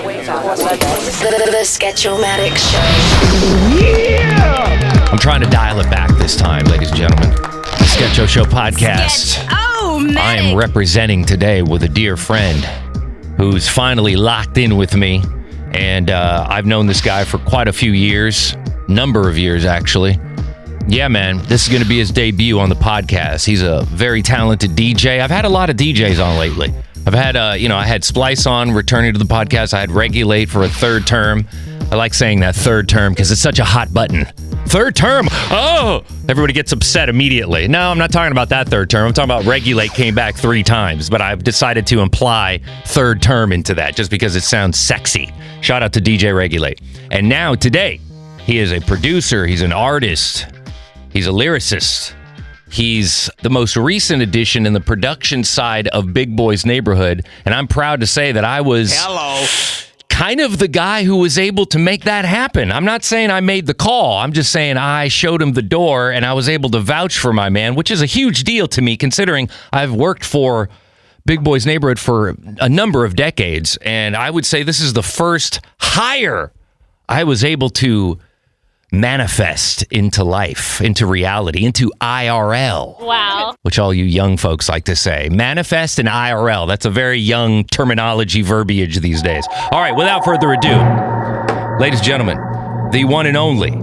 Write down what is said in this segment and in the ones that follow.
The Sketch-O-Matic Show. Yeah! I'm trying to dial it back this time, ladies and gentlemen. The Sketch-O Show podcast. I am representing today with a dear friend who's finally locked in with me. And I've known this guy for quite a few years. Number of years, actually. Yeah, man, this is going to be his debut on the podcast. He's a very talented DJ. I've had a lot of DJs on lately. I've had, I had Splice on, returning to the podcast. I had Regulate for a third term. I like saying that third term because it's such a hot button. Third term. Oh, everybody gets upset immediately. No, I'm not talking about that third term. I'm talking about Regulate came back 3 times, but I've decided to imply third term into that just because it sounds sexy. Shout out to DJ Regulate. And now today, he is a producer. He's an artist. He's a lyricist. He's the most recent addition in the production side of Big Boy's Neighborhood. And I'm proud to say that I was kind of the guy who was able to make that happen. I'm not saying I made the call. I'm just saying I showed him the door and I was able to vouch for my man, which is a huge deal to me considering I've worked for Big Boy's Neighborhood for a number of decades. And I would say this is the first hire I was able to manifest into life, into reality, into IRL. Wow. Which all you young folks like to say. Manifest and IRL. That's a very young terminology verbiage these days. All right, without further ado, ladies and gentlemen, the one and only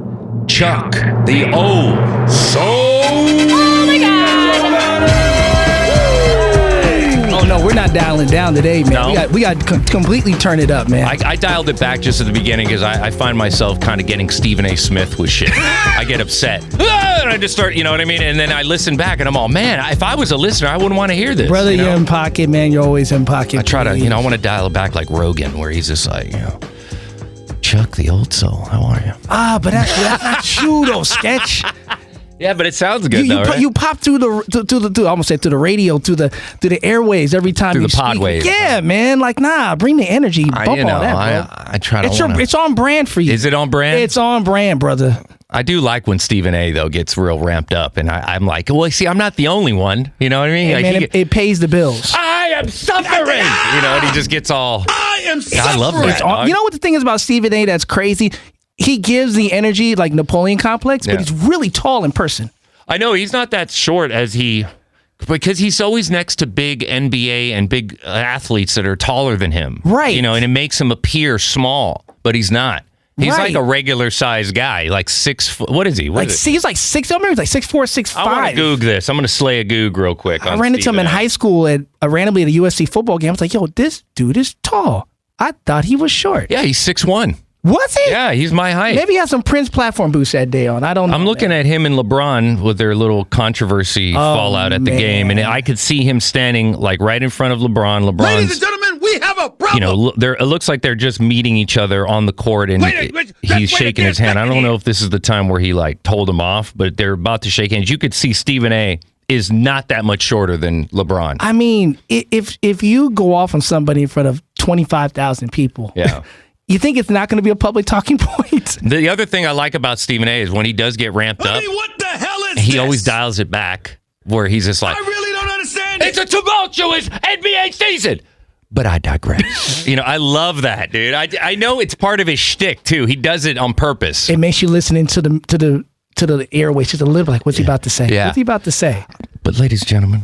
Chuck, the Oh my God. Oh no, we're not dialing down today, man. No? We got to completely turn it up, man. I dialed it back just at the beginning because I find myself kind of getting Stephen A. Smith with shit. I get upset. And I just start, you know what I mean? And then I listen back and I'm all, man, if I was a listener, I wouldn't want to hear this. Brother, you know? you're in pocket, man. You're always in pocket. I try to, I want to dial it back like Rogan, where he's just like, Chuck, the old soul, how are you? But that's not you, though, Sketch. Yeah, but it sounds good, though, right? You pop through the I almost said through the radio, through the airways every time through you the pod speak. waves. Yeah, man. Like, bring the energy. Bump all that, bro. I try to. It's on brand for you. Is it on brand? It's on brand, brother. I do like when Stephen A. though gets real ramped up, and I'm like, well, see, I'm not the only one. You know what I mean? Hey, like man, it pays the bills. I am suffering. And he just gets all. I am suffering. I love that. You know what the thing is about Stephen A. that's crazy? He gives the energy like Napoleon complex, but he's really tall in person. I know he's not that short because he's always next to big NBA and big athletes that are taller than him. Right. And it makes him appear small, but he's not. He's like a regular sized guy, like 6 foot. What is he? He's like 6. I remember he's like 6'4", 6'5". I want to goog this. I'm going to slay a goog real quick. I ran into him in high school randomly at a USC football game. I was like, yo, this dude is tall. I thought he was short. Yeah, he's 6'1". Was he? Yeah, he's my height. Maybe he had some Prince platform boost that day on. I don't know. I'm looking at him and LeBron with their little controversy fallout at the game, and I could see him standing like right in front of LeBron. Ladies and gentlemen, we have a problem. It looks like they're just meeting each other on the court, and he's shaking his hand. I don't know if this is the time where he told him off, but they're about to shake hands. You could see Stephen A. is not that much shorter than LeBron. I mean, if you go off on somebody in front of 25,000 people, you think it's not going to be a public talking point? The other thing I like about Stephen A. is when he does get ramped up, what the hell is he always dials it back, where he's just like, I really don't understand it's a tumultuous NBA season. But I digress. I love that, dude. I know it's part of his shtick too. He does it on purpose. It makes you listening to the airways just a little like, what's he about to say? Yeah. What's he about to say? But ladies and gentlemen,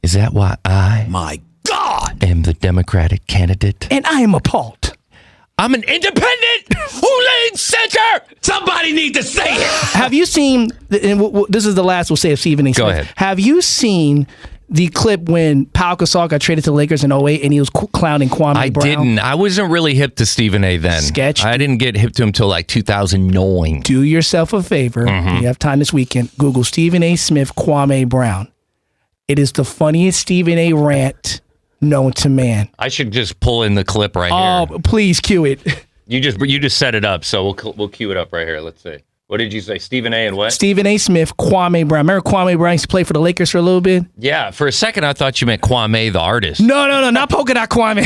is that why My God, am the Democratic candidate? And I am appalled. I'm an independent who leads center. somebody need to say it. Have you seen, and this is the last we'll say of Stephen A. Smith. Go ahead. Have you seen the clip when Pau Gasol got traded to the Lakers in 2008 and he was clowning Kwame Brown? I didn't. I wasn't really hip to Stephen A. then. Sketch. I didn't get hip to him till 2009. Do yourself a favor. Mm-hmm. You have time this weekend. Google Stephen A. Smith, Kwame Brown. It is the funniest Stephen A. rant known to man. I should just pull in the clip right here. Oh, please cue it. You just set it up, so we'll cue it up right here. Let's see. What did you say? Stephen A. and what? Stephen A. Smith, Kwame Brown. Remember Kwame Brown used to play for the Lakers for a little bit? Yeah, for a second I thought you meant Kwame the artist. No, not Polka Dot Kwame.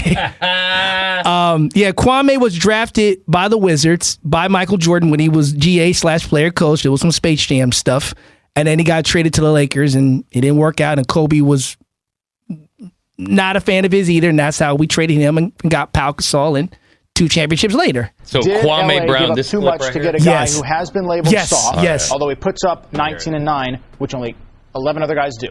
Kwame was drafted by the Wizards by Michael Jordan when he was GA/player coach. There was some Space Jam stuff. And then he got traded to the Lakers and it didn't work out. And Kobe was not a fan of his either. And that's how we traded him and got Pau Gasol in 2 championships later. So Did Kwame LA Brown, give up this too clip much right to here? get a guy Yes. who has been labeled Yes, soft, yes. although he puts up 19-9, which only 11 other guys do?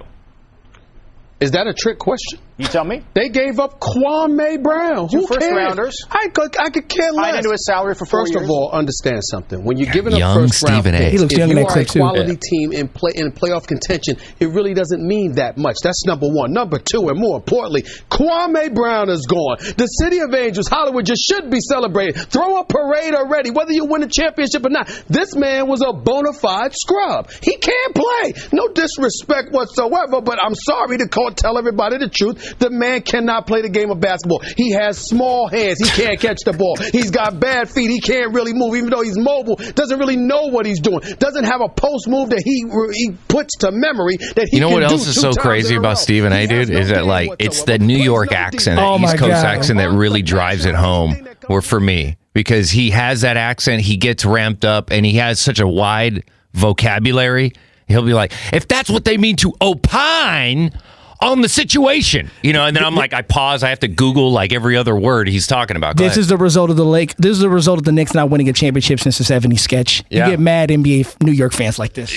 Is that a trick question? You tell me. They gave up Kwame Brown. 2 Who first cares? rounders. I could care less. Tied into his salary for 4 First years. of all, understand something. When you're giving up Young first round Stephen A. picks, He looks if young in you that are clip, a too. quality team in playoff contention, it really doesn't mean that much. That's number one. Number two, and more importantly, Kwame Brown is gone. The City of Angels, Hollywood, just should be celebrated. Throw a parade already, whether you win a championship or not. This man was a bona fide scrub. He can't play. No disrespect whatsoever, but I'm sorry to tell everybody the truth. The man cannot play the game of basketball. He has small hands. He can't catch the ball. He's got bad feet. He can't really move, even though he's mobile. Doesn't really know what he's doing. Doesn't have a post move that he puts to memory that he You know can what do else is 2 so times crazy in a about row. Stephen A, He has dude? no Is that game like it's whatsoever. the New Plays York no accent, defense. that Oh my East Coast God. accent that really drives it home. Or for me, because he has that accent, he gets ramped up, and he has such a wide vocabulary. He'll be like, if that's what they mean to opine on the situation, and then I'm like, I pause, I have to Google like every other word he's talking about. Go This ahead. is the result of This is the result of the Knicks not winning a championship since the '70s sketch. Yeah. You get mad NBA New York fans like this.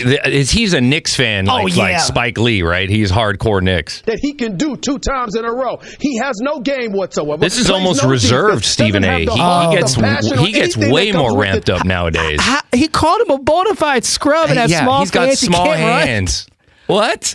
He's a Knicks fan, like yeah. Spike Lee, right? He's hardcore Knicks. That he can do 2 times in a row. He has no game whatsoever. This is Plays almost no reserved, defense, Stephen doesn't A. have the He heart, gets the passion, or he gets anything way that comes more with ramped it. up nowadays. He called him a bona fide scrub and has small he's got hands. He small can't run. hands. What?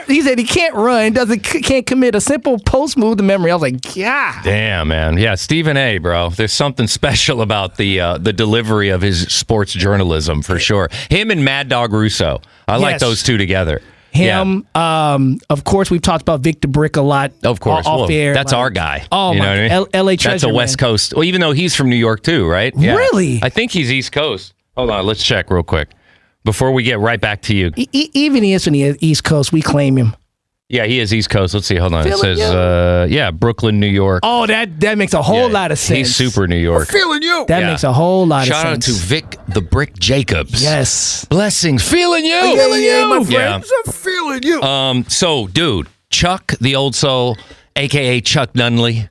He said he can't run, can't commit a simple post move to memory. I was like, yeah. Damn, man. Yeah, Stephen A, bro. There's something special about the delivery of his sports journalism, for sure. Him and Mad Dog Russo. I like Yes. those two together. Him, of course, we've talked about Victor Brick a lot. Of course. Off Well, air. that's like, our guy. Oh, you know my. what I mean? L.A. treasure, That's a West man. Coast. Well, even though he's from New York, too, right? Yeah. Really? I think he's East Coast. Hold on. Let's check real quick before we get right back to you. Even he is from the East Coast, we claim him. Yeah, he is East Coast. Let's see. Hold on. It Feeling says, Brooklyn, New York. Oh, that makes a whole lot of sense. He's super New York. Feeling you. That Yeah. makes a whole lot Shout of out sense. to Vic the Brick Jacobs. Yes. Blessings. Feeling you. my Yeah. friends. I'm feeling you. So, dude, Chuck, the old soul, a.k.a. Chuck Nunley,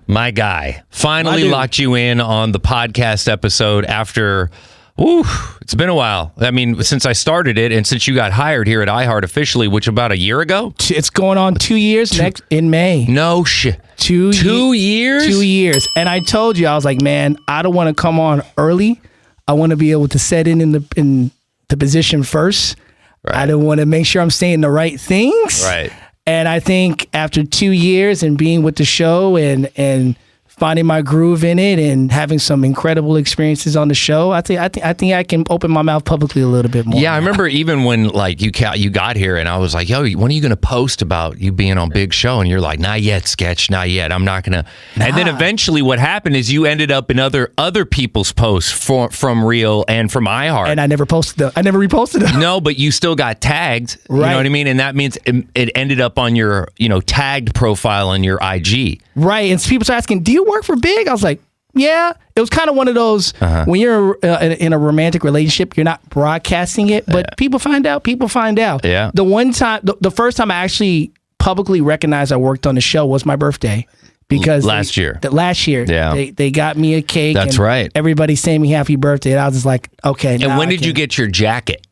my guy, finally My dude. locked you in on the podcast episode after, it's been a while. I mean, since I started it and since you got hired here at iHeart officially, which about a year ago? It's going on 2 years next in May. No shit. 2 years? 2 years. And I told you, I was like, man, I don't want to come on early. I want to be able to set in the position first. Right. I don't want to make sure I'm saying the right things. Right. And I think after 2 years and being with the show and finding my groove in it and having some incredible experiences on the show, I think I can open my mouth publicly a little bit more. Yeah, I remember even when like you got here and I was like, yo, when are you going to post about you being on Big Show? And you're like, not yet, Sketch, not yet. I'm not going to. And then eventually what happened is you ended up in other people's posts from Real and from iHeart. And I never posted them. I never reposted them. No, but you still got tagged. You know Right. what I mean? And that means it ended up on your, tagged profile on your IG. Right. And people start asking, do you work for Big? I was like, yeah. It was kind of one of those, when you're in a romantic relationship, you're not broadcasting it, but people find out. Yeah. The first time I actually publicly recognized I worked on the show was my birthday. Because Last year. Yeah. They got me a cake. That's and right. Everybody saying me happy birthday. And I was just like, okay. And when did you get your jacket?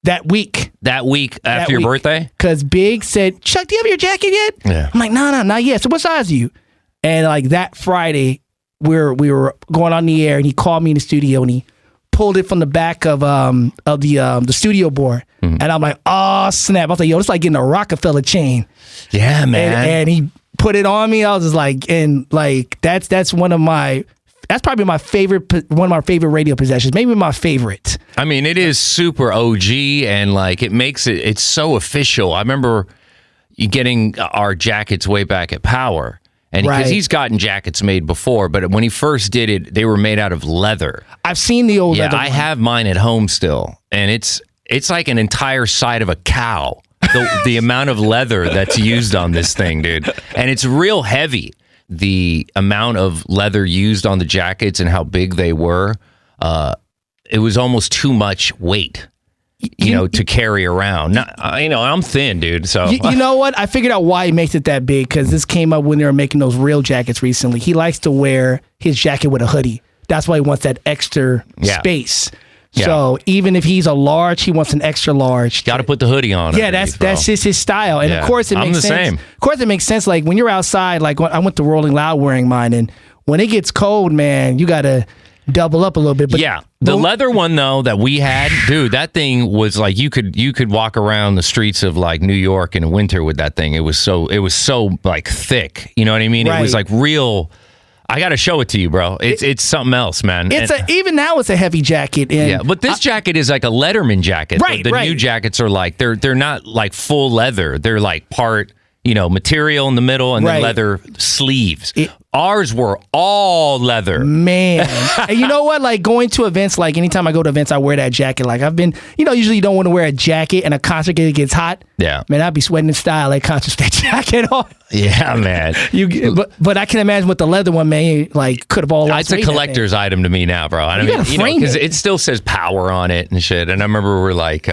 That week. That week after your birthday? Because Big said, Chuck, do you have your jacket yet? Yeah. I'm like, no, not yet. So what size are you? And like that Friday, we were going on the air, and he called me in the studio, and he pulled it from the back of the studio board, and I'm like, oh snap! I was like, yo, it's like getting a Rockefeller chain. Yeah, man. And he put it on me. I was just like, and like that's probably my favorite, one of my favorite radio possessions, maybe my favorite. I mean, it is super OG, and like it's so official. I remember you getting our jackets way back at Power. And because Right. he's gotten jackets made before, but when he first did it, they were made out of leather. I've seen the old Yeah, leather I one. have mine at home still, and it's like an entire side of a cow. The amount of leather that's used on this thing, dude, and it's real heavy. The amount of leather used on the jackets and how big they were, it was almost too much weight. to carry around. Not, I'm thin, dude. So you know what? I figured out why he makes it that big, because this came up when they were making those real jackets recently. He likes to wear his jacket with a hoodie. That's why he wants that extra space. Yeah. So even if he's a large, he wants an extra large. Got to put the hoodie on. Yeah, that's just his style. And of course it makes sense. Same. Of course it makes sense. Like when you're outside, like when I went to Rolling Loud wearing mine, and when it gets cold, man, you got to double up a little bit. But the leather one though that we had, dude, that thing was like you could walk around the streets of like New York in winter with that thing. It was so like thick. You know what I mean? Right. It was like real. I got to show it to you, bro. It's something else, man. Even now it's a heavy jacket. And but this jacket is like a Letterman jacket. Right, the new jackets are like they're not like full leather. They're like part material in the middle and then leather sleeves. Ours were all leather. Man. And you know what? Like going to events, like anytime I go to events, I wear that jacket. Like I've been, usually you don't want to wear a jacket and a concert gets hot. Yeah. Man, I'd be sweating in style at concerts that jacket on. Yeah, man. But I can imagine with the leather one, man, like could have all lost It's a collector's item to me now, bro. I mean, because it still says power on it and shit. And I remember we're like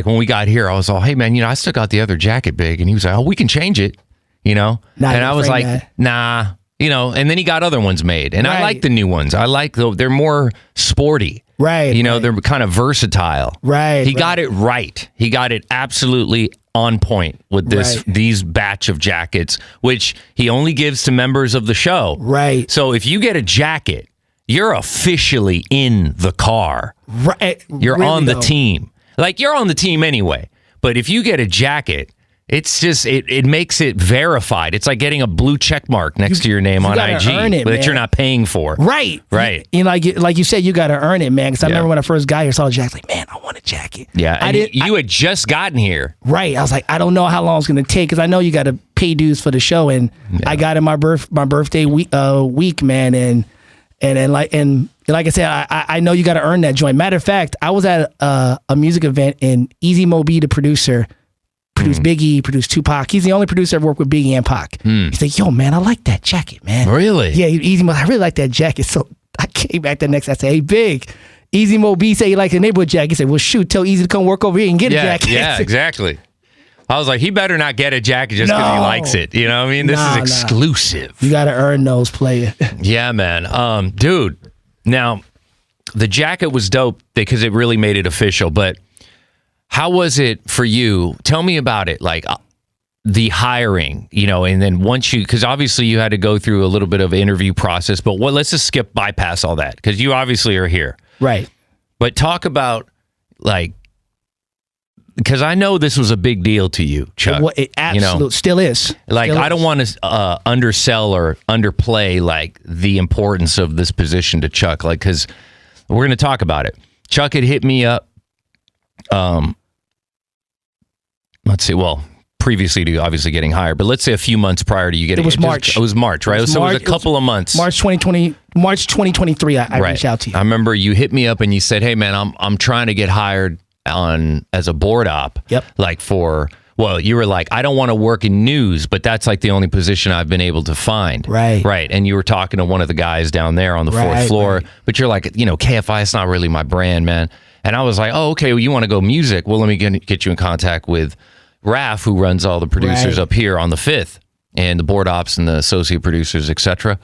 when we got here, I was all, hey man, I still got the other jacket big, and he was like, oh, we can change it. And I was like, nah, and then he got other ones made. And I like the new ones. I like they're more sporty. Right. They're kind of versatile. Right. He got it right. He got it absolutely on point with these batch of jackets, which he only gives to members of the show. Right. So if you get a jacket, you're officially in the car. Right. You're really on the team. Like you're on the team anyway. But if you get a jacket, it's just it makes it verified. It's like getting a blue check mark next to your name on IG that you're not paying for. Right. Like you said, you got to earn it, man. Because I remember when I first got here, saw the jacket, like, man, I want a jacket. Yeah, and you had just gotten here. Right. I was like, I don't know how long it's going to take, because I know you got to pay dues for the show, and I got in my birthday week, man, and like I said, I know you got to earn that joint. Matter of fact, I was at a music event, and Easy Mo B, the producer, produced Biggie, produced Tupac. He's the only producer I've worked with Biggie and Pac. He's like, yo, man, I like that jacket, man. Really? Yeah, Easy Mo, I really like that jacket. So I came back the next, I said, hey, Big, Easy Mo B said he likes the neighborhood jacket. He said, well, shoot, tell Easy to come work over here and get a jacket. Yeah, exactly. I was like, he better not get a jacket just because he likes it. You know what I mean? This is exclusive. You got to earn those, player. Yeah, man. Dude, now, the jacket was dope because it really made it official, but how was it for you? Tell me about it, like the hiring, and then once because obviously you had to go through a little bit of interview process, but let's just bypass all that, because you obviously are here. Right. But talk about, like, because I know this was a big deal to you, Chuck. It absolutely still is. Like, I don't want to undersell or underplay, like, the importance of this position to Chuck, like, because we're going to talk about it. Chuck had hit me up. Let's see. Well, previously to obviously getting hired, but let's say a few months prior to you getting. It was March. It was March, right? So it was a couple of months. March 2023. I reached out to you. I remember you hit me up and you said, "Hey, man, I'm trying to get hired as a board op." Yep. Like you were like, I don't want to work in news, but that's like the only position I've been able to find. Right. Right. And you were talking to one of the guys down there on the fourth floor, but you're like, KFI is not really my brand, man. And I was like, oh, okay, well, you want to go music? Well, let me get you in contact with Raph, who runs all the producers up here on the 5th, and the board ops and the associate producers, etc.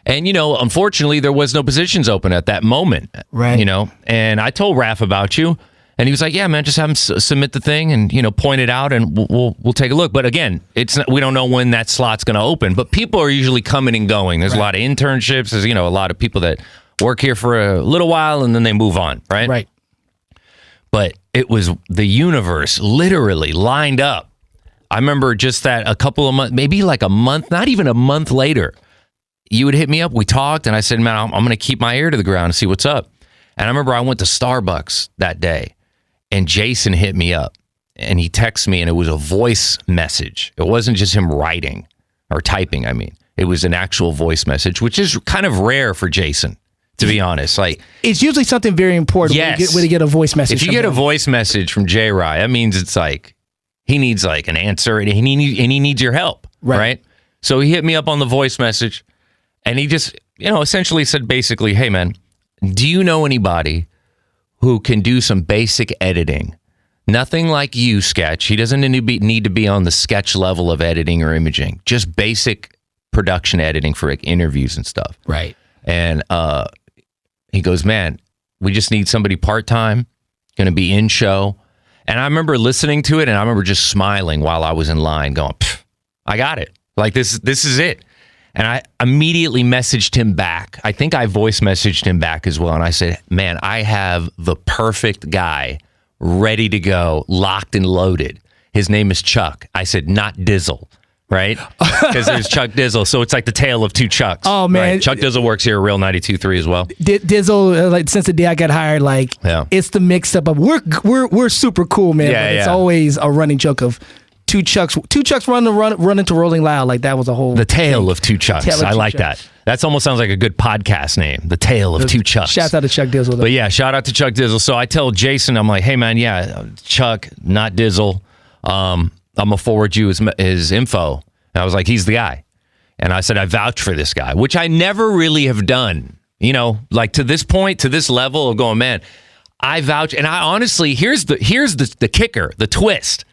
And, unfortunately, there was no positions open at that moment. Right. And I told Raph about you, and he was like, yeah, man, just have him submit the thing and, point it out, and we'll take a look. But again, we don't know when that slot's going to open. But people are usually coming and going. There's a lot of internships. There's, a lot of people that work here for a little while, and then they move on, right? Right. But it was the universe literally lined up. I remember just that a couple of months, maybe like a month, not even a month later, you would hit me up. We talked, and I said, man, I'm going to keep my ear to the ground and see what's up. And I remember I went to Starbucks that day, and Jason hit me up, and he texted me, and it was a voice message. It wasn't just him writing or typing, I mean. It was an actual voice message, which is kind of rare for Jason. To be honest, like, it's usually something very important. Yes. When you get a voice message. If you get a voice message from J. Rye, that means it's like he needs like an answer, and he needs your help, right? So he hit me up on the voice message, and he just essentially said basically, hey man, do you know anybody who can do some basic editing. Nothing like you, Sketch. He doesn't need to be on the sketch level of editing or imaging. Just basic production editing for like interviews and stuff. Right. And he goes, man, we just need somebody part-time, going to be in show. And I remember listening to it, and I remember just smiling while I was in line going, I got it. Like, this is it. And I immediately messaged him back. I think I voice messaged him back as well. And I said, man, I have the perfect guy ready to go, locked and loaded. His name is Chuck. I said, not Dizzle, right? Because there's Chuck Dizzle. So it's like the tale of two Chucks. Oh, man. Right? Chuck Dizzle works here at Real 92.3 as well. Dizzle, like, since the day I got hired, like, it's the mix up of we're super cool, man. Yeah, but it's always a running joke of two Chucks run into Rolling Loud. Like, that was a whole The tale of two Chucks. I like that. That almost sounds like a good podcast name. The tale of two Chucks. Shout out to Chuck Dizzle, though. But yeah, shout out to Chuck Dizzle. So I tell Jason, I'm like, hey man, Chuck, not Dizzle. I'm gonna forward you his info. And I was like, he's the guy. And I said, I vouch for this guy, which I never really have done. You know, like to this point, to this level of going, man, I vouch. And I honestly, here's the kicker, the twist,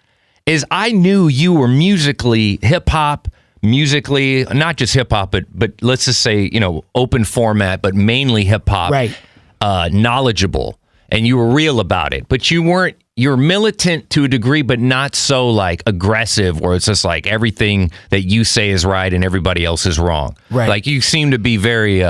is I knew you were musically hip-hop, not just hip-hop, but let's just say, you know, open format, but mainly hip-hop, right? Knowledgeable, and you were real about it. But you're militant to a degree, but not so like aggressive, where it's just like everything that you say is right and everybody else is wrong. Right. Like you seem to be very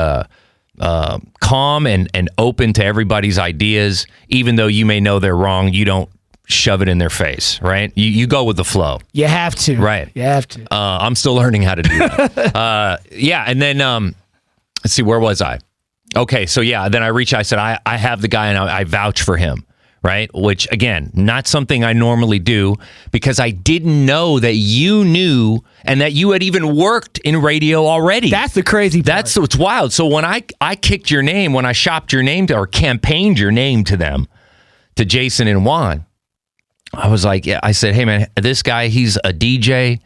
calm and open to everybody's ideas, even though you may know they're wrong. You don't shove it in their face, right? You go with the flow. You have to. Right. You have to. I'm still learning how to do that. And then let's see, where was I? Okay, so yeah, then I said, I have the guy and I vouch for him, right? Which, again, not something I normally do because I didn't know that you knew and that you had even worked in radio already. That's the crazy part. That's what's wild. So when I kicked your name, when I shopped your name or campaigned your name to them, to Jason and Juan, I was like, I said, hey man, this guy, he's a DJ.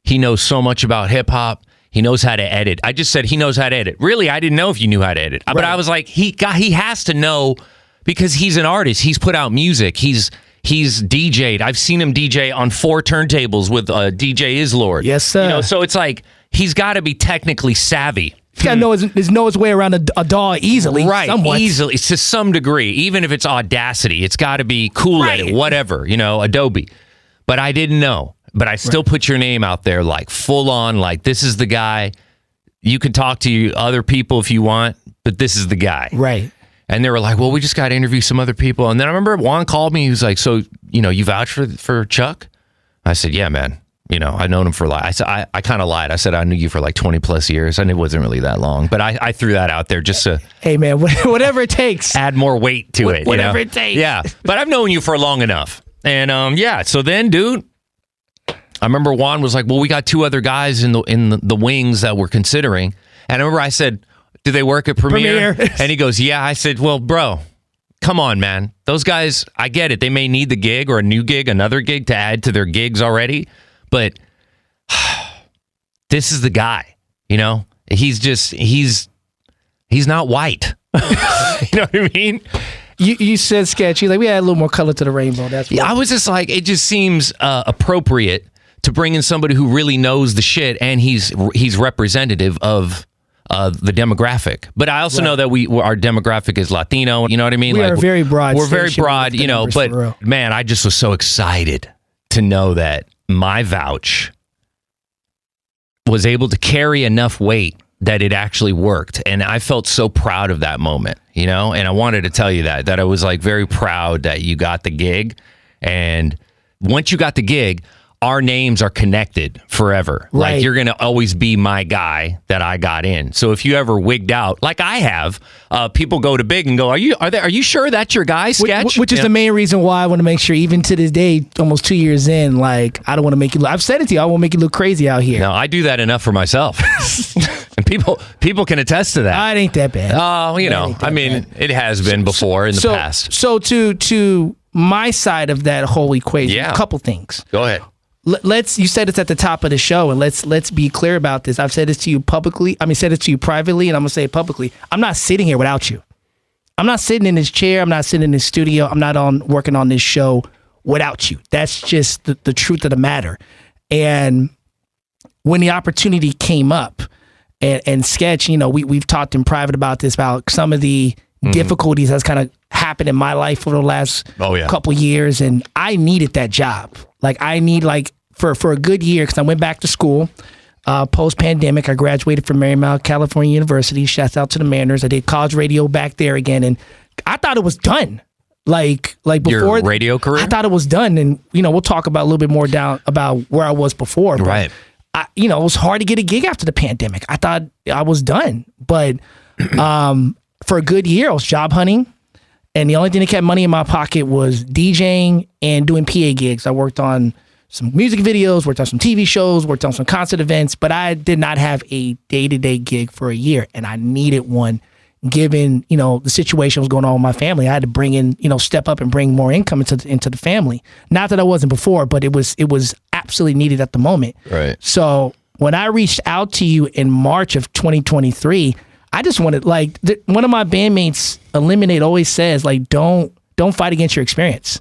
He knows so much about hip hop. He knows how to edit. I just said he knows how to edit. Really, I didn't know if you knew how to edit. Right. But I was like, he has to know because he's an artist. He's put out music. He's DJ'd. I've seen him DJ on 4 turntables with DJ Islord. Yes, sir. You know, so it's like he's got to be technically savvy. He's got to know his way around a DAW easily. Right, somewhat. easily. To some degree. Even if it's Audacity, it's got to be cool at it, whatever, you know, Adobe. But I didn't know. But I still put your name out there like full on, like this is the guy. You can talk to other people if you want, but this is the guy. Right. And they were like, well, we just got to interview some other people. And then I remember Juan called me. He was like, so, you know, you vouch for Chuck? I said, yeah, man. You know, I've known him for I said, I kind of lied. I said, I knew you for like 20 plus years. And it wasn't really that long. But I threw that out there just to. Hey, man, whatever it takes. Add more weight to it. Whatever it takes. Yeah. But I've known you for long enough. And so then, dude, I remember Juan was like, well, we got 2 other guys in the wings that we're considering. And I remember I said, do they work at Premiere? And he goes, yeah. I said, well, bro, come on, man. Those guys, I get it. They may need the gig or a new gig, another gig to add to their gigs already. But this is the guy, you know? He's not white. You know what I mean? You said sketchy. Like, we had a little more color to the rainbow. That's I was just like, it just seems appropriate to bring in somebody who really knows the shit, and he's representative of the demographic. But I also know that our demographic is Latino. You know what I mean? We are very broad. We're very broad, you know. But man, I just was so excited to know that my vouch was able to carry enough weight that it actually worked. And I felt so proud of that moment, you know? And I wanted to tell you that I was like very proud that you got the gig. And once you got the gig, our names are connected forever. Right. Like, you're going to always be my guy that I got in. So if you ever wigged out, like I have, people go to Big and go, are you sure that's your guy, Sketch? Which is the main reason why I want to make sure, even to this day, almost 2 years in, like, I don't want to make you look, I've said it to you, I won't make you look crazy out here. No, I do that enough for myself. And people can attest to that. It ain't that bad. Oh, you know, I mean, it has been before in the past. So to my side of that whole equation, a couple things. Go ahead. You said it's at the top of the show, and let's be clear about this. I've said this to you publicly. Said it to you privately, and I'm gonna say it publicly. I'm not sitting here without you. I'm not sitting in this chair. I'm not sitting in this studio. I'm not working on this show without you. That's just the truth of the matter. And when the opportunity came up, and Sketch, we've talked in private about this, about some of the difficulties that's kind of happened in my life over the last couple years, and I needed that job. For a good year, because I went back to school post-pandemic. I graduated from Marymount California University. Shouts out to the Mariners. I did college radio back there again, and I thought it was done. Like before your radio career, I thought it was done, and we'll talk about a little bit more down about where I was before. But right. It was hard to get a gig after the pandemic. I thought I was done, but for a good year, I was job hunting, and the only thing that kept money in my pocket was DJing and doing PA gigs. I worked on some music videos, worked on some TV shows, worked on some concert events, but I did not have a day-to-day gig for a year, and I needed one given, the situation was going on with my family. I had to bring in, step up and bring more income into the family. Not that I wasn't before, but it was absolutely needed at the moment. Right. So when I reached out to you in March of 2023, I just wanted, one of my bandmates, Eliminate, always says, don't fight against your experience.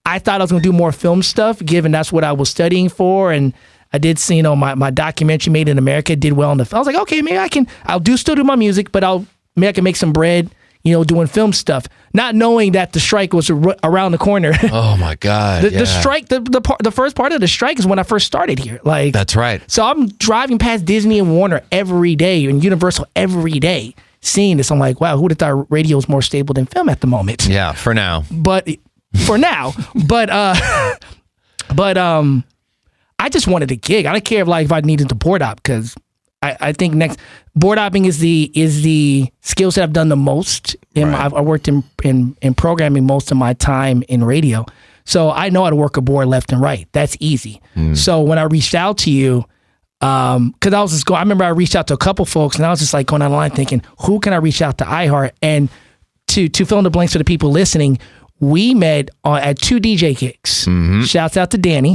I thought I was going to do more film stuff, given that's what I was studying for. And I did see, my documentary Made in America did well on the film. I was like, okay, maybe I'll still do my music, but I can make some bread, doing film stuff. Not knowing that the strike was around the corner. Oh my God. The strike, the first part of the strike is when I first started here. That's right. So I'm driving past Disney and Warner every day and Universal every day, seeing this. I'm like, wow, who would have thought radio is more stable than film at the moment? Yeah, for now. But I just wanted a gig. I don't care if I needed to board op, because I think next board opping is the skill set I've done the most. I worked in programming most of my time in radio, so I know how to work a board left and right. That's easy. So when I reached out to you, because I remember I reached out to a couple folks, and I was just going online thinking, who can I reach out to iHeart? And to fill in the blanks for the people listening, we met at 2 DJ gigs. Shouts out to Danny.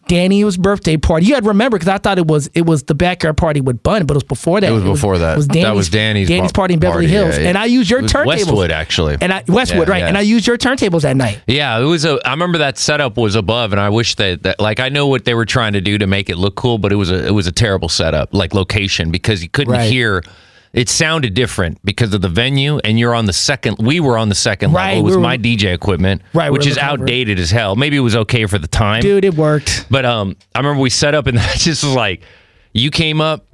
Danny's birthday party. You had to remember, because I thought it was the backyard party with Bun, but it was before that. It was before that. That was Danny's party in Beverly Hills. Yeah. And I used your turntables. Westwood, actually. Westwood, right. Yeah. And I used your turntables that night. Yeah, I remember that setup was above, and I wish that I know what they were trying to do to make it look cool, but it was a terrible setup, location, because you couldn't hear. It sounded different because of the venue, and we were on the second level. It was my DJ equipment, which is outdated as hell. Maybe it was okay for the time. Dude, it worked. But I remember we set up, and that just was you came up,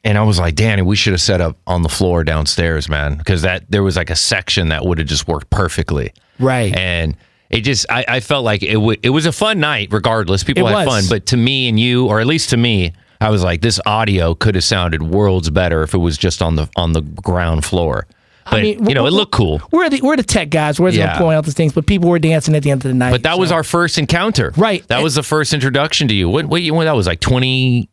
and I was like, Danny, we should have set up on the floor downstairs, man, because there was a section that would have just worked perfectly. Right. And it just, I felt like it was a fun night regardless. People had fun, but to me and you, or at least to me, I was like, this audio could have sounded worlds better if it was just on the ground floor. But it looked cool. We're the tech guys. We're going to point out these things, but people were dancing at the end of the night. But that was our first encounter. Right. That was the first introduction to you. What that was 2017,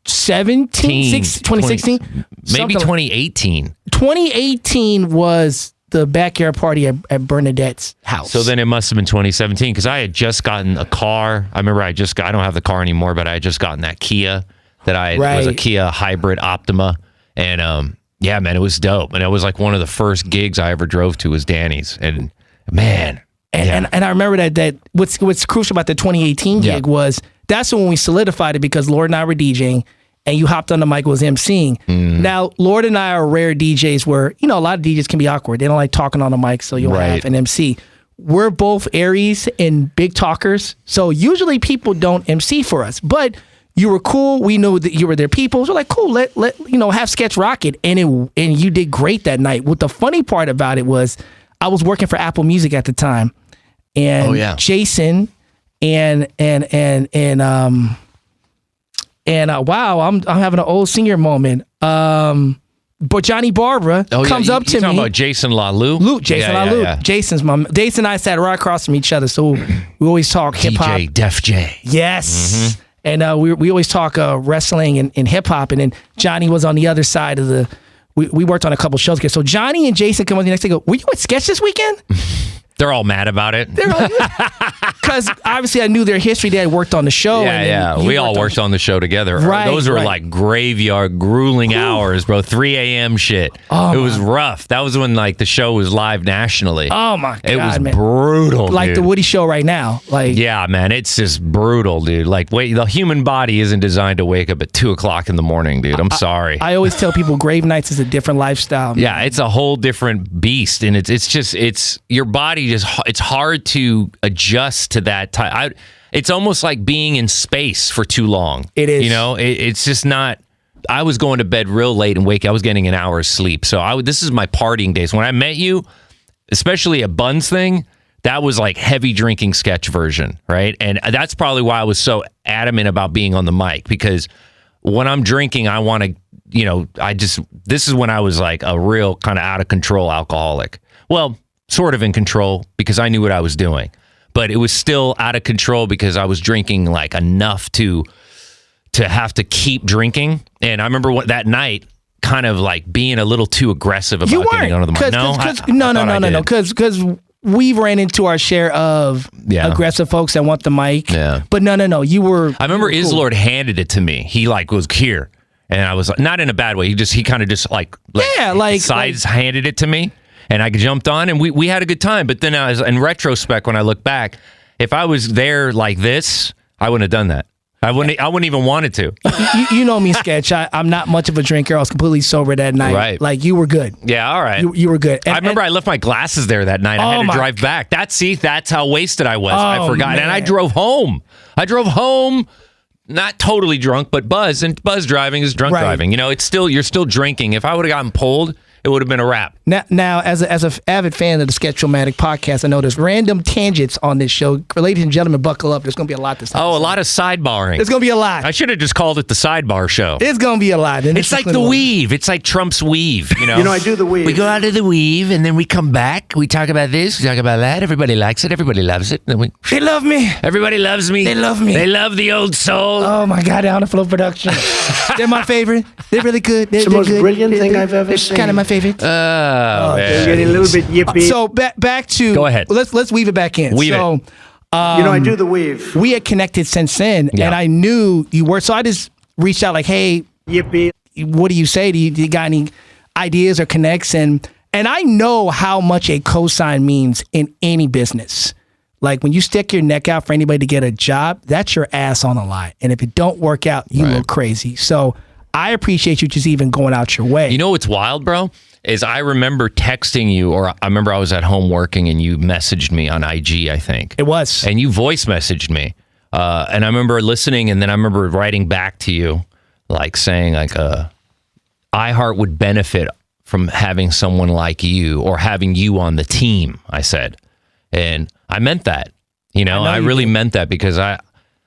2016, maybe 2018. 2018 was the backyard party at Bernadette's house. So then it must have been 2017, because I had just gotten a car. I remember I don't have the car anymore, but I had just gotten that Kia. It was a Kia Hybrid Optima, and yeah, man, it was dope. And it was one of the first gigs I ever drove to was Danny's, and man, and I remember that what's crucial about the 2018 gig was that's when we solidified it, because Lord and I were DJing, and you hopped on the mic, was emceeing. Now, Lord and I are rare DJs where a lot of DJs can be awkward. They don't like talking on the mic, so you'll have an MC. We're both Aries and big talkers, so usually people don't MC for us, but you were cool. We knew that you were their people. So cool, let have Sketch rock it. And you did great that night. What the funny part about it was, I was working for Apple Music at the time, and Jason and wow, I'm having an old senior moment. But Johnny Barbara comes up to me. Talking about Jason LaLue? Jason LaLue. Yeah. Jason's mom. Jason and I sat right across from each other, so we always talk hip hop. DJ Def J. Yes. And we always talk wrestling and hip hop, and then Johnny was on the other side of the. We worked on a couple shows together. So Johnny and Jason come on the next day. Go, were you at Sketch this weekend? They're all mad about it. They're all, because obviously I knew their history. They had worked on the show. Yeah. We all worked on the show together. Right, Those were right. like graveyard, grueling hours, bro. 3 a.m. shit. Oh, it was rough. That was when like the show was live nationally. Oh my God, it was man. brutal, Like dude. the Woody Show right now. Like, Yeah, man, it's just brutal, dude. Like, wait, the human body isn't designed to wake up at 2 o'clock in the morning, dude. I'm sorry. I always tell people grave nights is a different lifestyle. Man. Yeah, it's a whole different beast, and it's your body just it's hard to adjust to that time. It's almost like being in space for too long. It is. You know, it's just not. I was going to bed real late and I was getting an hour's sleep. So this is my partying days. When I met you, especially a Buns thing, that was like heavy drinking sketch version, right? And that's probably why I was so adamant about being on the mic, because when I'm drinking, I want to, this is when I was like a real kind of out of control alcoholic. Well, sort of in control because I knew what I was doing, but it was still out of control because I was drinking like enough to have to keep drinking. And I remember that night kind of like being a little too aggressive about getting onto the mic. No, because we've ran into our share of aggressive folks that want the mic. Yeah. But no, you were. I remember cool. Islord handed it to me. He like was here, and I was like, not in a bad way. He kind of just handed it to me, and I jumped on, and we had a good time. But then in retrospect, when I look back, if I was there like this, I wouldn't have done that. I wouldn't even wanted to. You know me, Sketch. I'm not much of a drinker. I was completely sober that night. Right. Like, you were good. Yeah, all right. You were good. I remember I left my glasses there that night. I had to drive back. That's how wasted I was. I forgot. Man. And I drove home. Not totally drunk, but buzz. And buzz driving is drunk driving. You know, you're still drinking. If I would have gotten pulled, it would have been a wrap. Now, as an avid fan of the Sketch-O-Matic podcast, I know there's random tangents on this show. Ladies and gentlemen, buckle up. There's going to be a lot this time. Oh, a lot of sidebarring. There's going to be a lot. I should have just called it the Sidebar Show. It's going to be a lot. It's like the weave. It's like Trump's weave, you know? You know, I do the weave. We go out of the weave, and then we come back. We talk about this. We talk about that. Everybody likes it. Everybody loves it. Then They love me. Everybody loves me. They love me. They love the old soul. Oh, my God. Down the Flow production. They're my favorite. They're really good. It's the most brilliant thing I've ever seen. Kind of my favorite. Man. Getting a little bit yippy. So back to. Go ahead. Let's weave it back in. Weave it. I do the weave. We had connected since then, and I knew you were. So I just reached out like, hey, Yippee. what do you say? Do you got any ideas or connects? And I know how much a cosign means in any business. Like when you stick your neck out for anybody to get a job, that's your ass on the line. And if it don't work out, you look crazy. So I appreciate you just even going out your way. You know what's wild, bro? Is I remember texting you, or I remember I was at home working and you messaged me on IG, I think. It was. And you voice messaged me. And I remember listening, and then I remember writing back to you, like saying, like, iHeart would benefit from having someone like you or having you on the team, I said. And I meant that. You know, I really meant that because a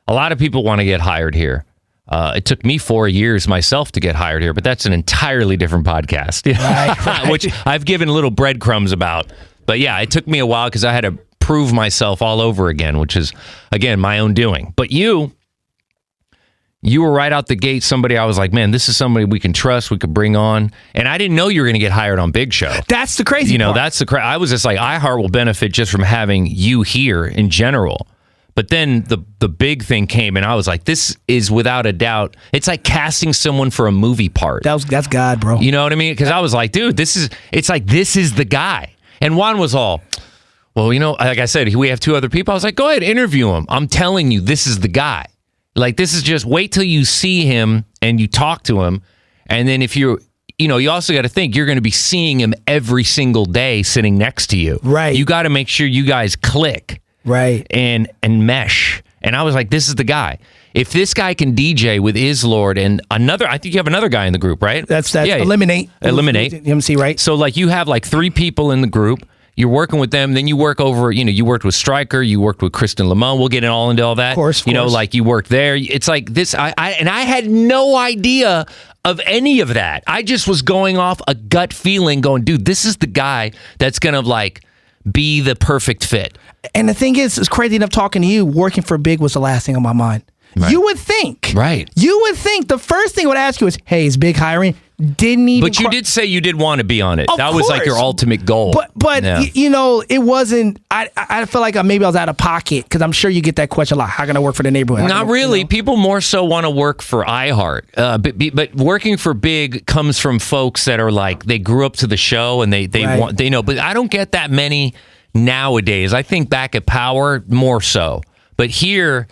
lot of people want to get hired here. It took me 4 years myself to get hired here, but that's an entirely different podcast, right. Which I've given little breadcrumbs about. But yeah, it took me a while because I had to prove myself all over again, which is, again, my own doing. But you were right out the gate somebody I was like, man, this is somebody we can trust, we could bring on. And I didn't know you were going to get hired on Big Show. That's the crazy part. That's the I was just like, iHeart will benefit just from having you here in general. But then the big thing came, and I was like, this is without a doubt. It's like casting someone for a movie part. That's God, bro. You know what I mean? Because I was like, dude, this is the guy. And Juan was all, well, you know, like I said, we have two other people. I was like, go ahead, interview him. I'm telling you, this is the guy. Like, this is just wait till you see him and you talk to him. And then if you also got to think you're going to be seeing him every single day sitting next to you. Right. You got to make sure you guys click. Right. And mesh. And I was like, this is the guy. If this guy can DJ with Islord and I think you have another guy in the group, right? That's Eliminate. MC, right? So like you have like 3 people in the group. You're working with them. Then you work over, you worked with Stryker. You worked with Kristen Lamont. We'll get into all that. Of course. Like you worked there. It's like this. I had no idea of any of that. I just was going off a gut feeling going, dude, this is the guy that's going to like be the perfect fit. And the thing is, it's crazy enough talking to you, working for Big was the last thing on my mind. Right. You would think. Right. You would think the first thing I would ask you is, hey, is Big hiring? Didn't even. But you did say you did want to be on it. Of That was like your course. ultimate goal. But Yeah. you know, it wasn't. I felt like maybe I was out of pocket because I'm sure you get that question a lot. How can I work for the neighborhood? Not really. You know? People more so want to work for iHeart. But working for Big comes from folks that are like, they grew up to the show and they want, they know. But I don't get that many nowadays. I think back at Power, more so. But here,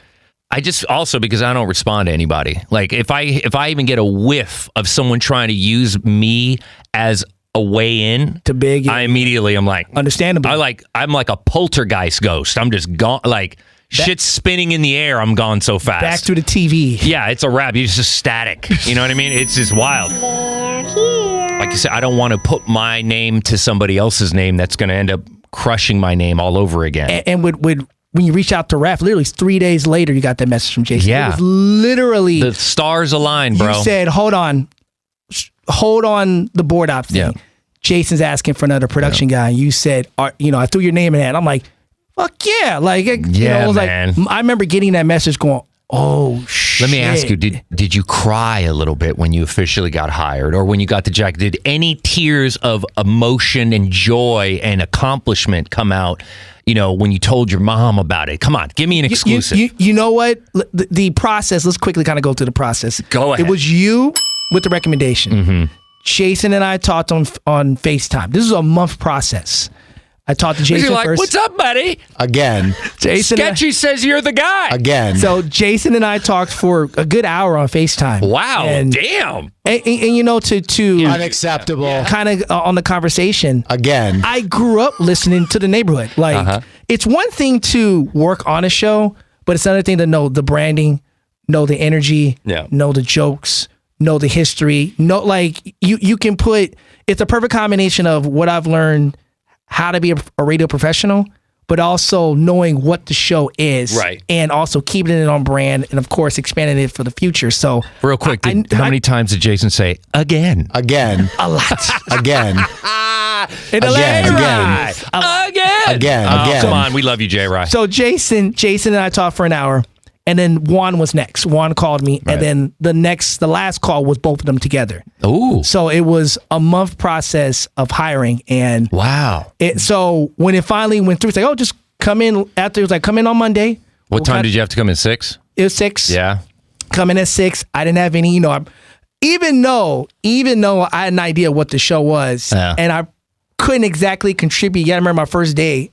I just also, because I don't respond to anybody. Like if I even get a whiff of someone trying to use me as a way in to Big, I immediately am like, understandable. I'm like a poltergeist ghost. I'm just gone. Like shit's spinning in the air. I'm gone so fast. Back to the TV. Yeah, it's a wrap. It's just static. You know what I mean? It's just wild. Like you said, I don't want to put my name to somebody else's name that's going to end up crushing my name all over again. And when you reach out to Raph, literally 3 days later, you got that message from Jason. Yeah. It was literally the stars aligned, bro. You said, hold on the board op thing. Yeah. Jason's asking for another production guy. And you said, I threw your name in that. I'm like, fuck yeah. Like, it was man. Like, I remember getting that message going, oh, shit. Let me ask you, did you cry a little bit when you officially got hired or when you got the jacket? Did any tears of emotion and joy and accomplishment come out, when you told your mom about it? Come on, give me an exclusive. You know what? The process, let's quickly kind of go through the process. Go ahead. It was you with the recommendation. Mm-hmm. Jason and I talked on FaceTime. This is a month process. I talked to Jason like, first. What's up, buddy? Again. Jason Sketchy says you're the guy. Again. So Jason and I talked for a good hour on FaceTime. Wow, and, damn. And to unacceptable. Kind of on the conversation. Again. I grew up listening to the neighborhood. Like, it's one thing to work on a show, but it's another thing to know the branding, know the energy, know the jokes, know the history. You can put, it's a perfect combination of what I've learned how to be a radio professional, but also knowing what the show is, right? And also keeping it on brand, and of course expanding it for the future. So, real quick, how many times did Jason say again? Again, a lot. Again, again. Come on, we love you, J. Rye. So Jason and I talked for an hour. And then Juan was next. Juan called me, and then the last call was both of them together. Ooh! So it was a month process of hiring, and wow! So when it finally went through, it's like, just come in. After it was like, come in on Monday. What time did you have to come in? 6? It was 6. Yeah. Come in at 6. I didn't have any. Even though I had an idea what the show was, and I couldn't exactly contribute. Yeah, I remember my first day.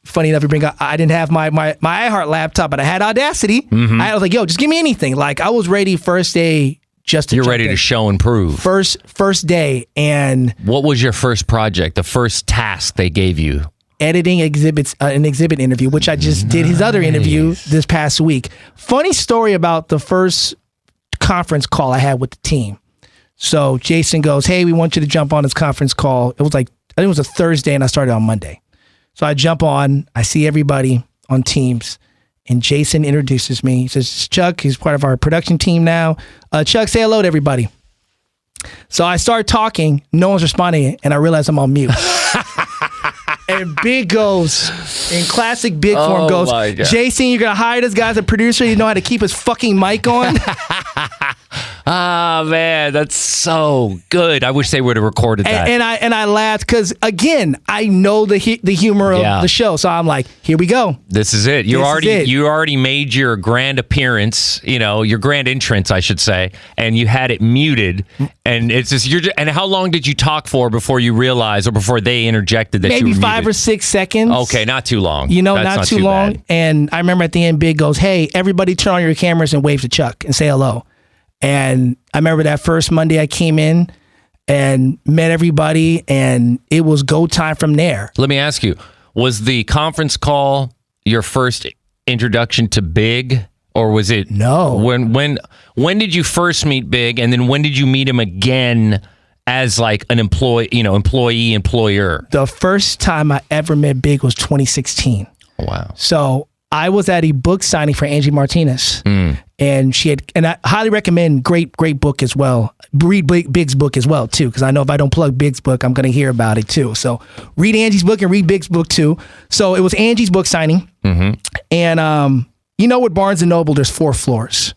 Funny enough, I didn't have my iHeart laptop, but I had Audacity. Mm-hmm. I was like, just give me anything. Like, I was ready first day just to You're ready to show and prove. First day. And what was your first project, the first task they gave you? Editing exhibits, an exhibit interview, which I just did his other interview this past week. Funny story about the first conference call I had with the team. So Jason goes, hey, we want you to jump on this conference call. It was like, I think it was a Thursday, and I started on Monday. So I jump on, I see everybody on Teams, and Jason introduces me. He says, Chuck, he's part of our production team now. Chuck, say hello to everybody. So I start talking, no one's responding, and I realize I'm on mute. And Big goes, in classic Big form, goes, Jason, you're going to hire this guy as a producer? You know how to keep his fucking mic on? Ah, man, that's so good. I wish they would have recorded that. And I laughed because, again, I know the humor of the show. So I'm like, here we go. This is it. You already made your grand appearance, your grand entrance, I should say, and you had it muted. And it's just and how long did you talk for before you realized, or before they interjected that you were muted? Maybe 5 or 6 seconds. Okay, not too long. That's not too long. Bad. And I remember at the end, Big goes, hey, everybody turn on your cameras and wave to Chuck and say hello. And I remember that first Monday I came in and met everybody, and it was go time from there. Let me ask you, was the conference call your first introduction to Big, or was it? No. When did you first meet Big, and then when did you meet him again as like an employee, employer? The first time I ever met Big was 2016. Wow. So I was at a book signing for Angie Martinez, and I highly recommend great book as well. Read Big's book as well too, because I know if I don't plug Big's book, I'm going to hear about it too. So read Angie's book and read Big's book too. So it was Angie's book signing, and with Barnes and Noble, there's 4 floors.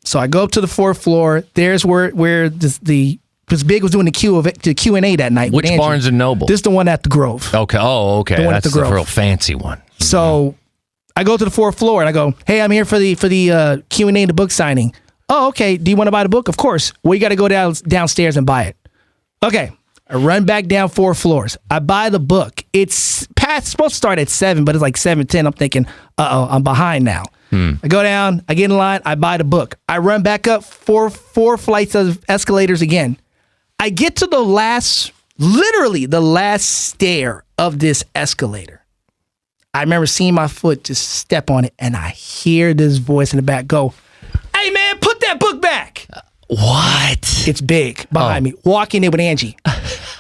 So I go up to the 4th floor. There's where because Big was doing the Q&A that night. Which Barnes & Noble? This is the one at the Grove. Okay. Oh, okay. The one at That's the the Grove. real fancy one. So I go to the 4th floor and I go, hey, I'm here for the Q&A, the book signing. Oh, okay. Do you want to buy the book? Of course. Well, you got to go downstairs and buy it. Okay. I run back down 4 floors. I buy the book. It's supposed to start at 7, but it's like 7:10. I'm thinking, I'm behind now. I go down, I get in line, I buy the book. I run back up four flights of escalators again. I get to literally the last stair of this escalator. I remember seeing my foot just step on it, and I hear this voice in the back go, hey man, put that book back. What? It's Big behind me, walking in with Angie.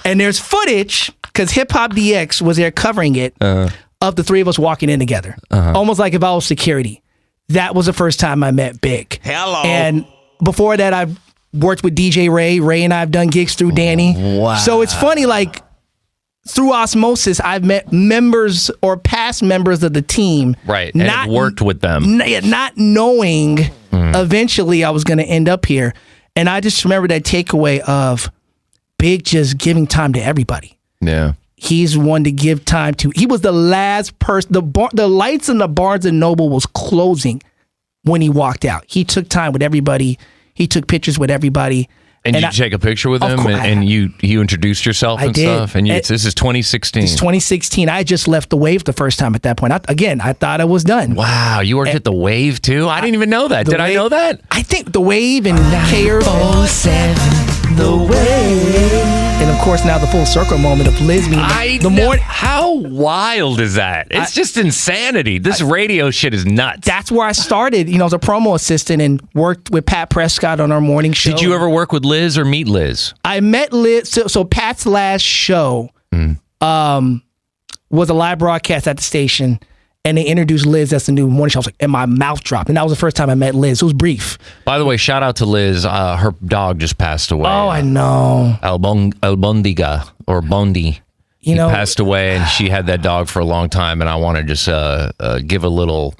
And there's footage, because Hip Hop DX was there covering it, of the three of us walking in together. Almost like if I was security. That was the first time I met Big. Hello. And before that, I worked with DJ Ray. Ray and I have done gigs through Danny. Wow. So it's funny, like, through osmosis, I've met members or past members of the team. Right, and have worked with them. Not knowing eventually I was going to end up here. And I just remember that takeaway of Big just giving time to everybody. Yeah. He's one to give time to. He was the last person. The lights in the Barnes & Noble was closing when he walked out. He took time with everybody. He took pictures with everybody. And did you take a picture with him? And you introduced yourself and stuff? And this is 2016. It's 2016. I just left the Wave the first time at that point. I thought I was done. Wow, you worked at the Wave too? I didn't even know that. Did I know that? I think the Wave and K-Earth. The Wave. And of course now the full circle moment of Liz being How wild is that? It's just insanity. This radio shit is nuts. That's where I started, as a promo assistant and worked with Pat Prescott on our morning show. Did you ever work with Liz or meet Liz? I met Liz. So Pat's last show was a live broadcast at the station, and they introduced Liz as the new morning show. I was like, and my mouth dropped. And that was the first time I met Liz. It was brief. By the way, shout out to Liz. Her dog just passed away. Oh, I know. Albondiga or Bondi. He know, passed away, and she had that dog for a long time. And I want to just give a little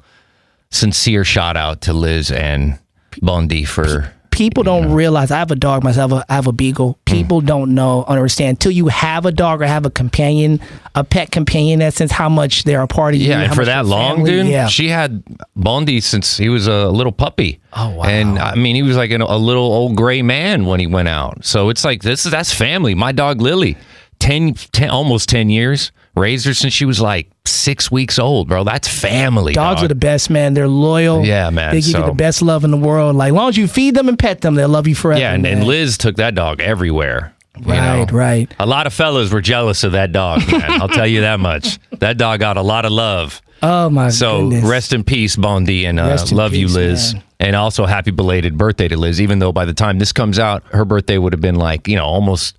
sincere shout out to Liz and Bondi for... People don't realize, I have a dog myself, I have a beagle. People don't understand until you have a dog or have a companion, a pet companion, that sense how much they're a part of you. Yeah, and for that long, dude, she had Bondi since he was a little puppy. Oh, wow. And I mean, he was like a little old gray man when he went out. So it's like, that's family. My dog Lily, 10 almost 10 years. Raised her since she was like 6 weeks old, bro. That's family. Dogs are the best, man. They're loyal. Yeah, man. They give you the best love in the world. Like, as long as you feed them and pet them, they'll love you forever. Yeah, and Liz took that dog everywhere. Right. A lot of fellas were jealous of that dog, man. I'll tell you that much. That dog got a lot of love. Oh, my goodness. So rest in peace, Bondi, and love you, Liz. Man. And also happy belated birthday to Liz, even though by the time this comes out, her birthday would have been like, almost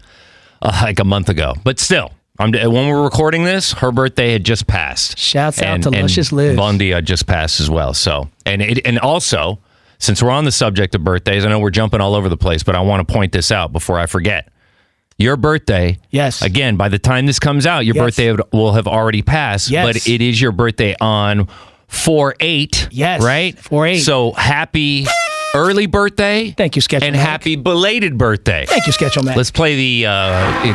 like a month ago. But still. When we're recording this, her birthday had just passed. Shouts out to Luscious Liz. Bondi had just passed as well. So, and also, since we're on the subject of birthdays, I know we're jumping all over the place, but I want to point this out before I forget. Your birthday, yes. Again, by the time this comes out, your birthday will have already passed. Yes. But it is your birthday on 4/8. Yes. Right? 4/8. So happy early birthday. Thank you, Sketch. And happy belated birthday. Thank you, Sketch-O-Matic. Let's play the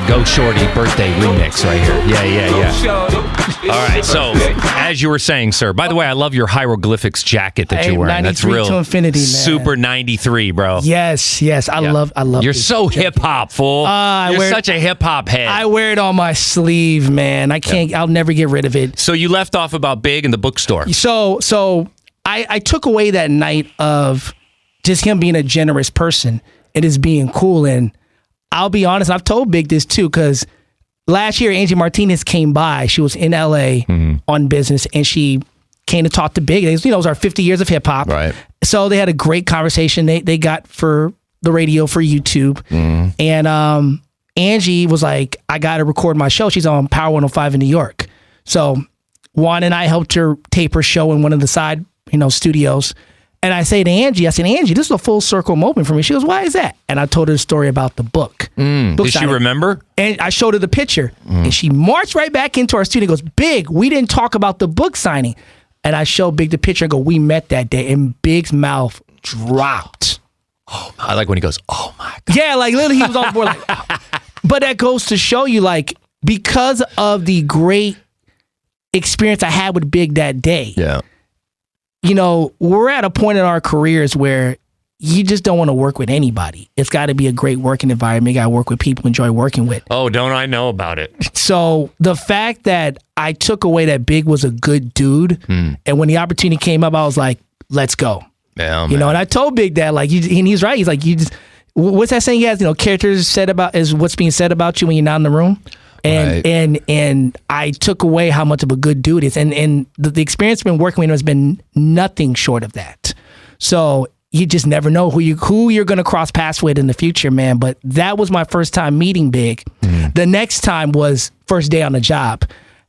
Go Shorty birthday remix right here. Yeah. All right, so as you were saying, sir, by the way, I love your hieroglyphics jacket that you're wearing. That's real to infinity, man. Super 93, bro. Yes. I love You're so hip-hop, fool. You're such a hip-hop head. I wear it on my sleeve, man. I'll never get rid of it. So you left off about Big in the bookstore. So I took away that night of just him being a generous person. It is being cool. And I'll be honest, I've told Big this too, because last year, Angie Martinez came by. She was in L.A. on business, and she came to talk to Big. It was our 50 years of hip hop. Right. So they had a great conversation. They got for the radio, for YouTube. And Angie was like, I got to record my show. She's on Power 105 in New York. So Juan and I helped her tape her show in one of the side, studios. And I say to Angie, this is a full circle moment for me. She goes, why is that? And I told her the story about the book. Did she remember? And I showed her the picture. And she marched right back into our studio and goes, Big, we didn't talk about the book signing. And I showed Big the picture and go, we met that day. And Big's mouth dropped. I like when he goes, oh my God. Yeah, like literally he was on board. Like, but that goes to show you, like, because of the great experience I had with Big that day. Yeah. You know, we're at a point in our careers where you just don't want to work with anybody. It's got to be a great working environment. You got to work with people you enjoy working with. Oh, don't I know about it? So the fact that I took away that Big was a good dude, and when the opportunity came up, I was like, let's go. Yeah, you know, and I told Big that, like, and he's right. He's like, you just, what's that saying he has? You know, characters said about is what's being said about you when you're not in the room. And and I took away how much of a good dude is, and the experience been working with him has been nothing short of that. So you just never know who you're gonna cross paths with in the future, man. But that was my first time meeting Big. The next time was first day on the job.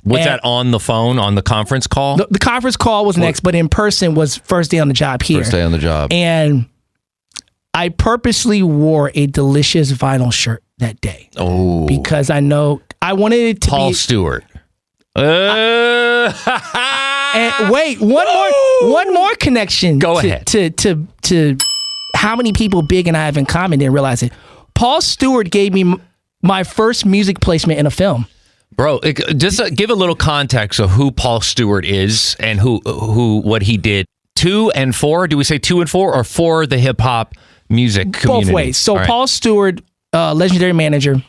Was that on the phone, on the conference call? The conference call was next, but in person was first day on the job here. First day on the job. And I purposely wore a Delicious vinyl shirt that day. Oh. Because I know I wanted it to Paul be Stewart. And wait, one more connection. Go ahead. To how many people Big and I have in common, didn't realize it. Paul Stewart gave me my first music placement in a film. Bro, just give a little context of who Paul Stewart is and what he did. 2 and 4, do we say 2 and 4 or for the hip hop music community? Both ways. So right. Paul Stewart, legendary manager,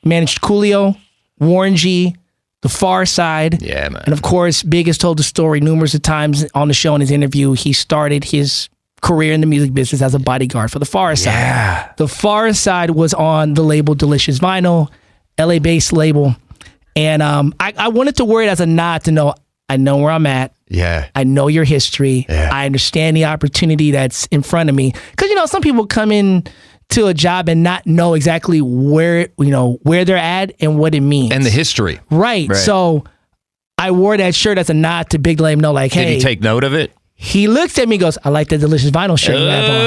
managed Coolio, Warren G, The Far Side. Yeah, man. And of course, Big has told the story numerous of times on the show in his interview. He started his career in the music business as a bodyguard for The Far Side. Yeah. The Far Side was on the label Delicious Vinyl, LA-based label. And I wanted to wear it as a nod to know, I know where I'm at. Yeah. I know your history. Yeah. I understand the opportunity that's in front of me. Because, you know, some people come in to a job and not know exactly where they're at and what it means. And the history. Right. So I wore that shirt as a nod to Big, to let him know, like, hey. Did he take note of it? He looks at me and goes, I like that Delicious vinyl shirt you have on.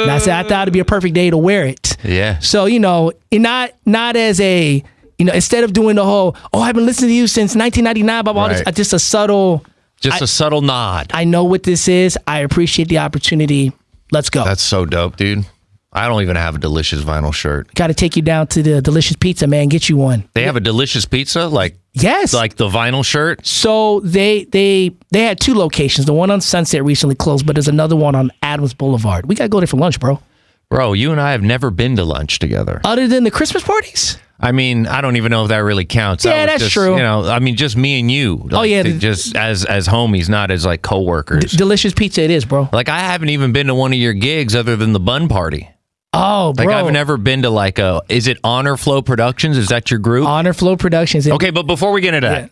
And I said, I thought it'd be a perfect day to wear it. Yeah. So, you know, not as a, you know, instead of doing the whole, I've been listening to you since 1999, blah, blah, Right. this, just a subtle. Just a subtle nod. I know what this is. I appreciate the opportunity. Let's go. That's so dope, dude. I don't even have a Delicious vinyl shirt. Got to take you down to the Delicious Pizza, man. Get you one. They have a Delicious Pizza? Yes. Like the vinyl shirt? So they had 2 locations. The one on Sunset recently closed, but there's another one on Adams Boulevard. We got to go there for lunch, bro. Bro, you and I have never been to lunch together. Other than the Christmas parties? I mean, I don't even know if that really counts. Yeah, That was that's just, true. You know, I mean, just me and you. Just as homies, not as like coworkers. Delicious Pizza it is, bro. Like, I haven't even been to one of your gigs other than the Bun Party. Oh, bro. Like, I've never been to like is it Honor Flow Productions? Is that your group? Honor Flow Productions. Okay, but before we get into that,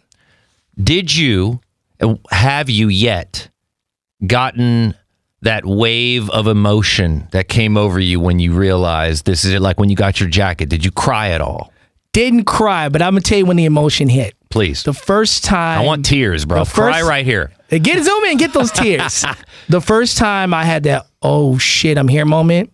have you yet gotten that wave of emotion that came over you when you realized this is it? Like when you got your jacket, did you cry at all? Didn't cry, but I'm going to tell you when the emotion hit. Please. The first time. I want tears, bro. Cry right here. Zoom in, get those tears. The first time I had that, oh shit, I'm here moment,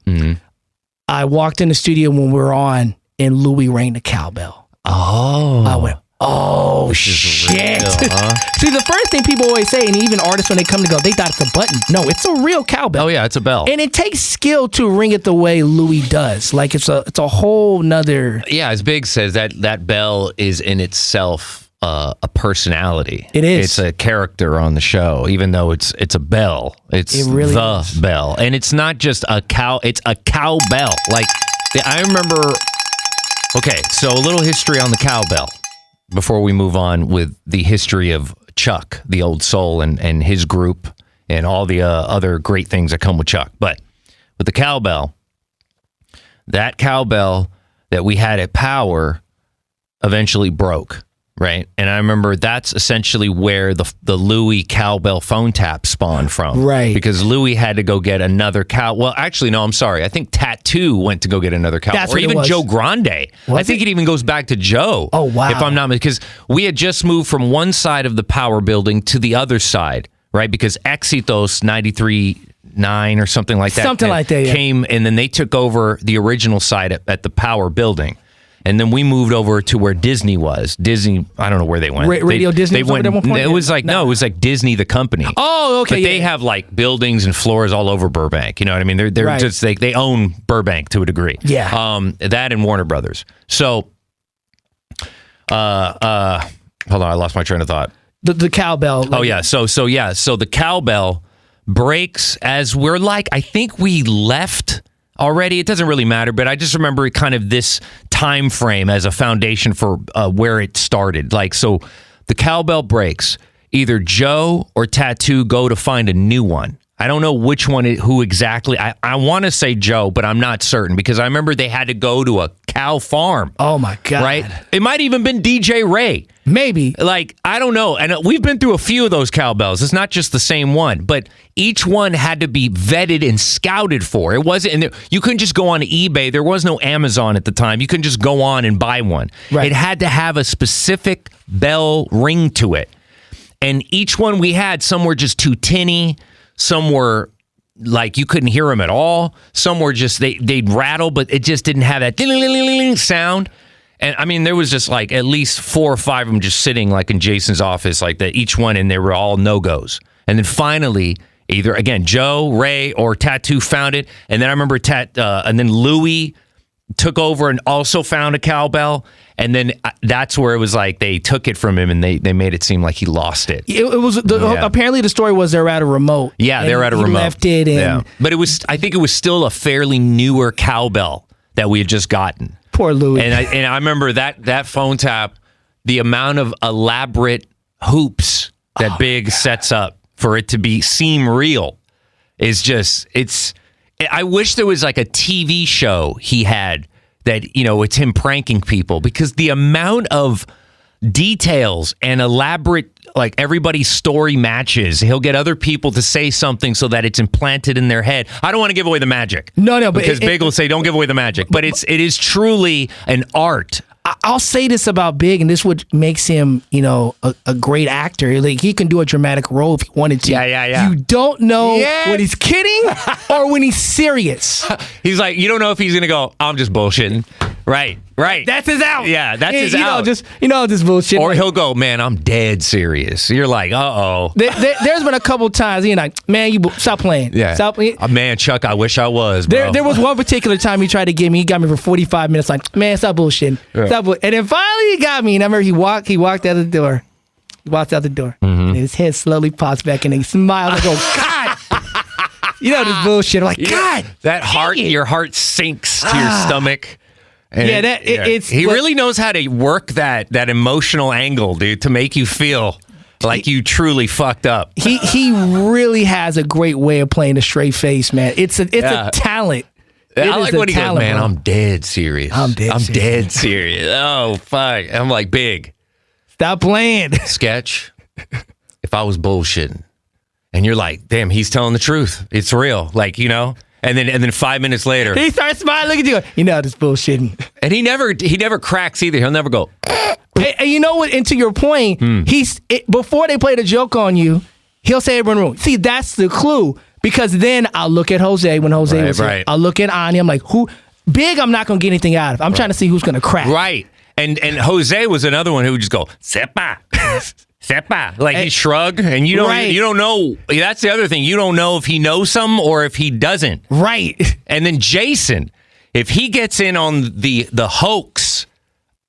I walked in the studio when we were on and Louis rang the cowbell. Oh. I went, oh shit. Real, huh? See, the first thing people always say, and even artists when they come to go, they thought it's a button. No, it's a real cowbell. Oh yeah, it's a bell. And it takes skill to ring it the way Louis does. Like it's a whole nother. Yeah, as Big says, that bell is in itself a personality. It is. It's a character on the show, even though it's a bell. It really the is. bell. And it's not just a cow, it's a cowbell. Like, I remember, okay, so a little history on the cowbell before we move on with the history of Chuck, the old soul, and his group, and all the other great things that come with Chuck. But with the cowbell, that cowbell that we had at Power eventually broke. Right. And I remember that's essentially where the Louis cowbell phone tap spawned from. Right. Because Louis had to go get another cow. Well, actually, no, I'm sorry. I think Tattoo went to go get another cowbell. That's or what it even was. Joe Grande. I think it even goes back to Joe. Oh, wow. If I'm not, because we had just moved from one side of the Power building to the other side. Right. Because Exitos 93.9 or something like that. Something like that, yeah. Came and then they took over the original side at the Power building. And then we moved over to where Disney was. Disney, I don't know where they went. Radio Disney They was over went. there at one point? It was like no, it was like Disney the company. Oh, okay. But they have like buildings and floors all over Burbank. You know what I mean? They're Right. just they own Burbank to a degree. Yeah. That and Warner Brothers. So, hold on, I lost my train of thought. The cowbell. Oh yeah. So the cowbell breaks as we're like, I think we left already. It doesn't really matter, but I just remember kind of this time frame as a foundation for where it started. Like, so the cowbell breaks. Either Joe or Tattoo go to find a new one. I don't know which one, who exactly. I want to say Joe, but I'm not certain because I remember they had to go to a cow farm. Oh my God. Right? It might even been DJ Ray. Maybe. Like, I don't know. And we've been through a few of those cowbells. It's not just the same one, but each one had to be vetted and scouted for. It wasn't, and you couldn't just go on eBay. There was no Amazon at the time. You couldn't just go on and buy one. Right. It had to have a specific bell ring to it. And each one we had, some were just too tinny. Some were like you couldn't hear them at all. Some were just, they'd rattle, but it just didn't have that ding-a-ling-a-ling sound. And I mean, there was just like at least 4 or 5 of them just sitting like in Jason's office, like that, each one, and they were all no-goes. And then finally, either again, Joe, Ray, or Tattoo found it. And then I remember and then Louie took over and also found a cowbell. And then that's where it was like they took it from him and they made it seem like he lost it. It was apparently the story was they were at a remote. Yeah, they were at a remote. He left it, and but I think it was still a fairly newer cowbell that we had just gotten. Poor Louie. And I remember that phone tap, the amount of elaborate hoops that Big sets up for it to seem real is just, I wish there was like a TV show he had that, you know, it's him pranking people, because the amount of details and elaborate, like everybody's story matches. He'll get other people to say something so that it's implanted in their head. I don't want to give away the magic. No, but because Big will say, don't give away the magic. But it is truly an art. I'll say this about Big, and this what makes him, you know, a great actor. Like, he can do a dramatic role if he wanted to. Yeah. You don't know when he's kidding or when he's serious. He's like, you don't know if he's gonna go, I'm just bullshitting. Right. That's his out. Yeah, that's his out. Just bullshit. Or he'll go, man, I'm dead serious. You're like, uh-oh. There's been a couple times, you know, like, man, stop playing. Yeah. Stop. Man, Chuck, I wish I was, bro. There was one particular time he tried to get me. He got me for 45 minutes. Like, man, stop bullshitting. Yeah. And then finally he got me. And I remember he walked out the door. He walked out the door. Mm-hmm. And his head slowly pops back and he smiles. I go, God. You know this bullshit. I'm like, God. That heart, your heart sinks to your stomach. And he really knows how to work that emotional angle, dude, to make you feel like you truly fucked up. He really has a great way of playing a straight face, man. It's a talent. I like when he goes, man, I'm dead serious. I'm dead serious. Oh, fuck. I'm like, Big. Stop playing. Sketch. If I was bullshitting. And you're like, damn, he's telling the truth. It's real. Like, you know? And then 5 minutes later, he starts smiling. Look at you. You know this bullshitting. And he never cracks either. He'll never go. And you know what? And to your point, before they play the joke on you, he'll say everyone wrong. See, that's the clue. Because then I'll look at Jose when Jose was here. I'll look at Ani. I'm like, who? Big, I'm not going to get anything out of. I'm trying to see who's going to crack. Right. And Jose was another one who would just go, Sepa. Sepa. Like he shrug, and you don't know. That's the other thing. You don't know if he knows some or if he doesn't. Right. And then Jason, if he gets in on the hoax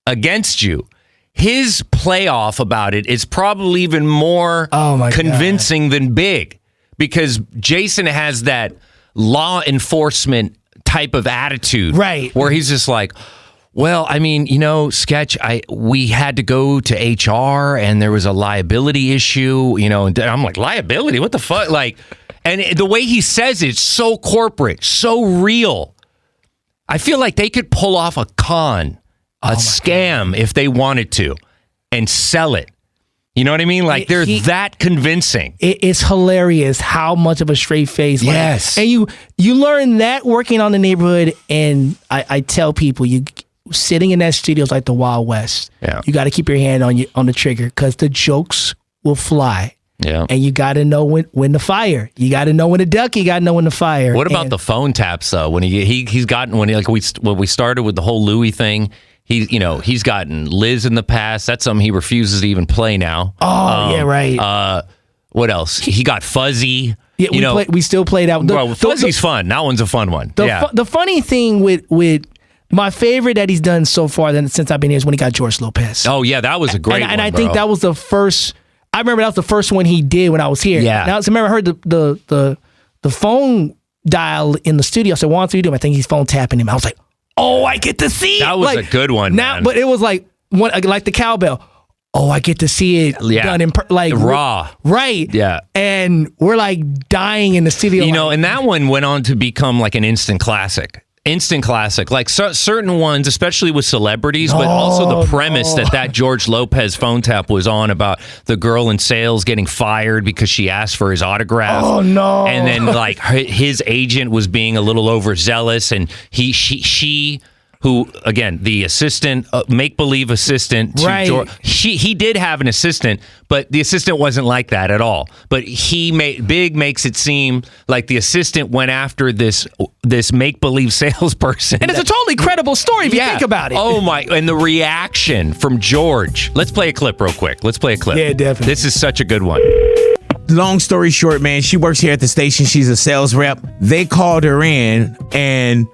against you, his playoff about it is probably even more convincing than Big, because Jason has that law enforcement type of attitude, right? Where he's just like, well, I mean, you know, Sketch, we had to go to HR and there was a liability issue, you know, and I'm like, liability? What the fuck? Like, and the way he says it's so corporate, so real. I feel like they could pull off a scam if they wanted to and sell it. You know what I mean? Like, they're that convincing. It's hilarious how much of a straight face. Yes. And you learn that working on the neighborhood, and I tell people, sitting in that studio is like the Wild West. Yeah. You got to keep your hand on the trigger, because the jokes will fly. Yeah. And you got to know when to fire. You got to know when to duck. You got to know when to fire. What about the phone taps though? When when we started with the whole Louis thing, He's gotten Liz in the past. That's something he refuses to even play now. Oh, yeah, right. What else? He got Fuzzy. Yeah, we still played out. Fuzzy's fun. That one's a fun one. The funny thing with my favorite that he's done so far since I've been here is when he got George Lopez. Oh, yeah, that was a great one, and I think that was the first. I remember that was the first one he did when I was here. Yeah. Now, I remember I heard the phone dial in the studio. I said, "What are you doing?" I think he's phone tapping him. I was like, "Oh, I get to see it." That was a good one, now, man. But it was like the cowbell. Oh, I get to see it done in raw. Right. Yeah. And we're like dying in the studio. And that one went on to become like an instant classic. Like certain ones, especially with celebrities, but also the premise that George Lopez phone tap was on about the girl in sales getting fired because she asked for his autograph. Oh, no. And then like his agent was being a little overzealous, and she who, again, the assistant, make-believe assistant to right. George. He did have an assistant, but the assistant wasn't like that at all. But Big makes it seem like the assistant went after this make-believe salesperson. And it's a totally credible story if you think about it. Oh, my. And the reaction from George. Let's play a clip real quick. Yeah, definitely. This is such a good one. Long story short, man, she works here at the station. She's a sales rep. They called her in, and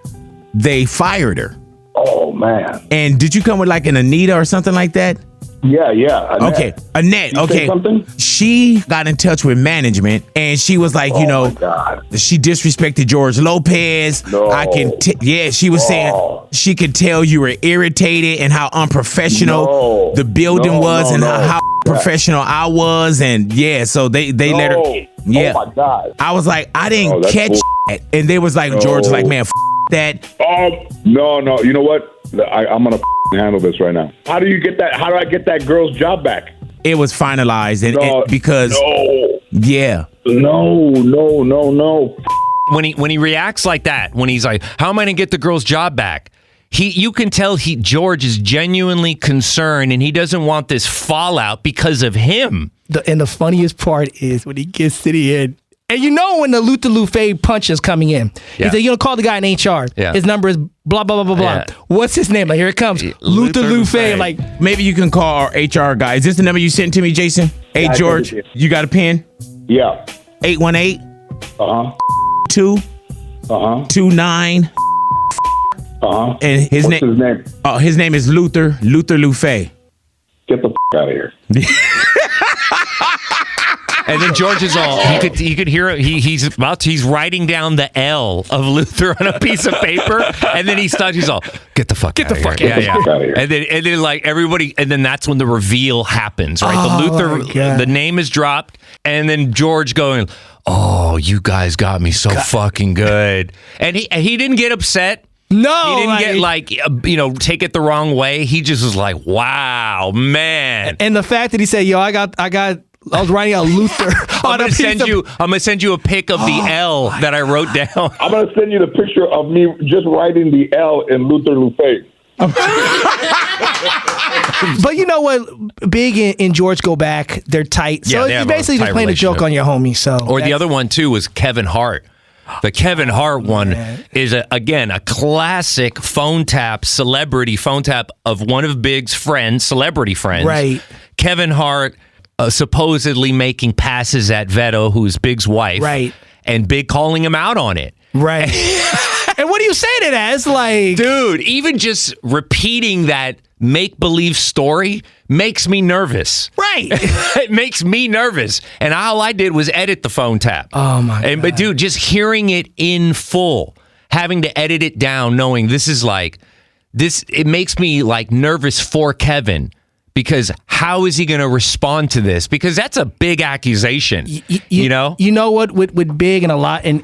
they fired her. Oh, man. And did you come with like an Anita or something like that? Yeah. Annette. Okay, Annette. You Okay, say something? She got in touch with management, and she was like, my God. she disrespected George Lopez. No. She was saying she could tell you were irritated and how unprofessional the building was, and how professional I was, and so they let her. Yeah. Oh my God. I was like, I didn't catch that, and they was like, George was like, man, that. No. You know what? I'm gonna handle this right now. How do you get that? How do I get that girl's job back? It was finalized, and because No. When he reacts like that, when he's like, "How am I gonna get the girl's job back?" You can tell George is genuinely concerned, and he doesn't want this fallout because of him. And the funniest part is when he gets to the end. And when the Luther Lufe punch is coming in. He said, call the guy in HR. Yeah. His number is blah, blah, blah, blah, blah. Yeah. What's his name? Like, here it comes. Luther Lufe. Like, maybe you can call our HR guy. Is this the number you sent to me, Jason? Hey, Yeah, George, you got a pen? Yeah. 818 Uh-huh. 29 Uh-huh. And his What's his name? His name is Luther Lufe. Get the out of here. And then George is all you could hear it. He's writing down the L of Luther on a piece of paper, and then he starts. He's all get the fuck out of here. Yeah. And then like everybody, and then that's when the reveal happens, right? The Luther, the name is dropped, and then George going, "Oh, you guys got me so fucking good," and he didn't get upset. No, he didn't get take it the wrong way. He just was like, "Wow, man!" And the fact that he said, "Yo, I was writing out Luther." I'm gonna send you a pic of the L that I wrote down. I'm gonna send you the picture of me just writing the L in Luther Lufe. But you know what? Big and George go back. They're tight. So they you're have basically just playing a joke on your homie. So or the other one too was Kevin Hart. The Kevin Hart one is again a classic phone tap, celebrity phone tap of one of Big's friends, celebrity friends. Right. Kevin Hart supposedly making passes at Veto, who's Big's wife. Right. And Big calling him out on it. Right. And what do you say to that? It's like, dude, even just repeating that make-believe story makes me nervous. Right. It makes me nervous. And all I did was edit the phone tap. Oh, my God. But, dude, just hearing it in full, having to edit it down, knowing this is like, it makes me, like, nervous for Kevin. Because how is he going to respond to this? Because that's a big accusation, you know? You know what? With Big and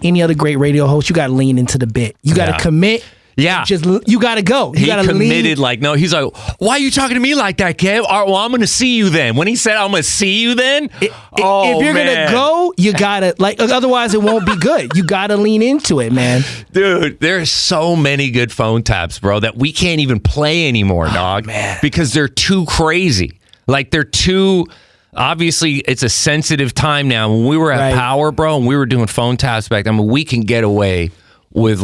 any other great radio host, you got to lean into the bit. You got to commit. Yeah. You got to go. You got to committed lean. No, he's like, why are you talking to me like that, Kev? All right, well, I'm going to see you then. When he said, I'm going to see you then, if you're going to go, you got to, otherwise it won't be good. You got to lean into it, man. Dude, there's so many good phone taps, bro, that we can't even play anymore, dog. Man. Because they're too crazy. They're too... Obviously, it's a sensitive time now. When we were at Power, bro, and we were doing phone taps back then, we can get away with,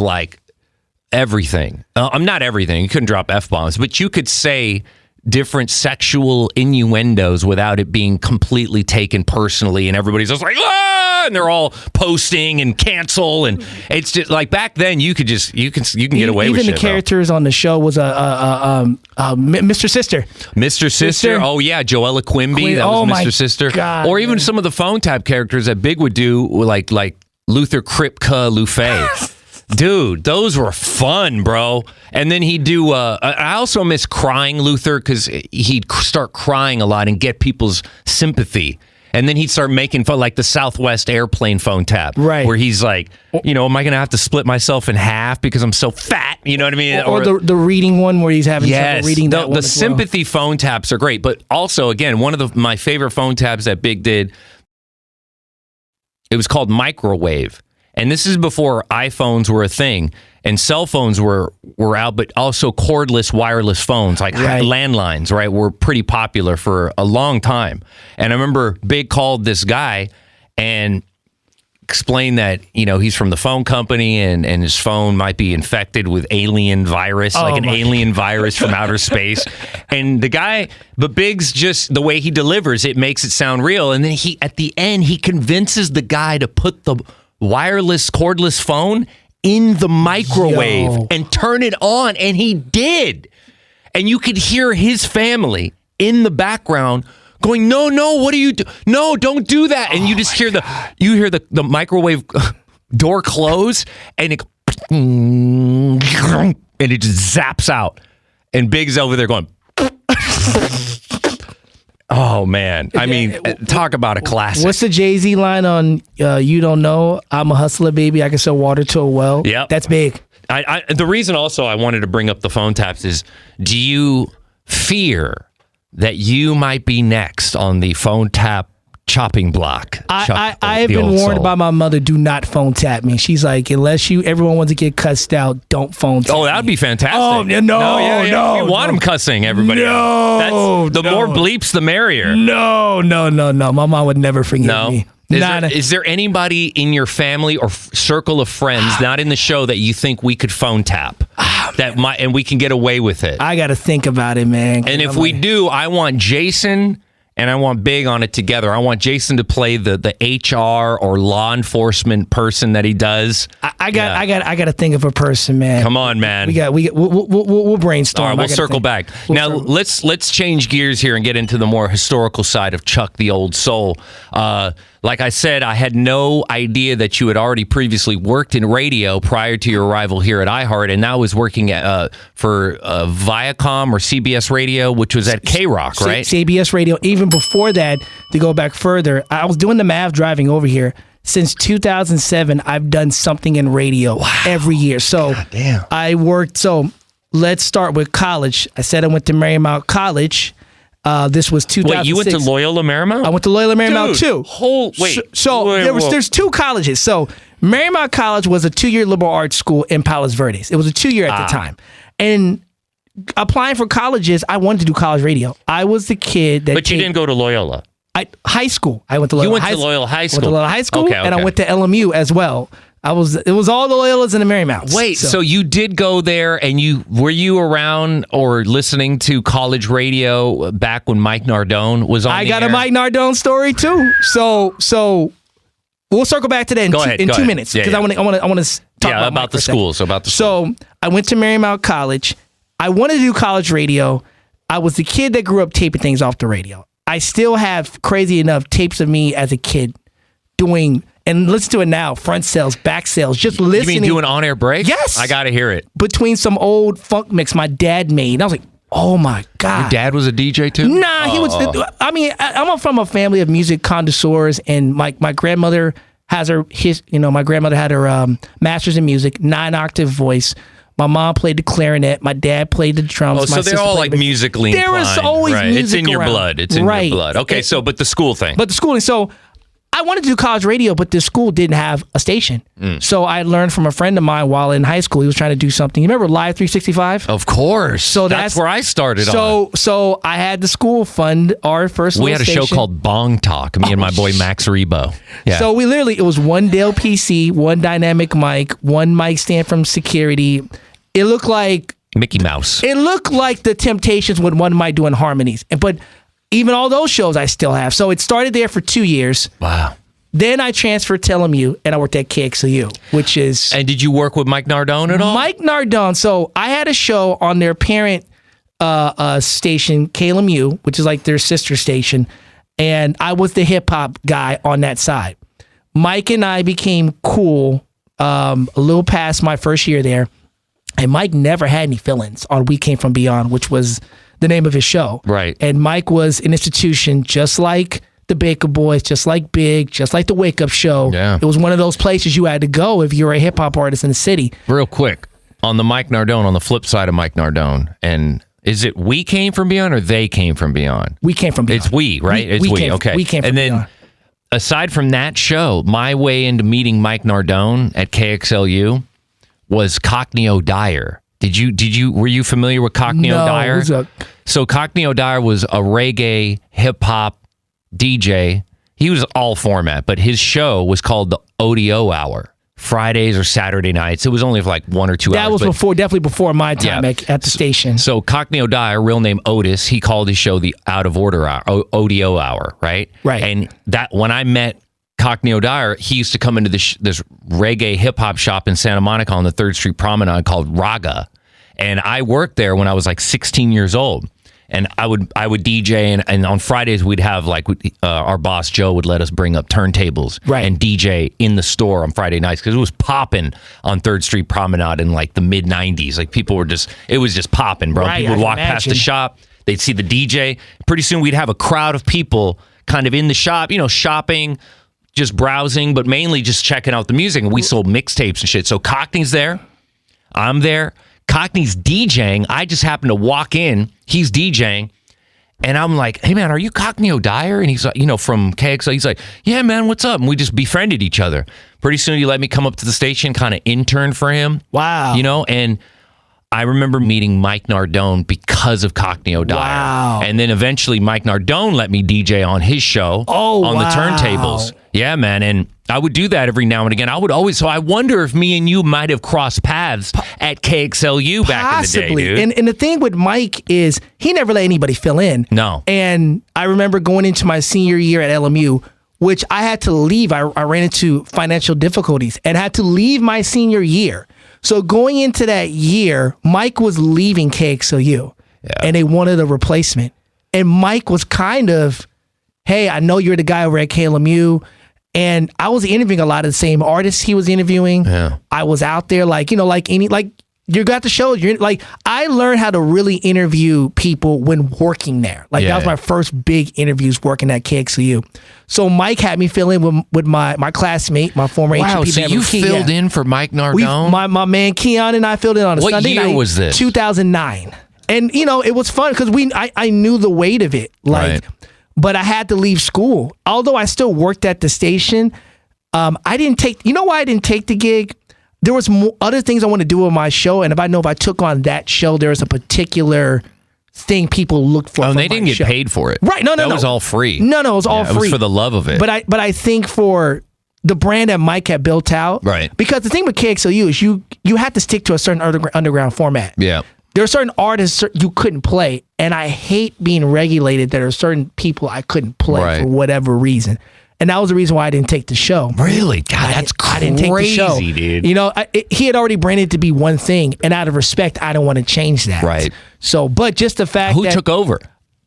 everything. I'm not everything. You couldn't drop F-bombs, but you could say different sexual innuendos without it being completely taken personally, and everybody's just like, ah! And they're all posting and cancel, and it's just like back then you can get away with shit. Even the characters on the show was Mr. Sister. Mr. Sister. Oh yeah, Joella Quimby. That was Mr. Sister. God, or even some of the phone tap characters that Big would do, like Luther Kripke Lufay. Dude, those were fun, bro. And then he'd do, I also miss Crying Luther, because he'd start crying a lot and get people's sympathy. And then he'd start making fun, like the Southwest airplane phone tap. Right. Where he's like, am I going to have to split myself in half because I'm so fat? You know what I mean? Or the reading one where he's having trouble reading that one. The sympathy phone taps are great. But also, again, one of my favorite phone taps that Big did, it was called Microwave. And this is before iPhones were a thing and cell phones were out, but also cordless wireless phones like landlines, right, were pretty popular for a long time. And I remember Big called this guy and explained that, he's from the phone company and his phone might be infected with alien virus, alien virus from outer space. And the guy, but Big's just, the way he delivers, it makes it sound real. And then at the end, he convinces the guy to put the wireless cordless phone in the microwave and turn it on, and he did. And you could hear his family in the background going, no, what are you do? No, don't do that. And you just hear the microwave door close, and it just zaps out, and Big's over there going oh man, I mean, talk about a classic. What's the Jay-Z line on You Don't Know? I'm a hustler, baby. I can sell water to a well. Yep. That's big. The reason also I wanted to bring up the phone taps is, do you fear that you might be next on the phone tap chopping block? I have been warned by my mother, do not phone tap me. She's like, unless everyone wants to get cussed out, don't phone tap me. That'd be fantastic. Oh, no. You want them cussing everybody. No. The more bleeps, the merrier. No. My mom would never forgive me. Is there anybody in your family or circle of friends not in the show that you think we could phone tap and we can get away with it? I got to think about it, man. And if we do, I want Jason and I want Big on it together. I want Jason to play the HR or law enforcement person that he does. I got to think of a person, man. Come on, man. We'll brainstorm. All right, we'll circle back. Now let's change gears here and get into the more historical side of Chuck the Old Soul. Like I said, I had no idea that you had already previously worked in radio prior to your arrival here at iHeart, and now was working for Viacom or CBS Radio, which was at K-Rock, right? CBS Radio. Even before that, to go back further, I was doing the math driving over here. Since 2007, I've done something in radio every year. So I worked. So let's start with college. I said I went to Marymount College. This was 2006. Wait, you went to Loyola Marymount? I went to Loyola Marymount too. There's two colleges. So Marymount College was a 2-year liberal arts school in Palos Verdes. It was a 2-year at the time. And applying for colleges, I wanted to do college radio. I was the kid that. But you didn't go to Loyola. High school. I went to Loyola. You went to Loyola High School. I went to Loyola High School, and I went to LMU as well. It was all the Loyolas and the Marymounts. Wait, so you did go there, and were you around or listening to college radio back when Mike Nardone was on the air? I got a Mike Nardone story too. So we'll circle back to that in 2 minutes, because I want to talk about the schools. So I went to Marymount College. I wanted to do college radio. I was the kid that grew up taping things off the radio. I still have, crazy enough, tapes of me as a kid doing. And listen to it now. Front sales, back sales, just listening. You mean doing on-air breaks? Yes. I got to hear it. Between some old funk mix my dad made. And I was like, oh my God. Your dad was a DJ too? Nah, he was. I mean, I'm from a family of music connoisseurs, and my grandmother has my grandmother had her master's in music, 9-octave voice. My mom played the clarinet. My dad played the drums. Oh, so they're all like musically inclined. There was always music It's in your around. blood. It's in your blood. Okay, but the school thing. But the schooling. So I wanted to do college radio, but the school didn't have a station. So I learned from a friend of mine while in high school. He was trying to do something. You remember Live 365? Of course. So that's where I started on. So I had the school fund our first We had a show called Bong Talk, me and my boy Max Rebo. Yeah. So it was one Dell PC, one dynamic mic, one mic stand from security. it looked like Mickey Mouse. It looked like the Temptations when one might do in harmonies. But even all those shows I still have. So it started there for 2 years. Wow. Then I transferred to LMU and I worked at KXLU, which is... And did you work with Mike Nardone at all? Mike Nardone. So I had a show on their parent station, KLMU, which is like their sister station. And I was the hip hop guy on that side. Mike and I became cool a little past my first year there. And Mike never had any fill-ins on We Came From Beyond, which was the name of his show. Right. And Mike was an institution just like the Baker Boys, just like Big, just like the Wake Up Show. Yeah. It was one of those places you had to go if you were a hip-hop artist in the city. Real quick, on the Mike Nardone, on the flip side of Mike Nardone, and is it We Came From Beyond or They Came From Beyond? We Came From Beyond. It's we, right? It's we. Okay. We Came From And then, Beyond. aside from that show, my way into meeting Mike Nardone at KXLU was Cockney O'Dyer. Were you familiar with Cockney O'Dyer? Who's up? So Cockney O'Dyer was a reggae hip hop DJ. He was all format, but his show was called the ODO Hour, Fridays or Saturday nights. It was only for like 1 or 2 hours. That was definitely before my time at the station. So Cockney O'Dyer, real name Otis, he called his show the Out of Order Hour, ODO Hour, right? Right. And that when I met Cockney O'Dyer, he used to come into this reggae hip hop shop in Santa Monica on the 3rd Street Promenade called Raga. And I worked there when I was like 16 years old. And I would DJ, and on Fridays we'd have like our boss Joe would let us bring up turntables and DJ in the store on Friday nights because it was popping on 3rd Street Promenade in like the mid 90s. Like people were it was just popping, bro. Right, People would walk past the shop, they'd see the DJ. Pretty soon we'd have a crowd of people kind of in the shop, shopping, just browsing, but mainly just checking out the music. And we sold mixtapes and shit. So Cockney's there, I'm there. Cockney's DJing. I just happened to walk in. He's DJing. And I'm like, hey, man, are you Cockney O'Dyer? And he's like, from KXL. He's like, yeah, man, what's up? And we just befriended each other. Pretty soon he let me come up to the station, kind of intern for him. Wow. And I remember meeting Mike Nardone because of Cockney O'Dyer. Wow. And then eventually Mike Nardone let me DJ on his show on the turntables. Yeah, man. And I would do that every now and again. So I wonder if me and you might have crossed paths at KXLU back in the day, dude. And the thing with Mike is he never let anybody fill in. No. And I remember going into my senior year at LMU, which I had to leave. I ran into financial difficulties and had to leave my senior year. So going into that year, Mike was leaving KXLU and they wanted a replacement. And Mike was kind of, hey, I know you're the guy over at KLMU. And I was interviewing a lot of the same artists he was interviewing. Yeah. I was out there you got the show. I learned how to really interview people when working there. That was my first big interviews working at KXLU. So Mike had me fill in with my classmate, my former HEP. Wow, so you filled in for Mike Nardone? My man Keon and I filled in on a Sunday night. What year was this? 2009. And, it was fun because I knew the weight of it. But I had to leave school. Although I still worked at the station, I didn't take, why I didn't take the gig? There was other things I want to do with my show. And if I took on that show, there was a particular thing people looked for. Oh, and they didn't get paid for it. Right. No. That was all free. No, it was all free. It was for the love of it. But I think for the brand that Mike had built out. Right. Because the thing with KXLU is you had to stick to a certain underground format. Yeah. There are certain artists you couldn't play, and I hate being regulated. There are certain people I couldn't play for whatever reason, and that was the reason why I didn't take the show. Really? God, that's crazy, I didn't take the show. Dude. He had already branded to be one thing, and out of respect, I don't want to change that. Right. So, but just the fact who took over?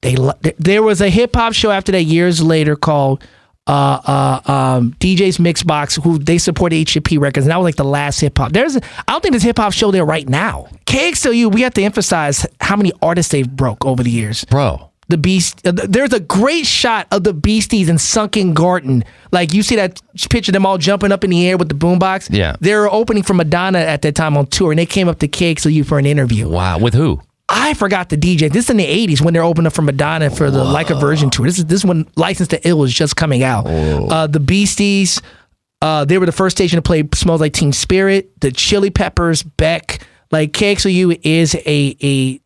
There was a hip hop show after that years later called DJ's Mixbox, who they support HEP Records, and that was like the last hip hop. I don't think there's a hip hop show there right now. KXLU, we have to emphasize how many artists they've broke over the years, bro. The Beast. There's a great shot of the Beasties in Sunken Garden. You see that picture of them all jumping up in the air with the boombox. Yeah, they were opening for Madonna at that time on tour, and they came up to KXLU for an interview. Wow, with who? I forgot the DJ. This is in the 80s when they're opening up for Madonna for the Like a Virgin tour. This is when License to Ill was just coming out. The Beasties, they were the first station to play Smells Like Teen Spirit. The Chili Peppers, Beck. KXLU is a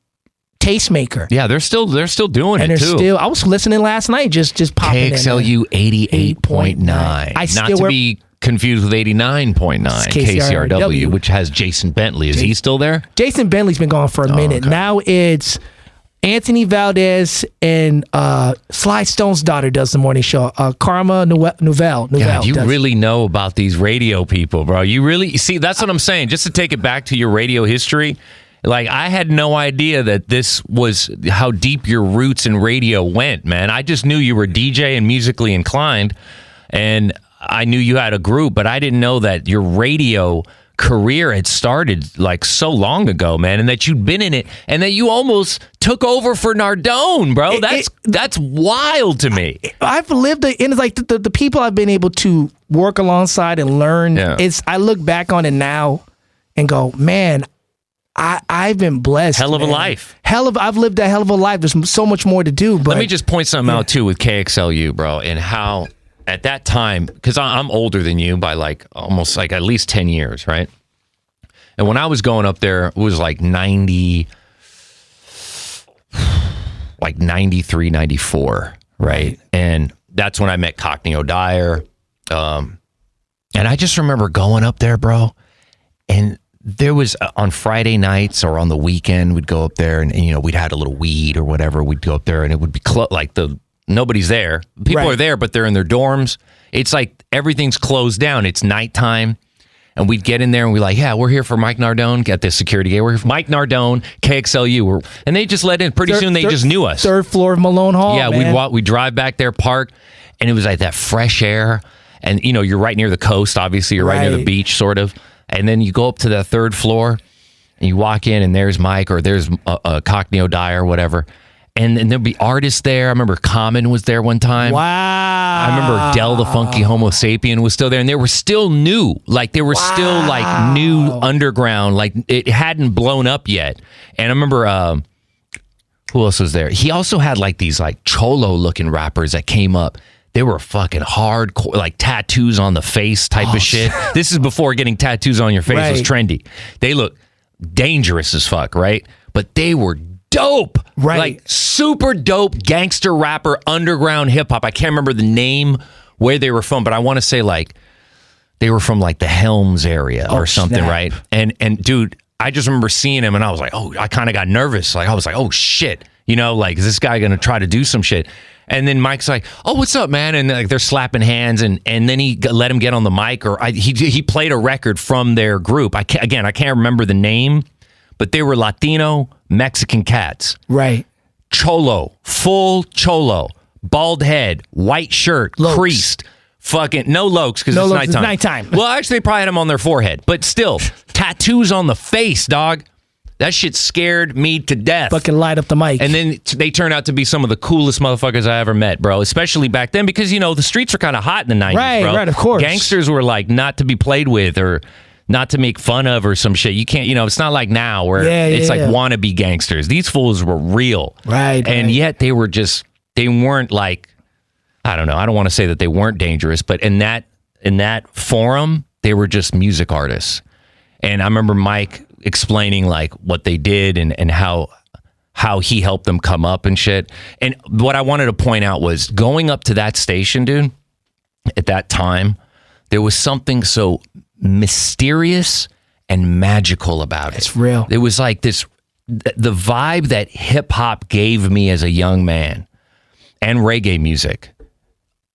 tastemaker. Yeah, they're still doing and it too. I was listening last night, just popping KXLU 88.9. Not to be confused with 89.9 KCRW, which has Jason Bentley. Is he still there? Jason Bentley's been gone for a minute. Okay. Now it's Anthony Valdez and Sly Stone's daughter does the morning show. Karma Nouvelle. God, you really know about these radio people, bro. You see, that's what I'm saying. Just to take it back to your radio history, like I had no idea that this was how deep your roots in radio went, man. I just knew you were DJ and musically inclined, and I knew you had a group, but I didn't know that your radio career had started like so long ago, man, and that you'd been in it, and that you almost took over for Nardone, bro. That's wild to me. I've lived it, and it's like the people I've been able to work alongside and learn. Yeah. I look back on it now and go, man, I've been blessed. Hell of a life. I've lived a hell of a life. There's so much more to do. But let me just point something out too with KXLU, bro, and how at that time, because I'm older than you by like almost like at least 10 years, right? And when I was going up there, it was like 93, 94, right? And that's when I met Cockney O'Dyer. And I just remember going up there, bro, and there was on Friday nights or on the weekend, we'd go up there and you know, we'd had a little weed or whatever. We'd go up there and it would be nobody's there. People are there, but they're in their dorms. It's like everything's closed down. It's nighttime. And we'd get in there and we're like, yeah, we're here for Mike Nardone. Get this security gate. We're here for Mike Nardone, KXLU. And they just let in. Pretty soon they just knew us. Third floor of Malone Hall. Yeah, man. we'd drive back there, park, and it was like that fresh air. And, you know, you're right near the coast, obviously. You're right near the beach, sort of. And then you go up to that third floor and you walk in and there's Mike or there's Cockney O'Dyer or whatever. And there'd be artists there. I remember Common was there one time. Wow. I remember Del the Funky Homo Sapien was still there. And they were still new. Like, they were still, like, new underground. Like, it hadn't blown up yet. And I remember, who else was there? He also had, like, these, like, cholo-looking rappers that came up. They were fucking hardcore, like, tattoos on the face type of shit. This is before getting tattoos on your face was trendy. They look dangerous as fuck, right? But they were dope. Right. Like super dope gangster rapper, underground hip hop. I can't remember the name where they were from, but I want to say like they were from like the Helms area or something, right? And dude, I just remember seeing him and I was like, oh, I kind of got nervous. Like I was like, oh shit, you know, like is this guy going to try to do some shit? And then Mike's like, oh, what's up, man? And like they're slapping hands, and then he let him get on the mic, or he played a record from their group. I can't remember the name, but they were Latino Mexican cats. Right. Cholo, full cholo, bald head, white shirt, creased. Fucking no lokes because it's nighttime. Well, actually, they probably had them on their forehead, but still, tattoos on the face, dog. That shit scared me to death. Fucking light up the mic. And then they turned out to be some of the coolest motherfuckers I ever met, bro. Especially back then because, you know, the streets were kind of hot in the 90s, bro. Right, of course. Gangsters were like not to be played with or not to make fun of or some shit. You can't, you know, it's not like now where it's like wannabe gangsters. These fools were real. Right. And yet they weren't like, I don't know. I don't want to say that they weren't dangerous, but in that forum, they were just music artists. And I remember Mike explaining like what they did and how he helped them come up and shit. And what I wanted to point out was going up to that station, dude, at that time, there was something so mysterious and magical about it. It's real. It was like this, the vibe that hip hop gave me as a young man and reggae music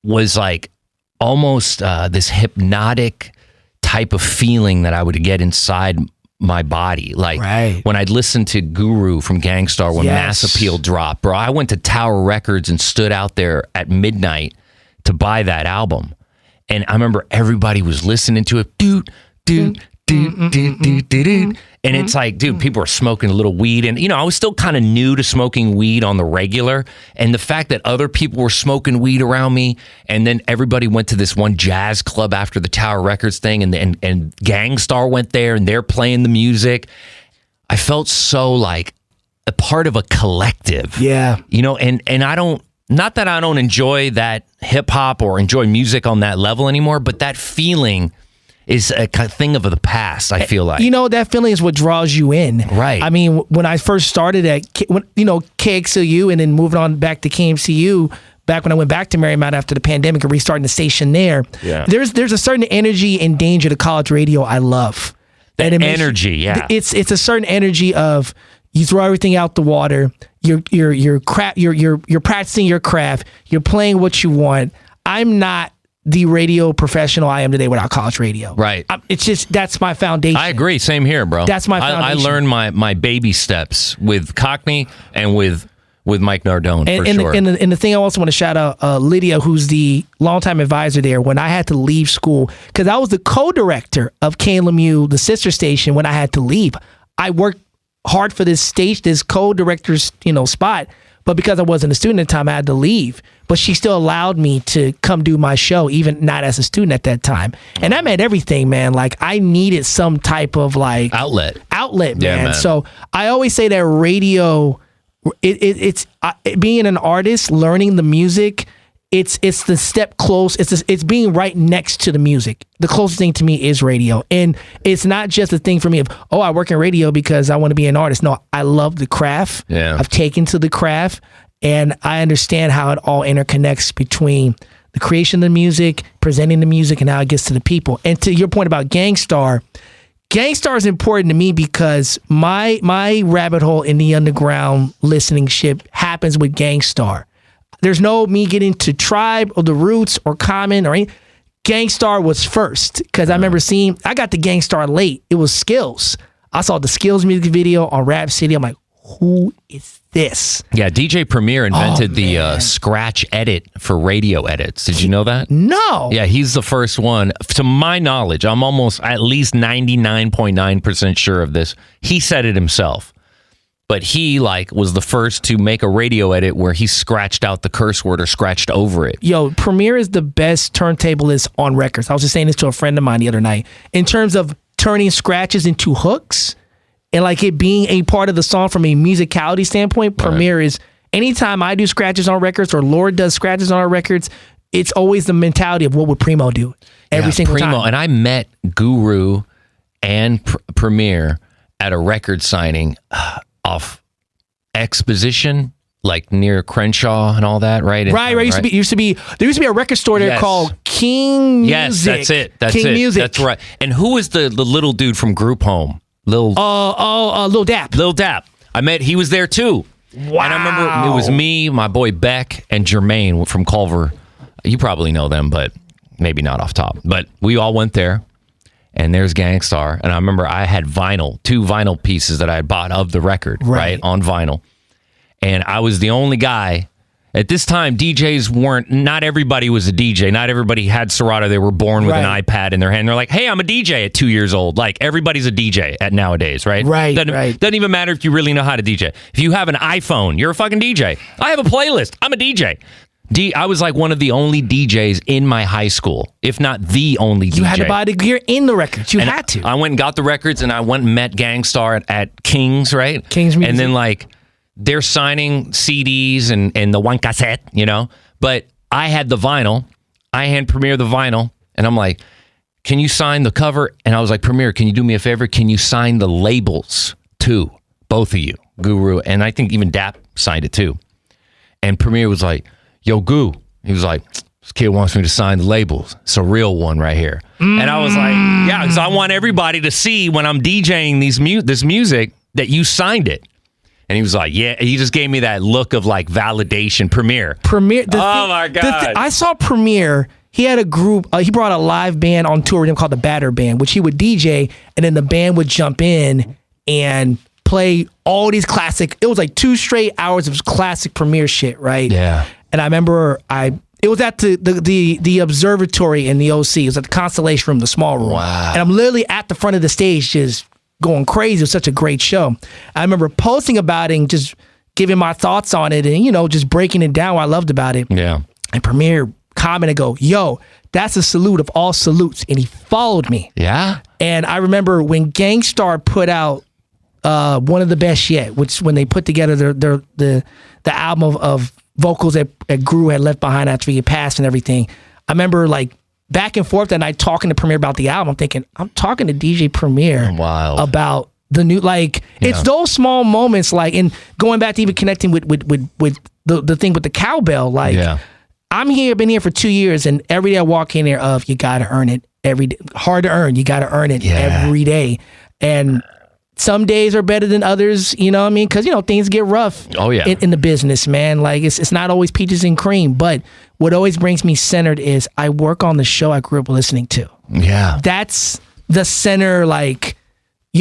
was like almost this hypnotic type of feeling that I would get inside my body. Like when I'd listen to Guru from Gangstar when Mass Appeal dropped, bro, I went to Tower Records and stood out there at midnight to buy that album. And I remember everybody was listening to it. And it's like, dude, people are smoking a little weed. And, you know, I was still kind of new to smoking weed on the regular. And the fact that other people were smoking weed around me, and then everybody went to this one jazz club after the Tower Records thing, and Gangstar went there, and they're playing the music. I felt so like a part of a collective. Yeah. You know, and I don't, not that I don't enjoy that hip hop or enjoy music on that level anymore, but that feeling is a thing of the past, I feel like. You know, that feeling is what draws you in. Right. I mean, when I first started at, KXLU and then moving on back to KMCU, back when I went back to Marymount after the pandemic and restarting the station there. Yeah. There's a certain energy and danger to college radio I love. That energy, yeah. It's a certain energy of you throw everything out the water. You're practicing your craft. You're playing what you want. I'm not the radio professional I am today without college radio. Right. It's just, that's my foundation. I agree. Same here, bro. That's my I foundation. learned my baby steps with Cockney and with Mike Nardone, for sure. And the thing I also want to shout out, Lydia, who's the longtime advisor there, when I had to leave school, because I was the co-director of KLMU, the sister station, when I had to leave. I worked hard for this co-director's, spot, but because I wasn't a student at the time, I had to leave. But she still allowed me to come do my show, even not as a student at that time. And that meant everything, man. Like, I needed some type of outlet, man. Yeah, man. So I always say that radio, it's being an artist, learning the music. It's the step close. It's being right next to the music. The closest thing to me is radio, and it's not just a thing for me of I work in radio because I want to be an artist. No, I love the craft. Yeah. I've taken to the craft, and I understand how it all interconnects between the creation of the music, presenting the music, and how it gets to the people. And to your point about Gangstar is important to me because my rabbit hole in the underground listening ship happens with Gangstar. There's no me getting to Tribe or The Roots or Common or anything. Gangstar was first because I remember I got the Gangstar late. It was Skills. I saw the Skills music video on Rap City. I'm like, who is this? Yeah, DJ Premier invented the scratch edit for radio edits. Did you know that? No. Yeah, he's the first one. To my knowledge, I'm almost at least 99.9% sure of this. He said it himself. But he was the first to make a radio edit where he scratched out the curse word or scratched over it. Yo, Premier is the best turntablist on records. I was just saying this to a friend of mine the other night. In terms of turning scratches into hooks and it being a part of the song from a musicality standpoint, Premier is, anytime I do scratches on records or Lord does scratches on our records, it's always the mentality of what would Primo do every single time. And I met Guru and Premier at a record signing off Exposition, near Crenshaw and all that, right? Right. There used to be a record store there called King Music. Yes, that's it. King Music. That's right. And who was the little dude from Group Home? Lil Dap. Lil Dap. He was there too. Wow. And I remember it was me, my boy Beck, and Jermaine from Culver. You probably know them, but maybe not off top. But we all went there. And there's Gangstar. And I remember I had two vinyl pieces that I had bought of the record, right, on vinyl. And I was the only guy. At this time, DJs not everybody was a DJ. Not everybody had Serato. They were born with an iPad in their hand. They're like, hey, I'm a DJ at 2 years old. Everybody's a DJ at nowadays, right? Doesn't even matter if you really know how to DJ. If you have an iPhone, you're a fucking DJ. I have a playlist. I'm a DJ. I was one of the only DJs in my high school, if not the only DJ. You had to buy the gear in the records. You had to. I went and got the records, and I went and met Gangstar at King's, right? King's Music. And then, they're signing CDs and the one cassette, But I had the vinyl. I hand Premier the vinyl, and I'm like, can you sign the cover? And I was like, Premier, can you do me a favor? Can you sign the labels, too? Both of you, Guru, and I think even Dap signed it, too. And Premier was like, yo, Goo. He was like, this kid wants me to sign the labels. It's a real one right here. And I was like, yeah, because I want everybody to see when I'm DJing this music that you signed it. And he was like, yeah. He just gave me that look of validation. Premier. My God. I saw Premier. He had a group. He brought a live band on tour with him called the Batter Band, which he would DJ, and then the band would jump in and play all these classic. It was 2 straight hours of classic Premier shit, right? Yeah. And I remember it was at the observatory in the OC. It was at the Constellation Room, the small room. Wow. And I'm literally at the front of the stage just going crazy. It was such a great show. I remember posting about it and just giving my thoughts on it and, just breaking it down what I loved about it. Yeah. And Premier commented and go, yo, that's a salute of all salutes. And he followed me. Yeah. And I remember when Gangstar put out one of the best yet, which when they put together the album of vocals that Guru had left behind after he had passed and everything. I remember back and forth that night talking to Premier about the album. I'm thinking, I'm talking to DJ Premier about the new, it's those small moments, and going back to even connecting with the thing with the cowbell, I'm here, been here for 2 years, and every day I walk in there you gotta earn it every day. Hard to earn. You gotta earn it every day. And some days are better than others, you know what I mean? Because, things get rough in the business, man. Like, it's not always peaches and cream. But what always brings me centered is I work on the show I grew up listening to. Yeah. That's the center, like,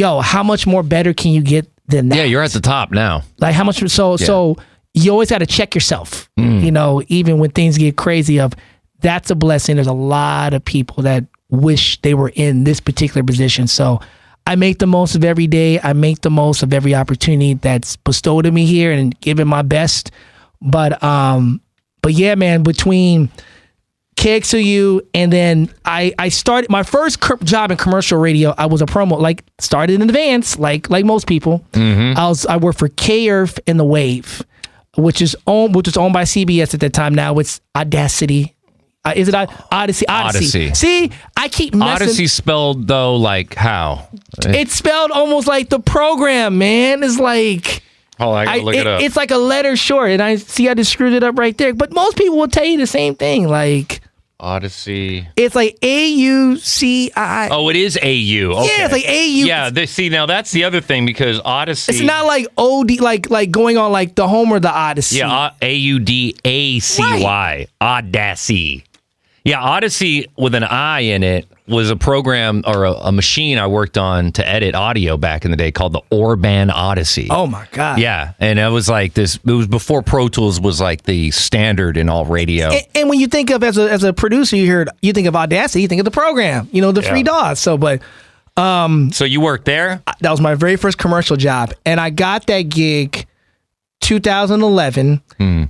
how much more better can you get than that? Yeah, you're at the top now. Like, how much? So you always got to check yourself, even when things get crazy that's a blessing. There's a lot of people that wish they were in this particular position. So I make the most of every day. I make the most of every opportunity that's bestowed on me here and give it my best. But yeah, man, between KXLU and then I started my first job in commercial radio. I was a promo, started in advance, like most people. Mm-hmm. I worked for K-Earth and The Wave, which was owned by CBS at that time. Now it's Audacity. Is it Odyssey? Odyssey. See, I keep messing. Odyssey spelled though like how? It's spelled almost like the program, man. It's like. Oh, I gotta look it up. It's like a letter short, and I just screwed it up right there. But most people will tell you the same thing, like Odyssey. It's like AUCI. Oh, it is AU. Okay. Yeah, it's like AU. Yeah, see, now that's the other thing because Odyssey. It's not like OD, like going on like the Homer, the Odyssey. Yeah, AUDACY. Right. Odyssey. Yeah, Odyssey with an I in it was a program or a machine I worked on to edit audio back in the day called the Orban Odyssey. Oh my God. Yeah, and it was like this. It was before Pro Tools was like the standard in all radio. And when you think of as a producer, you think of Audacity, you think of the program, the free DAWs. So, but so you worked there? That was my very first commercial job, and I got that gig 2011.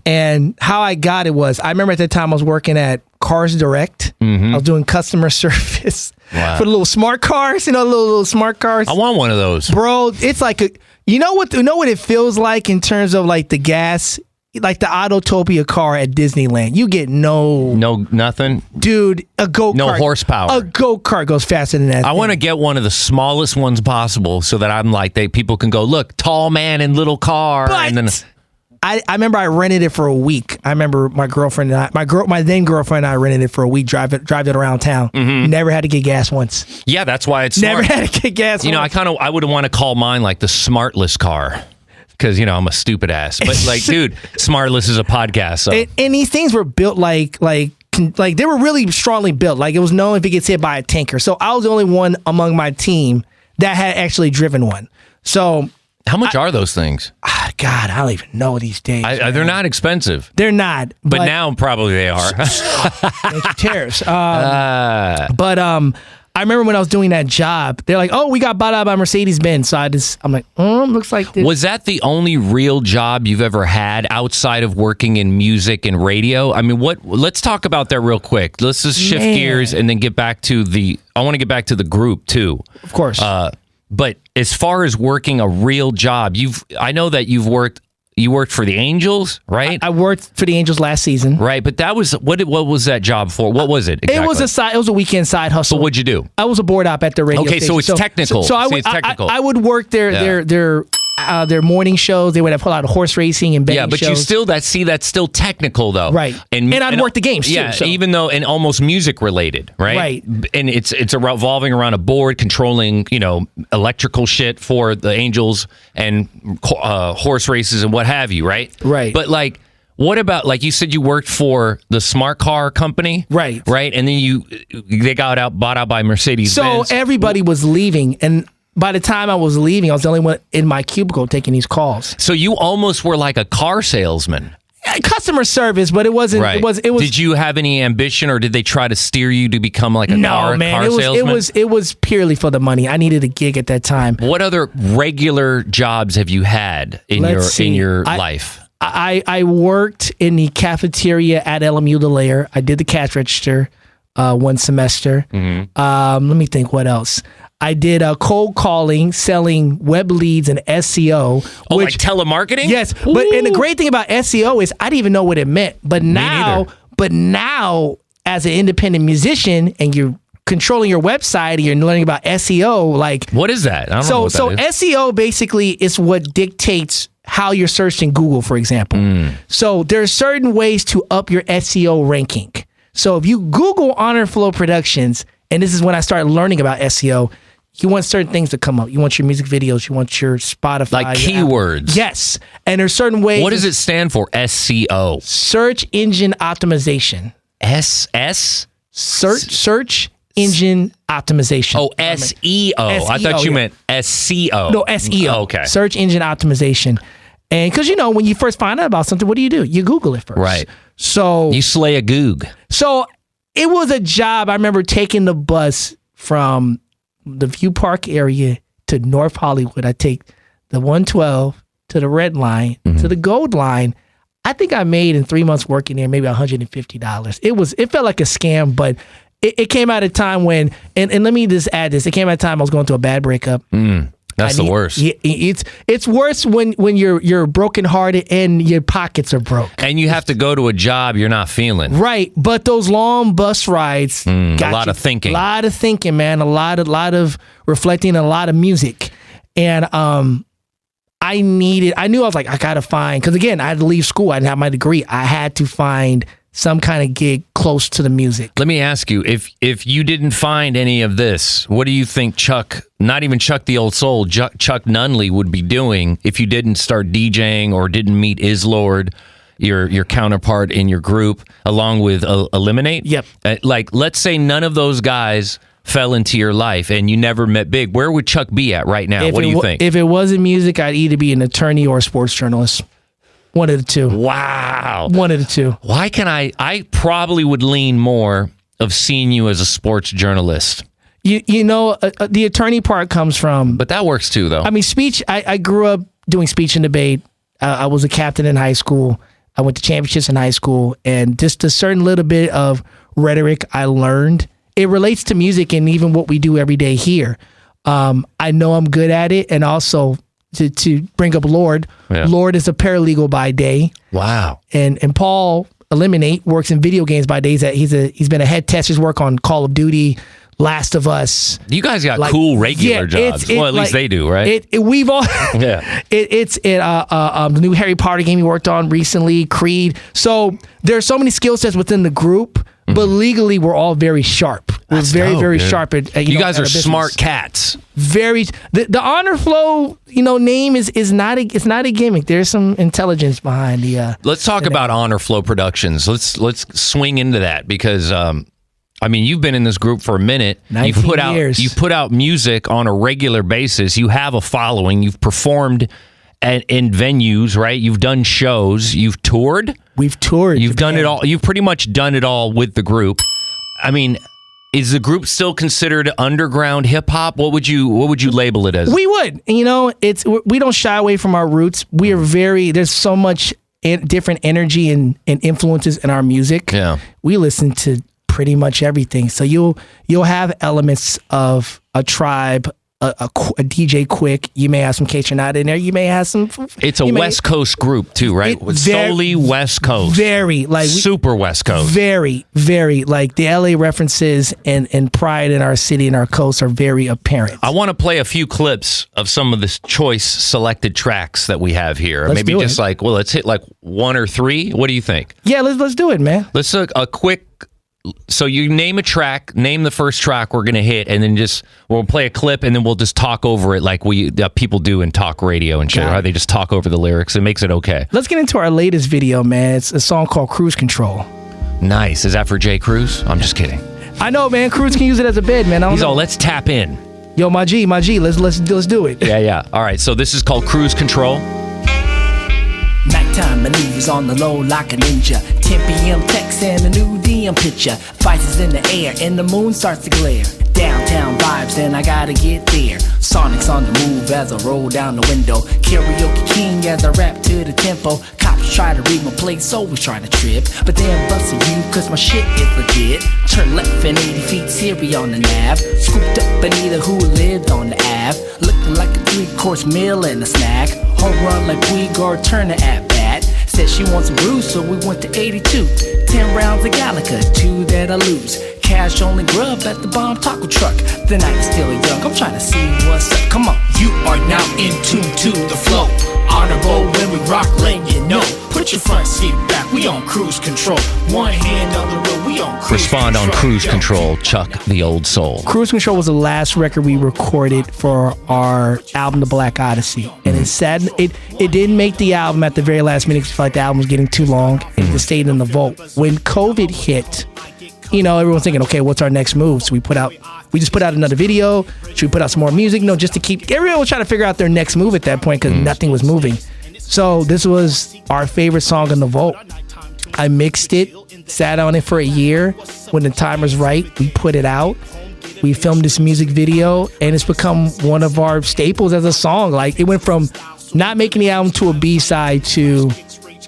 And how I got it was I remember at that time I was working at Cars Direct. I was doing customer service for the little smart cars, little smart cars. I want one of those, bro. It's like you know what it feels like in terms of like the gas, like the Autotopia car at Disneyland. You get nothing, dude. A go-kart, no horsepower. A go-kart goes faster than that. I want to get one of the smallest ones possible so that I'm like people can go look, tall man in little car, and then. I remember I rented it for a week. I remember my girlfriend and my then girlfriend and I rented it for a week, drive it around town. Never had to get gas once. Yeah, that's why it's smart. Never had to get gas once. I would want to call mine like the Smartless car. Because, I'm a stupid ass. But dude, Smartless is a podcast. So. And these things were built like they were really strongly built. Like it was known if it gets hit by a tanker. So I was the only one among my team that had actually driven one. So how much are those things? God, I don't even know these days. They're not expensive. They're not. But now probably they are. Thank you, Terrace. But I remember when I was doing that job, they're like, "Oh, we got bought out by Mercedes-Benz." So I'm like, looks like this. Was that the only real job you've ever had outside of working in music and radio? I mean, let's talk about that real quick. Let's just shift gears and then get back to I want to get back to the group too. Of course. But as far as working a real job, I know that you worked for the Angels, right? I worked for the Angels last season. Right, but that was what was that job for? What was it exactly? It was a weekend side hustle. But what'd you do? I was a board op at the radio station. So it's technical. So I would work their morning shows. They would have a lot of horse racing and betting shows. Yeah, but that's still technical though. Right. And I'd work the games too. Yeah, even though and almost music related, right? Right. And it's revolving around a board controlling, electrical shit for the Angels and horse races and what have you, right? Right. But what about you said you worked for the smart car company? Right. Right. And then they got bought out by Mercedes-Benz. So everybody was leaving, and by the time I was leaving, I was the only one in my cubicle taking these calls. So you almost were like a car salesman. Customer service, but it wasn't. Right. It was. Did you have any ambition, or did they try to steer you to become like a car salesman? It was purely for the money. I needed a gig at that time. What other regular jobs have you had in your life? I worked in the cafeteria at LMU the Lair. I did the cash register one semester. Let me think what else. I did cold calling, selling web leads and SEO. Like telemarketing? Yes. And the great thing about SEO is I didn't even know what it meant. But now, as an independent musician and you're controlling your website and you're learning about SEO, what is that? I don't know what that is. SEO basically is what dictates how you're searched in Google, for example. So there are certain ways to up your SEO ranking. So if you Google Honor Flow Productions, and this is when I started learning about SEO, you want certain things to come up. You want your music videos. You want your Spotify. Like keywords. Yes. And there's certain ways. What does it stand for? SEO. Search Engine Optimization. SS? Search Engine Optimization. Oh, SEO. I thought you meant SEO. No, SEO. Okay. Search Engine Optimization. And because, when you first find out about something, what do? You Google it first. Right. So you slay a goog. So it was a job. I remember taking the bus from the View Park area to North Hollywood. I take the 112 to the Red Line to the Gold Line. I think I made in 3 months working there maybe $150. It felt like a scam, but it came at a time when, and let me just add this, it came at a time I was going through a bad breakup. That's the worst. It's worse when you're brokenhearted and your pockets are broke. And you have to go to a job you're not feeling. Right. But those long bus rides, a lot of thinking. A lot of thinking, man. A lot of reflecting, a lot of music. And I knew I was like, I gotta find, because again, I had to leave school. I didn't have my degree. I had to find some kind of gig close to the music. Let me ask you, if you didn't find any of this, what do you think Chuck, not even Chuck the Old Soul, Chuck Nunley would be doing if you didn't start DJing or didn't meet Islord, your counterpart in your group, along with Eliminate? Yep. Let's say none of those guys fell into your life and you never met Big. Where would Chuck be at right now? What do you think? If it wasn't music, I'd either be an attorney or a sports journalist. One of the two. Wow. One of the two. Why can I probably would lean more of seeing you as a sports journalist. The attorney part comes from... But that works too, though. I mean, speech, I grew up doing speech and debate. I was a captain in high school. I went to championships in high school. And just a certain little bit of rhetoric I learned. It relates to music and even what we do every day here. I know I'm good at it. And also... To bring up Lord. Yeah. Lord is a paralegal by day. Wow. And Paul Eliminate works in video games by day. He's been a head tester. He's worked on Call of Duty, Last of Us. You guys got cool regular jobs. Well, at least they do, right? We've all yeah. The new Harry Potter game he worked on recently, Creed. So there's so many skill sets within the group, but legally we're all very sharp. We're very sharp at you guys are smart cats. Very the Honor Flow, name is not a gimmick. There's some intelligence behind the Let's talk about Honor Flow Productions. Let's swing into that because you've been in this group for a minute. 19 years. You put out music on a regular basis. You have a following. You've performed in venues, right? You've done shows. You've toured. We've toured. You've done it all. You've pretty much done it all with the group. I mean, is the group still considered underground hip hop? What would you label it as? We would. We don't shy away from our roots. We are there's so much different energy and influences in our music. Yeah. We listen to pretty much everything. So you'll have elements of a Tribe, a DJ Quick. You may have some K-Tronada in there. You may have some... It's a West Coast group too, right? Solely West Coast. Very. Super West Coast. Very, very. The LA references and pride in our city and our coast are very apparent. I want to play a few clips of some of the choice selected tracks that we have here. Let's do just it. Let's hit one or three. What do you think? Yeah, let's do it, man. Let's look a quick... So you name a track, name the first track we're going to hit, and then we'll play a clip, and then we'll just talk over it like people do in talk radio and shit. How they just talk over the lyrics. It makes it okay. Let's get into our latest video, man. It's a song called Cruise Control. Nice. Is that for Jay Cruz? I'm just kidding. I know, man. Cruz can use it as a bed, man. He's all, let's tap in. Yo, my G, let's do it. Yeah. All right. So this is called Cruise Control. Nighttime maneuvers on the low like a ninja. 10 p.m. text and a new DM picture. Vices in the air and the moon starts to glare. Downtown vibes and I gotta get there. Sonics on the move as I roll down the window. Karaoke king as I rap to the tempo. Cops try to read my place, always try to trip. But they're busting you cause my shit is legit. Turn left and 80 feet Siri on the nav. Scooped up Anita who lived on the Ave. Looking like a 3-course meal and a snack. Home run like Puigor, turn the at bat. Said she wants a bruise, so we went to 82. 10 rounds of Gallica, 2 that I lose. cash only grub at the bomb taco truck. The night is still young, I'm trying to see what's up. Come on. You are now in tune to the flow. Honorable when we rock, letting you know. Put your front seat back, we on cruise control. One hand on the road, we on cruise Respond control. on Cruise Control, Chuck the Old Soul. Cruise Control was the last record we recorded for our album, The Black Odyssey. And it's sad, it didn't make the album at the very last minute because I felt like the album was getting too long. And it stayed in the vault. When COVID hit, you know, everyone's thinking, okay, what's our next move? So we just put out another video. Should we put out some more music? No, just to keep, everyone was trying to figure out their next move at that point because nothing was moving. So this was our favorite song in the vault. I mixed it, sat on it for a year. When the time was right, we put it out. We filmed this music video, and it's become one of our staples as a song. Like, it went from not making the album to a B-side to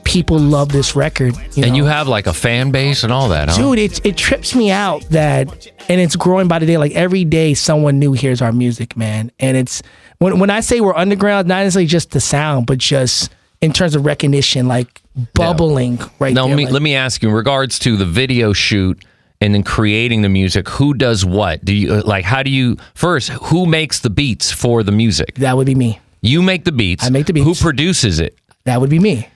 people love this record. And you have like a fan base and all that, huh? Dude, it trips me out that, and it's growing by the day. Like, every day someone new hears our music, man. And it's, when I say we're underground, not necessarily just the sound, but just in terms of recognition, like bubbling right now, there. let me ask you, in regards to the video shoot and then creating the music, who does what? Do you first, who makes the beats for the music? That would be me. You make the beats. I make the beats. Who produces it? That would be me.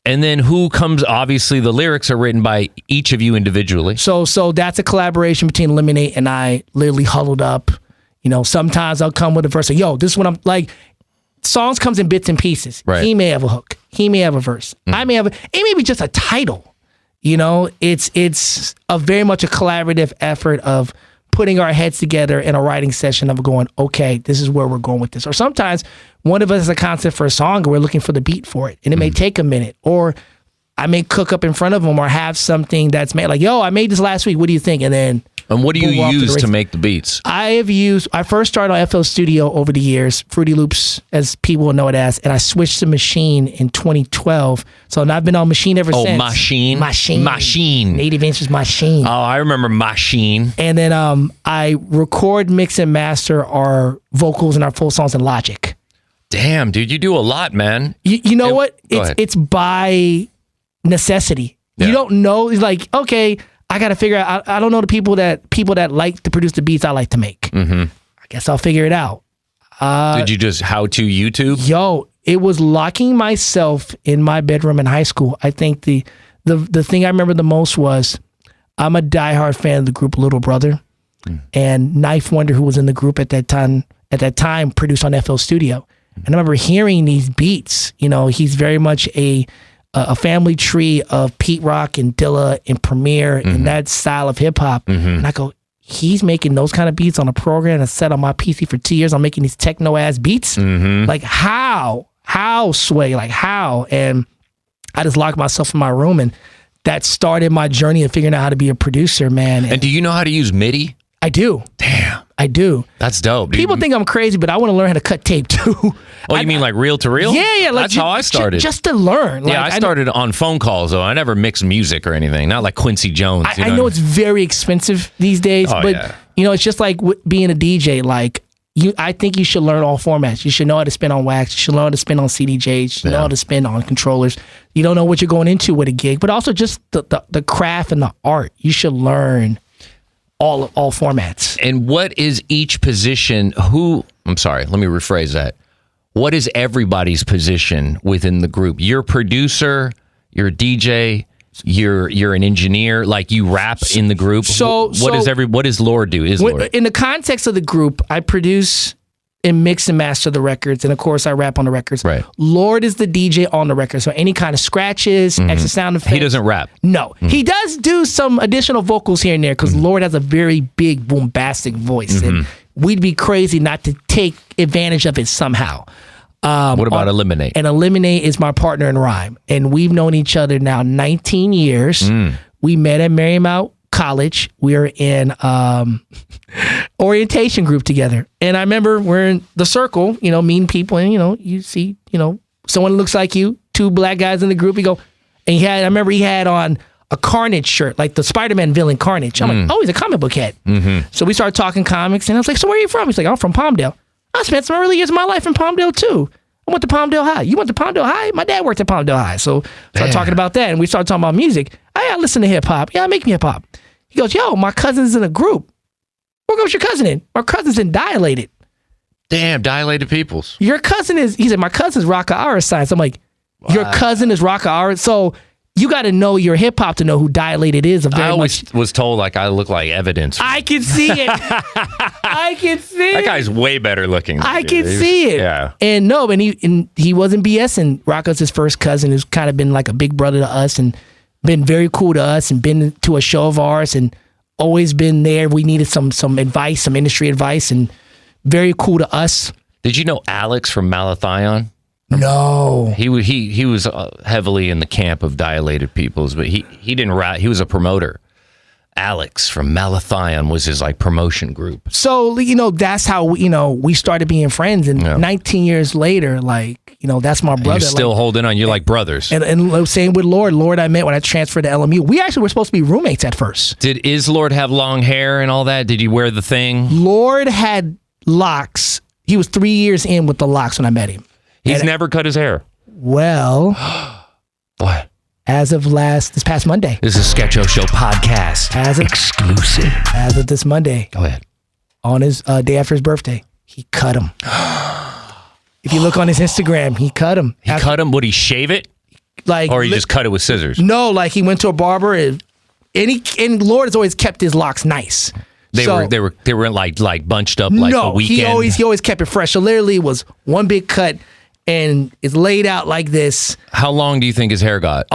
And then who comes, obviously the lyrics are written by each of you individually. So that's a collaboration between Eliminate and I, literally huddled up. You know, sometimes I'll come with a verse, like, yo, this is what I'm, like, songs comes in bits and pieces. Right. He may have a hook. He may have a verse. I may have it may be just a title. You know, it's a very much a collaborative effort of putting our heads together in a writing session of going, okay, this is where we're going with this. Or sometimes one of us has a concept for a song and we're looking for the beat for it. And it may take a minute. Or I may cook up in front of them or have something that's made, like, yo, I made this last week. What do you think? And what do you use to make the beats? I first started on FL Studio over the years, Fruity Loops, as people will know it as, and I switched to Machine in 2012. So I've been on Machine ever since. Machine. Native Answers Machine. Oh, I remember Machine. And then I record, mix, and master our vocals and our full songs in Logic. Damn, dude, you do a lot, man. You know what? Ahead. It's by necessity. Yeah. You don't know. It's like, okay, I got to figure out. I don't know the people that like to produce the beats I like to make. I guess I'll figure it out. Did you just how to YouTube? Yo, it was locking myself in my bedroom in high school. I think the thing I remember the most was I'm a diehard fan of the group Little Brother, and Knife Wonder, who was in the group at that time, produced on FL Studio. And I remember hearing these beats. You know, he's very much a family tree of Pete Rock and Dilla and Premier and that style of hip hop. And I go, he's making those kind of beats on a program that's set on my PC for 2 years. I'm making these techno ass beats. Like, how Sway, like how? And I just locked myself in my room, and that started my journey of figuring out how to be a producer, man. And do you know how to use MIDI? I do. Damn. I do. That's dope. People think I'm crazy, but I want to learn how to cut tape too. Oh, you mean like reel to reel? Yeah. Like, that's how I started. Just to learn. Yeah, I started on phone calls, though. I never mixed music or anything. Not like Quincy Jones. I know it's very expensive these days, but you know, it's just like being a DJ. Like, I think you should learn all formats. You should know how to spin on wax. You should know how to spin on CDJs. You should know how to spin on controllers. You don't know what you're going into with a gig, but also just the craft and the art. You should learn all formats. And what is each position? I'm sorry, let me rephrase that. What is everybody's position within the group? You're a producer, you're a DJ, you're an engineer, like you rap in the group. What does Lord do? In the context of the group, I produce and mix and master the records, and of course I rap on the records. Right. Lord is the DJ on the record, so any kind of scratches, extra sound effects. He doesn't rap. No, he does do some additional vocals here and there because Lord has a very big bombastic voice, and we'd be crazy not to take advantage of it somehow. What about Eliminate? And Eliminate is my partner in rhyme, and we've known each other now 19 years. We met at Marymount College. We were in orientation group together, and I remember we're in the circle, you know, meeting people, and you see, someone looks like you, two black guys in the group. You go, and I remember he had on a Carnage shirt, like the Spider-Man villain Carnage. I'm like, oh, he's a comic book head. So we started talking comics, and I was like, so where are you from? He's like, I'm from Palmdale. I spent some early years of my life in Palmdale too. I went to Palmdale High. You went to Palmdale High? My dad worked at Palmdale High. So started talking about that, and we started talking about music. I listen to hip hop. Yeah, I make me hip hop. He goes, yo, my cousin's in a group. Where goes your cousin in? My cousin's in Dilated. Damn, Dilated Peoples. Your cousin is, he said, my cousin's Rocka Aura Science. I'm like, your cousin is Rocka Aura? So you got to know your hip hop to know who Dilated is. I always was told like I look like Evidence. I can see it. I can see it. That guy's way better looking. I can see it. Yeah. And no, and he wasn't BSing. Rocka's his first cousin who's kind of been like a big brother to us and been very cool to us and been to a show of ours and always been there. We needed some advice, some industry advice, and very cool to us. Did you know Alex from Malathion? No. He was heavily in the camp of Dilated Peoples, but he didn't rap. He was a promoter. Alex from Malathion was his like promotion group. So, that's how we started being friends. And 19 years later, like, that's my brother. You're still holding on. You're like brothers. And same with Lord. Lord I met when I transferred to LMU. We actually were supposed to be roommates at first. Did Lord have long hair and all that? Did he wear the thing? Lord had locks. He was 3 years in with the locks when I met him. He's never cut his hair. Well, what? As of this past Monday. This is Sketcho Show podcast. Exclusive. As of this Monday. Go ahead. On his day after his birthday, he cut him. If you look on his Instagram, he cut him. He cut him? Would he shave it? Or he just cut it with scissors? No, like he went to a barber and Lord has always kept his locks nice. They were like bunched up like a weekend. he always kept it fresh. So literally it was one big cut and it's laid out like this. How long do you think his hair got?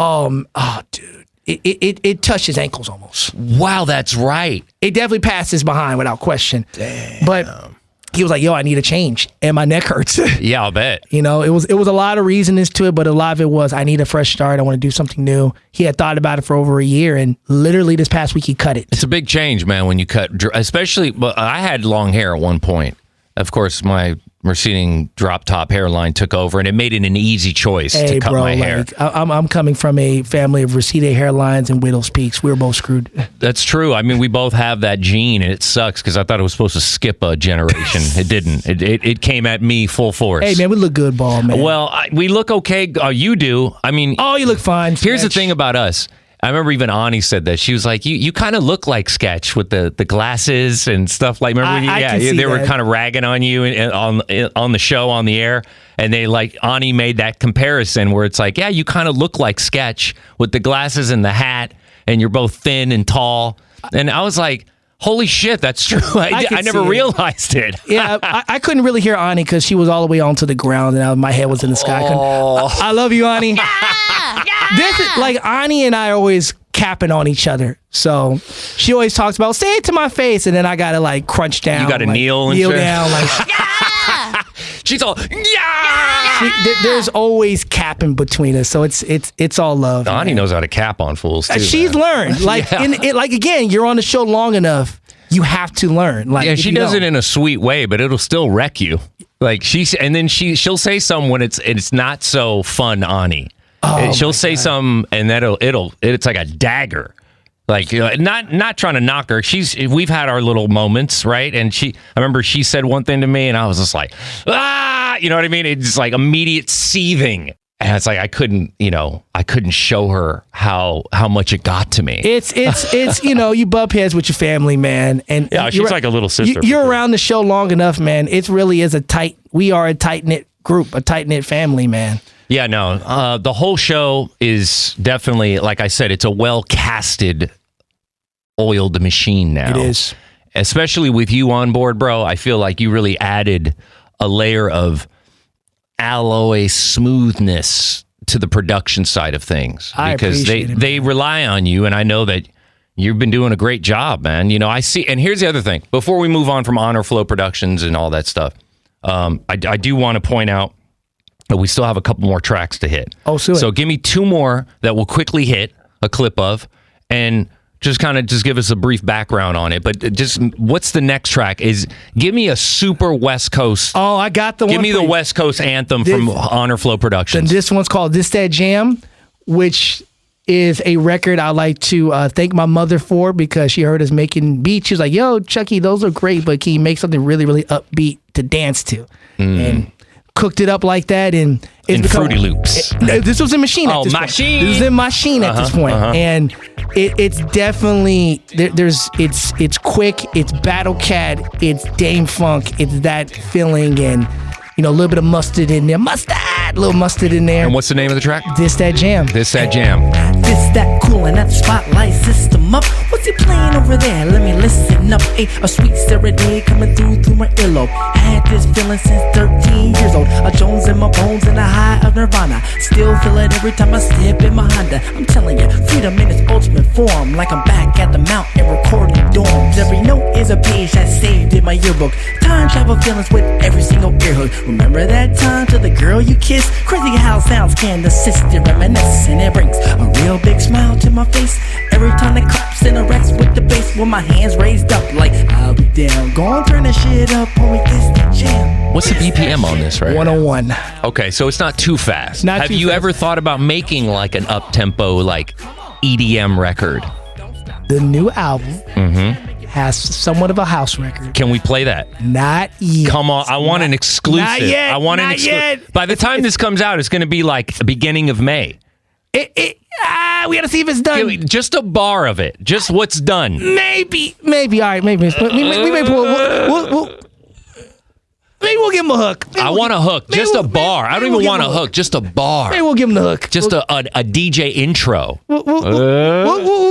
Dude. It touched his ankles almost. Wow, that's right. It definitely passed his behind without question. Damn. But he was like, yo, I need a change. And my neck hurts. Yeah, I'll bet. It was a lot of reasons to it, but a lot of it was, I need a fresh start. I want to do something new. He had thought about it for over a year, and literally this past week, he cut it. It's a big change, man, when you cut, especially, but I had long hair at one point. Of course, my receding drop top hairline took over, and it made it an easy choice to cut my hair. I'm coming from a family of receding hairlines and widow's peaks. We were both screwed. That's true. I mean, we both have that gene, and it sucks because I thought it was supposed to skip a generation. It didn't. It came at me full force. Hey, man, we look good, ball, man. Well, we look okay. You do. I mean, you look fine. Here's the thing about us. I remember even Ani said that. She was like, you kind of look like Sketch with the glasses and stuff. Like, remember they were kind of ragging on you on the show, on the air. And they Ani made that comparison where it's like, yeah, you kind of look like Sketch with the glasses and the hat. And you're both thin and tall. And I was like, holy shit, that's true. I never realized it. Yeah, I couldn't really hear Ani because she was all the way onto the ground and my head was in the sky. I love you, Ani. This is like Ani and I are always capping on each other. So she always talks about, say it to my face, and then I gotta crunch down. You gotta kneel down. She's all there's always capping between us, so it's all love. Ani knows how to cap on fools too. She's learned. Again, you're on the show long enough, you have to learn. She does it in a sweet way, but it'll still wreck you. She'll say something when it's not so fun, Ani. She'll say something, and it's like a dagger. Not trying to knock her. We've had our little moments, right? And I remember she said one thing to me, and I was just like, you know what I mean? It's like immediate seething. And it's like I couldn't show her how much it got to me. It's you bump heads with your family, man. And she's like a little sister. You're around the show long enough, man. It really is we are a tight-knit group, a tight-knit family, man. Yeah, no. The whole show is definitely, like I said, it's a well-casted, oiled machine now. It is. Especially with you on board, bro. I feel like you really added a layer of alloy smoothness to the production side of things. Because they rely on you, and I know that you've been doing a great job, man. I see, and here's the other thing. Before we move on from Honor Flow Productions and all that stuff, I do want to point out but we still have a couple more tracks to hit. So give me two more that we'll quickly hit a clip of, and just give us a brief background on it. But just what's the next track? Give me a super West Coast. Oh, I got the one. Give me the West Coast anthem from Honor Flow Productions. This one's called This That Jam, which is a record I'd like to thank my mother for, because she heard us making beats. She was like, yo, Chucky, those are great, but can you make something really, really upbeat to dance to? And cooked it up like that, and it's in Fruity Loops. This was in Machine at this point. This was in Machine at this point. And It's definitely it's quick, it's Battle Cat, it's Dame Funk, it's that feeling, and a little bit of mustard in there, little mustard in there. And what's the name of the track? This That Jam. This That Jam. This that coolin' at the spotlight system up. What's he playing over there? Let me listen up. A sweet serenade coming through my earlobe. I had this feeling since 13 years old. A Jones in my bones and a high of Nirvana. Still feel it every time I step in my Honda. I'm telling you, freedom in its ultimate form. Like I'm back at the mountain recording dorms. Every note is a page that's saved in my yearbook. Time travel feelings with every single ear hook. Remember that time to the girl you kissed? Crazy how sounds can assist and reminisce, and it brings a real big smile to my face every time it claps and erects with the bass with my hands raised up like I'll be down. Go on, turn the shit up when we diss the jam. What's the BPM on this, right? 101. Okay, so it's not too fast. Not Have too you fast. ever thought about making like an up-tempo, like EDM record? The new album has somewhat of a house record. Can we play that? Not yet. Come on, I want an exclusive. Not yet. I want an Not exclusive. yet. By the time this comes out, it's going to be like the beginning of May. We gotta see if it's done. Just a bar of it. Just what's done. Maybe. All right, maybe. We may pull. Maybe we'll give him a hook. I want a hook. Just a bar. I don't even want a hook. Just a bar. Maybe we'll give him the hook. Just a DJ intro. We'll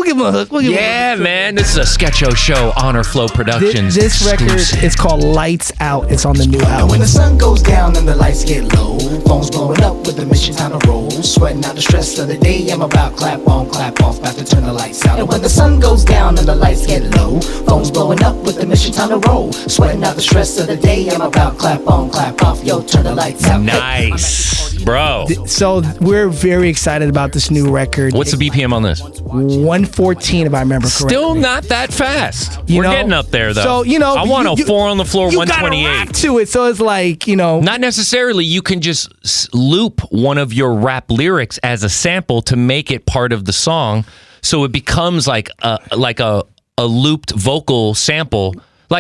give him a hook. We'll give him a hook. Man. This is a Sketcho Show, Honor Flow Productions. This record exclusive. is called Lights Out. It's on the new album. When the sun goes down and the lights get low, phones blowing up with the mission time to roll. Sweating out the stress of the day, I'm about clap on, clap off, about to turn the lights out. And when the sun goes down and the lights get low, phones blowing up with the mission time to roll. Sweating out the stress of the day, I'm about clap on, clap off, yo, turn the lights out. Nice, bro. So we're very excited about this new record. What's the BPM on this? 114, if I remember correctly. Still not that fast. We're getting up there, though. So, I want a 4 on the floor, you 128. You gotta rap to it, so it's like, Not necessarily. You can just loop one of your rap lyrics as a sample to make it part of the song, so it becomes like a looped vocal sample,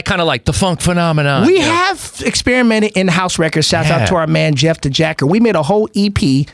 kind of like the funk phenomenon. We have experimented in house records. Shouts out to our man Jeff the Jacker. We made a whole EP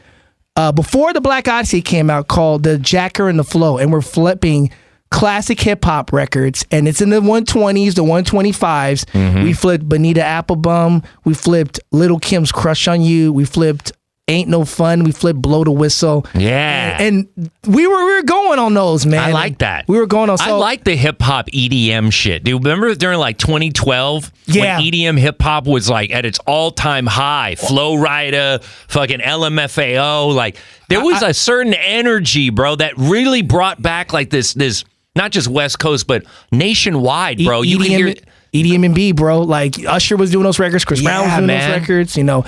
before the Black Odyssey came out called The Jacker and the Flow, and we're flipping classic hip hop records, and it's in the 120s, the 125s. We flipped Bonita Applebum. We flipped Little Kim's Crush on You. We flipped Ain't No Fun. We flipped Blow the Whistle. Yeah. And we were going on those, man. I like that. We were going on. I like the hip hop EDM shit. Do you remember during 2012 when EDM hip hop was at its all-time high? Flow Rida, fucking LMFAO. There was a certain energy, bro, that really brought back this not just West Coast, but nationwide, bro. You can hear EDM and B, bro. Usher was doing those records. Chris Brown was doing those records. Neo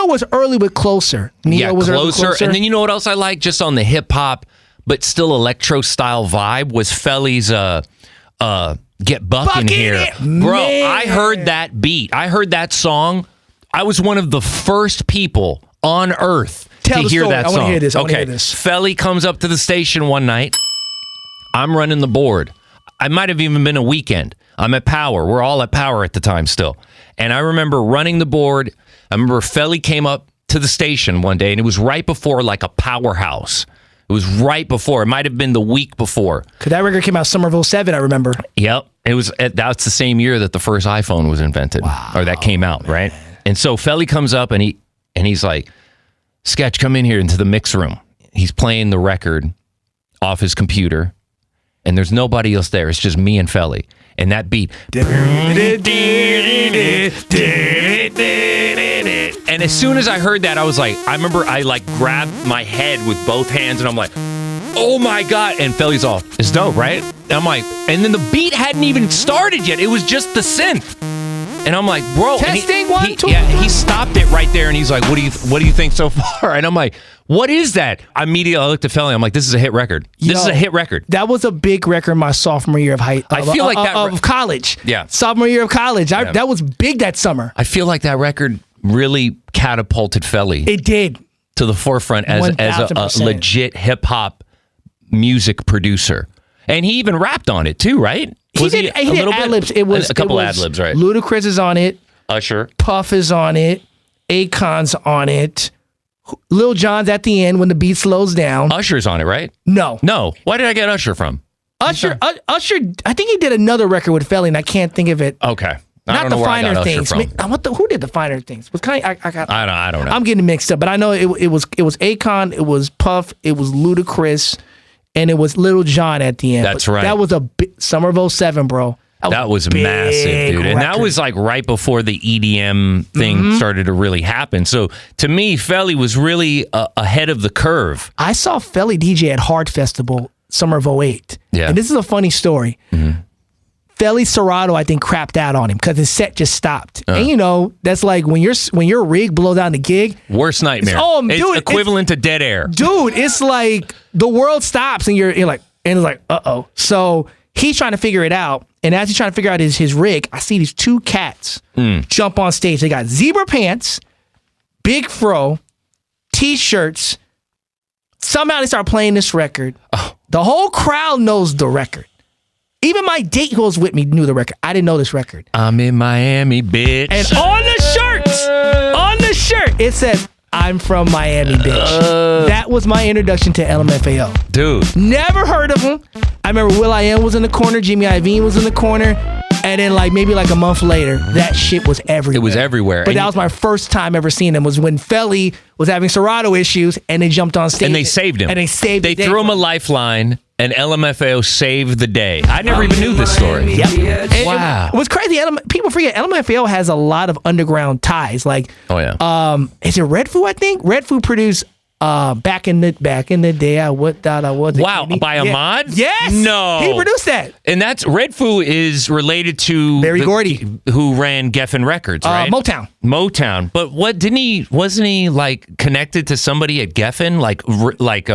was early with Closer. Neo was early with Closer. And then you know what else I like? Just on the hip hop, but still electro style vibe was Felly's Get Buck in Here. Bro, I heard that beat. I heard that song. I was one of the first people on earth to hear that song. I want to hear this. I want to hear this. Felly comes up to the station one night. I'm running the board. I might have even been a weekend. I'm at Power. We're all at Power at the time still. And I remember running the board. I remember Felly came up to the station one day, and it was right before a powerhouse. It was right before. It might have been the week before. Because that record came out summer of 07, I remember. Yep. That's the same year that the first iPhone was invented. Wow. Or that came out, right? And so Felly comes up, and he's like, Sketch, come in here into the mix room. He's playing the record off his computer. And there's nobody else there. It's just me and Felly. And that beat. And as soon as I heard that, I was like, I remember I grabbed my head with both hands and I'm like, oh my God. And Felly's all, it's dope, right? And I'm like, and then the beat hadn't even started yet. It was just the synth. And I'm like, bro. Testing, 1, 2. Yeah, he stopped it right there and he's like, what do you think so far? And I'm like, what is that? I immediately looked at Felly. I'm like, this is a hit record. This is a hit record. That was a big record my sophomore year of college. Yeah. Sophomore year of college. That was big that summer. I feel like that record really catapulted Felly. It did. To the forefront as a legit hip hop music producer. And he even rapped on it too, right? He did ad-libs. It was a couple ad-libs, right? Ludacris is on it. Usher. Puff is on it. Akon's on it. Lil Jon's at the end when the beat slows down. Usher's on it, right? No. Why did I get Usher from? Usher, I think he did another record with Felly, and I can't think of it. Okay. I Not don't the know where I Finer got Things. Usher from. Who did the Finer Things? I don't know. I'm getting mixed up, but I know it was Akon, it was Puff, it was Ludacris, and it was Lil Jon at the end. That's But right. That was a summer of 07, bro. That was a big massive, dude. And that record. was like right before the EDM thing started to really happen. So to me, Felly was really ahead of the curve. I saw Felly DJ at Hard Festival summer of 08. Yeah. And this is a funny story. Felly Serato, I think, crapped out on him because his set just stopped. And you know, that's like when your rig blows down the gig. Worst nightmare. Dude, it's equivalent to dead air. Dude, it's like the world stops and you're like, and it's like, uh-oh. So he's trying to figure it out. And as he's trying to figure out his rig, I see these two cats jump on stage. They got zebra pants, big fro, T-shirts. Somehow they start playing this record. The whole crowd knows the record. Even my date who was with me knew the record. I didn't know this record. I'm in Miami, bitch. And on the shirt, it said, I'm from Miami, bitch. That was my introduction to LMFAO. Dude. Never heard of him. I remember will.i.am was in the corner, Jimmy Iovine was in the corner, and then like maybe like a month later, that shit was everywhere. It was everywhere. But And that was my first time ever seeing him was when Felly was having Serato issues and they jumped on stage. And they saved him. And they saved They the day. threw him a lifeline, and LMFAO saved the day. I never even knew this story. Yep. Wow. It was crazy. People forget LMFAO has a lot of underground ties. Like, Oh, yeah. is it Red Foo? I think Red Foo produced back in the day. I was. Wow, by Ahmad? Yes. No. He produced that. And that's Red Foo is related to Berry Gordy, who ran Geffen Records, right? Motown. But wasn't he like connected to somebody at Geffen, like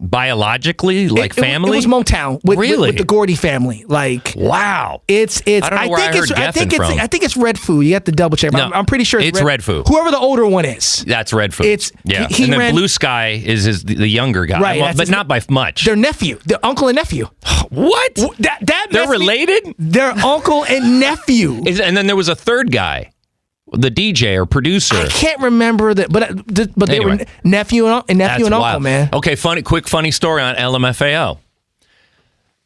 biologically, like family? It was Motown with Really? the Gordy family. Like, wow. It's. I don't know where I heard Geffen from. I think it's Red Foo. You have to double check. No, I'm pretty sure it's Red Foo. Whoever the older one is. That's Red Foo. It's yeah. he And then ran, Blue Sky is the younger guy, Right, well, but not by much. Their nephew, their uncle and nephew. What? They're related? Their uncle and nephew. And then there was a third guy, the DJ or producer. I can't remember that, but they were nephew and That's uncle, wild. man. Okay, quick funny story on LMFAO.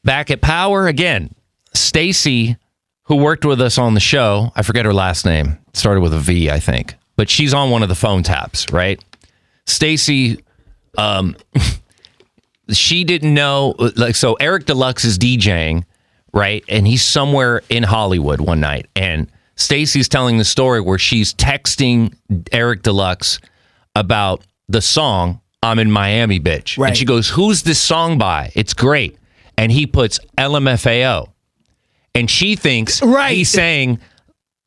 Back at Power again, Stacy, who worked with us on the show, I forget her last name. It started with a V, I think, but she's on one of the phone taps, right? Stacy, she didn't know. Like, so Eric Deluxe is DJing, right, and he's somewhere in Hollywood one night, and Stacy's telling the story where she's texting Eric Deluxe about the song I'm in Miami, bitch. Right. And she goes, who's this song by? It's great. And he puts LMFAO. And she thinks he's saying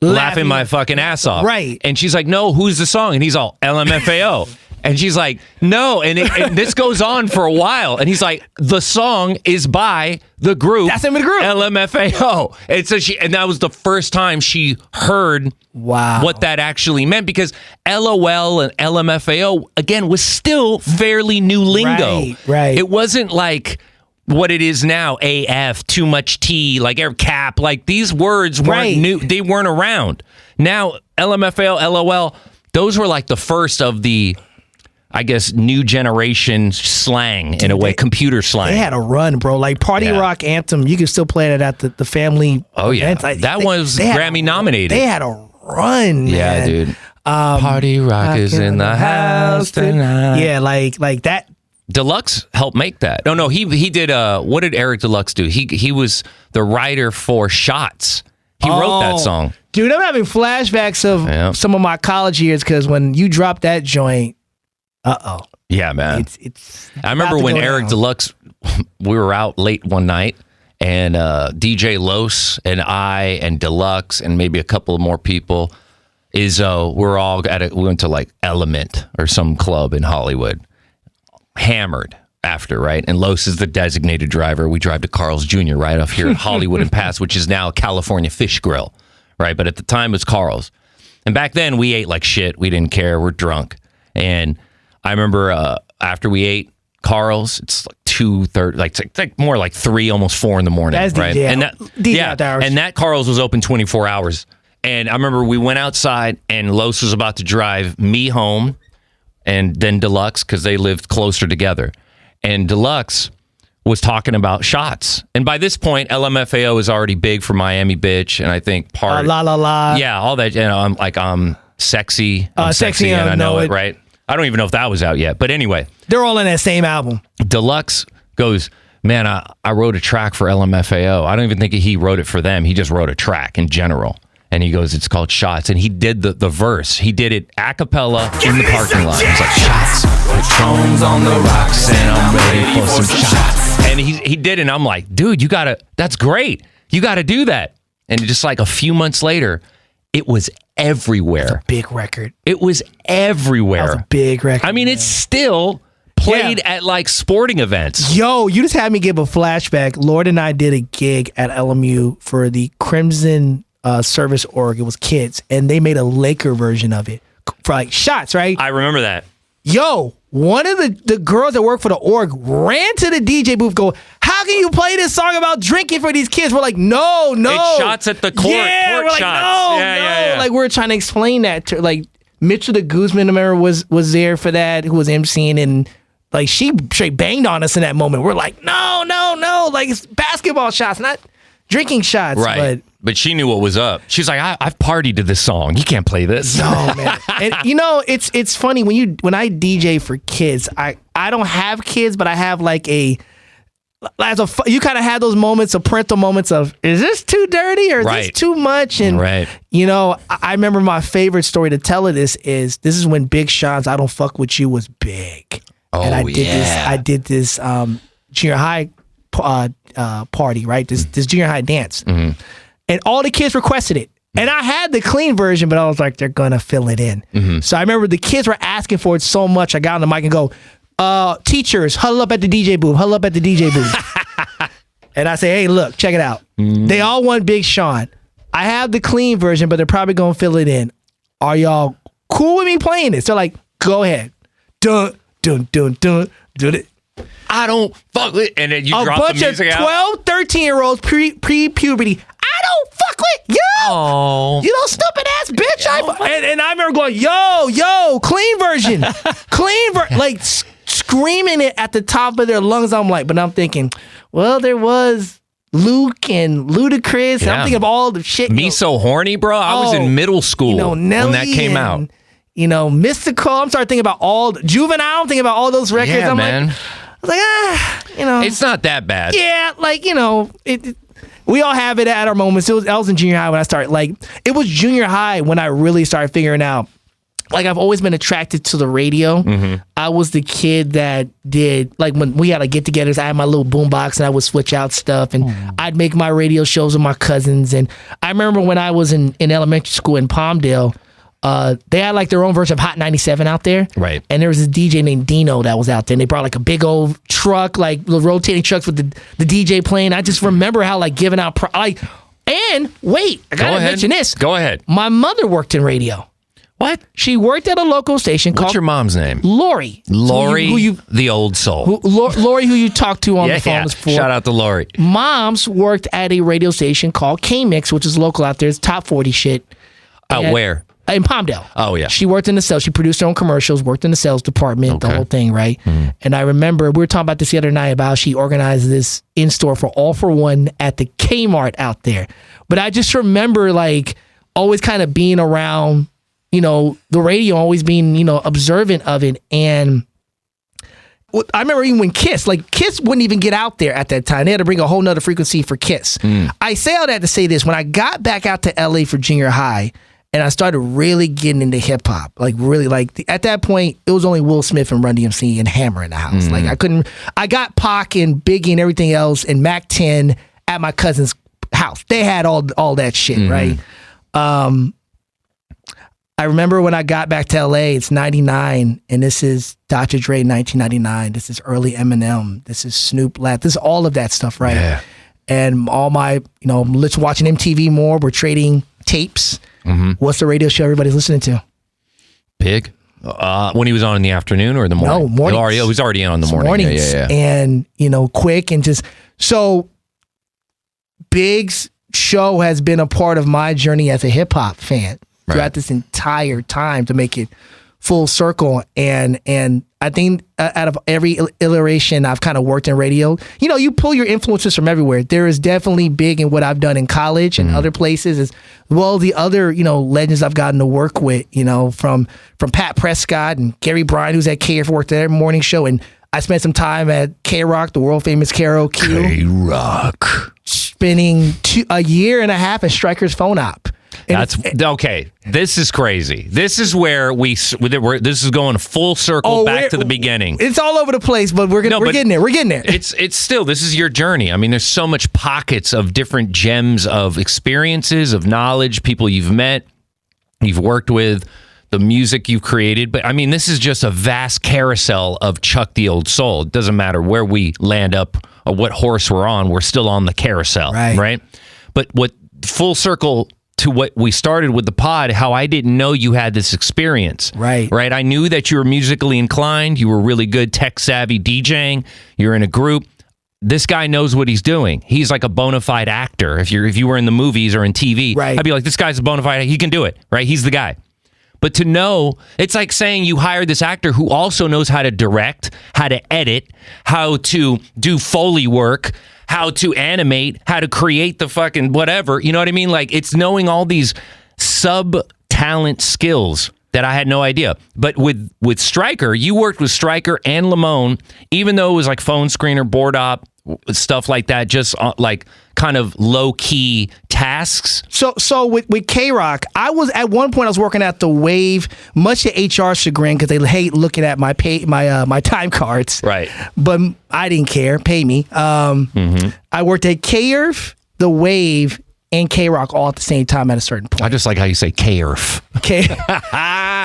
laughing my fucking ass off. Right. And she's like, no, who's the song? And he's all LMFAO. And she's like, no. And this goes on for a while. And he's like, the song is by the group. That's the name of the group. LMFAO. And so and that was the first time she heard what that actually meant, because LOL and LMFAO, again, was still fairly new lingo. Right. It wasn't like what it is now, AF, too much T, like air cap. Like these words weren't new. They weren't around. Now, LMFAO, LOL, those were like the first of the, I guess, new generation slang in a way, computer slang. They had a run, bro. Like Party Rock Anthem, you can still play it at the family. Oh, yeah. events. Like, that was Grammy nominated. They had a run, yeah, man. dude. Party Rock is in the house tonight. Yeah, like that. Deluxe helped make that. No, he did. What did Eric Deluxe do? He was the writer for Shots. He wrote that song. Dude, I'm having flashbacks of some of my college years because when you dropped that joint, Yeah, man. It's I remember when Eric Deluxe, we were out late one night, and DJ Los and I and Deluxe and maybe a couple of more people, we're all we went to like Element or some club in Hollywood, hammered after, right? And Los is the designated driver. We drive to Carl's Jr. right off here at Hollywood and Pass, which is now California Fish Grill, right? But at the time it was Carl's. And back then we ate like shit. We didn't care. We're drunk. And I remember after we ate Carl's, it's like 2:30, like it's like more like 3, almost 4 in the morning, That's right? DJ, And that, DJ hours. and that Carl's was open 24 hours. And I remember we went outside, and Los was about to drive me home, and then Deluxe because they lived closer together. And Deluxe was talking about shots. And by this point, LMFAO is already big for Miami Bitch, and I think part La La La. Yeah, all that. I'm sexy. I'm Sexy and I know it. it, right? I don't even know if that was out yet. But anyway, they're all in that same album. Deluxe goes, man, I wrote a track for LMFAO. I don't even think he wrote it for them. He just wrote a track in general. And he goes, it's called Shots. And he did the verse. He did it a cappella in the parking lot. He's like, shots. Patrons on the rocks and I'm ready for some shots. And he did it. And I'm like, dude, that's great. You got to do that. And just like a few months later, it was everywhere. It was a big record. It was everywhere. That was a big record. I mean, it's still played at like sporting events. Yo, you just had me give a flashback. Lord and I did a gig at LMU for the Crimson Service Org. It was kids, and they made a Laker version of it for like Shots, right? I remember that. Yo, one of the girls that work for the org ran to the DJ booth, go, how can you play this song about drinking for these kids? We're like, no. It's shots at the court. Yeah, court we're like, shots. no. Yeah. Like, we're trying to explain that to, like, Mitchell the Guzman, remember, was there for that, who was emceeing, and like, she straight banged on us in that moment. We're like, no. Like, it's basketball shots, not drinking shots. Right. But she knew what was up. She's like, I've partied to this song. You can't play this. No, man. And it's funny when I DJ for kids. I don't have kids, but I have like you kind of have those moments of parental moments of, is this too dirty or is this too much? And I remember my favorite story to tell of this is when Big Sean's "I Don't Fuck With You" was big. Oh, and I did this junior high party, right? This junior high dance. Mm-hmm. And all the kids requested it. And I had the clean version, but I was like, they're going to fill it in. Mm-hmm. So I remember the kids were asking for it so much, I got on the mic and go, teachers, huddle up at the DJ booth. And I say, hey, look, check it out. Mm-hmm. They all want Big Sean. I have the clean version, but they're probably going to fill it in. Are y'all cool with me playing this? They're like, go ahead. Dun, dun, dun, dun, dun it. I don't fuck with, and then you drop the music out. A bunch of 12, 13-year-olds pre-puberty. I don't fuck with you. Oh. You know, stupid ass bitch. And I remember going, yo, clean version. Like screaming it at the top of their lungs. But I'm thinking, well, there was Luke and Ludacris. Yeah. I'm thinking of all the shit. Me So Horny, bro. I was in middle school when that came out. Mystical. I'm starting thinking about all Juvenile. I'm thinking about all those records. Yeah, man. It's not that bad. Yeah, we all have it at our moments. I was in junior high when I started. Like, it was junior high when I really started figuring out. Like, I've always been attracted to the radio. Mm-hmm. I was the kid that did, like, when we had like get-togethers, I had my little boombox and I would switch out stuff, and I'd make my radio shows with my cousins. And I remember when I was in elementary school in Palmdale, they had like their own version of Hot 97 out there. Right. And there was a DJ named Dino that was out there. And they brought like a big old truck, like the rotating trucks with the DJ playing. I just remember how like giving out, and wait, I gotta mention this. Go ahead. My mother worked in radio. What? She worked at a local station called... What's your mom's name? Lori. Lori, the old soul. Lori, who you talked to on the phone. Yeah. Shout out to Lori. Mom's worked at a radio station called K-Mix, which is local out there. It's top 40 shit. Where? In Palmdale. Oh, yeah. She worked in the sales. She produced her own commercials, worked in the sales department, the whole thing, right? Mm-hmm. And I remember, we were talking about this the other night about how she organized this in-store for All for One at the Kmart out there. But I just remember, like, always kind of being around, the radio, always being, observant of it. And I remember even when Kiss wouldn't even get out there at that time. They had to bring a whole nother frequency for Kiss. I say all that to say this. When I got back out to LA for junior high, and I started really getting into hip hop, at that point, it was only Will Smith and Run DMC and Hammer in the house. Mm-hmm. I got Pac and Biggie and everything else and Mac 10 at my cousin's house. They had all that shit, right? I remember when I got back to LA, it's 99, and this is Dr. Dre 1999. This is early Eminem. This is Snoop Lab. This is all of that stuff, right? Yeah. And all my, let's watching MTV more. We're trading tapes. Mm-hmm. What's the radio show everybody's listening to? Big. When he was on in the afternoon or in the morning? No, morning. He was already in on the morning. Mornings. Yeah. And, quick and just... So, Big's show has been a part of my journey as a hip-hop fan throughout this entire time to make it full circle. And I think out of every iteration I've kind of worked in radio, you pull your influences from everywhere. There is definitely big in what I've done in college and other places as well. The other, legends I've gotten to work with, from Pat Prescott and Gary Bryan, who's at KF, worked at their morning show. And I spent some time at K-Rock, the world famous karaoke. K-Rock. Spending a year and a half at Stryker's phone op. That's okay. This is crazy. This is where this is going full circle back to the beginning. It's all over the place, but we're getting there. We're getting there. It's still, this is your journey. I mean, there's so much pockets of different gems of experiences, of knowledge, people you've met, you've worked with, the music you've created. But I mean, this is just a vast carousel of Chuck the Old Soul. It doesn't matter where we land up or what horse we're on. We're still on the carousel, right? But what full circle to what we started with the pod, how I didn't know you had this experience. Right. I knew that you were musically inclined. You were really good tech-savvy DJing. You're in a group. This guy knows what he's doing. He's like a bona fide actor. If you were in the movies or in TV, I'd be like, this guy's a bona fide, he can do it, right? He's the guy. But to know, it's like saying you hired this actor who also knows how to direct, how to edit, how to do Foley work, how to animate, how to create the fucking whatever. You know what I mean? Like, it's knowing all these sub-talent skills that I had no idea. But with Stryker, you worked with Stryker and Lamone, even though it was like phone screener, board op, stuff like that, just like kind of low-key tasks. So with K-Rock, at one point I was working at the Wave, much to HR's chagrin, because they hate looking at my time cards. Right. But I didn't care. Pay me. I worked at KERF, the Wave, and K-Rock all at the same time at a certain point. I just like how you say KERF.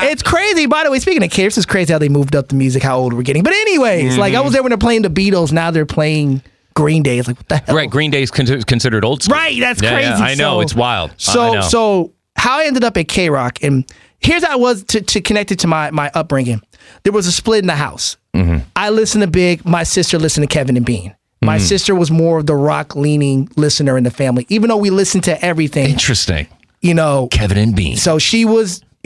It's crazy. By the way, speaking of KERF, it's crazy how they moved up the music, how old we're getting. But anyways, like I was there when they're playing the Beatles. Now they're playing Green Day. It's like, what the hell? Right, Green Day is considered old school. Right, that's crazy. Yeah, I know, it's wild. So how I ended up at K-Rock, and here's how I was to connect it to my upbringing. There was a split in the house. I listened to Big. My sister listened to Kevin and Bean. My sister was more of the rock-leaning listener in the family, even though we listened to everything. Interesting. Kevin and Bean. So it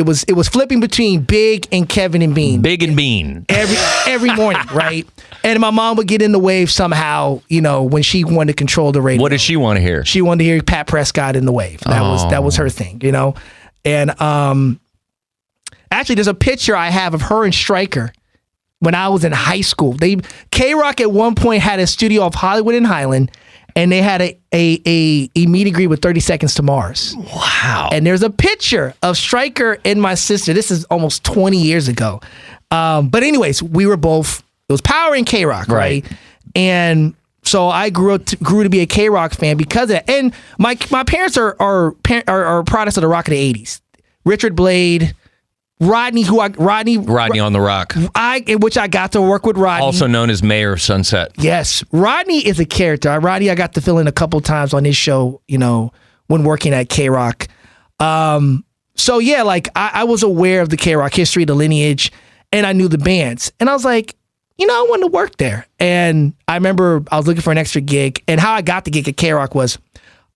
was flipping between Big and Kevin and Bean. Big and Bean. Every morning, right? And my mom would get in the Wave somehow, when she wanted to control the radio. What does she want to hear? She wanted to hear Pat Prescott in the Wave. That was her thing, And actually, there's a picture I have of her and Stryker when I was in high school. K-Rock at one point had a studio off Hollywood and Highland, and they had a meet and greet with 30 Seconds to Mars. Wow. And there's a picture of Stryker and my sister. This is almost 20 years ago. But anyways, we were both, it was Power and K-Rock, right? And so I grew to be a K-Rock fan because of that. And my parents are products of the rock of the 80s. Richard Blade, Rodney on the Rock. Which I got to work with Rodney. Also known as Mayor of Sunset. Yes. Rodney is a character. Rodney, I got to fill in a couple times on his show, when working at K-Rock. So yeah, like I was aware of the K-Rock history, the lineage, and I knew the bands. And I was like, I wanted to work there. And I remember I was looking for an extra gig, and how I got the gig at K-Rock was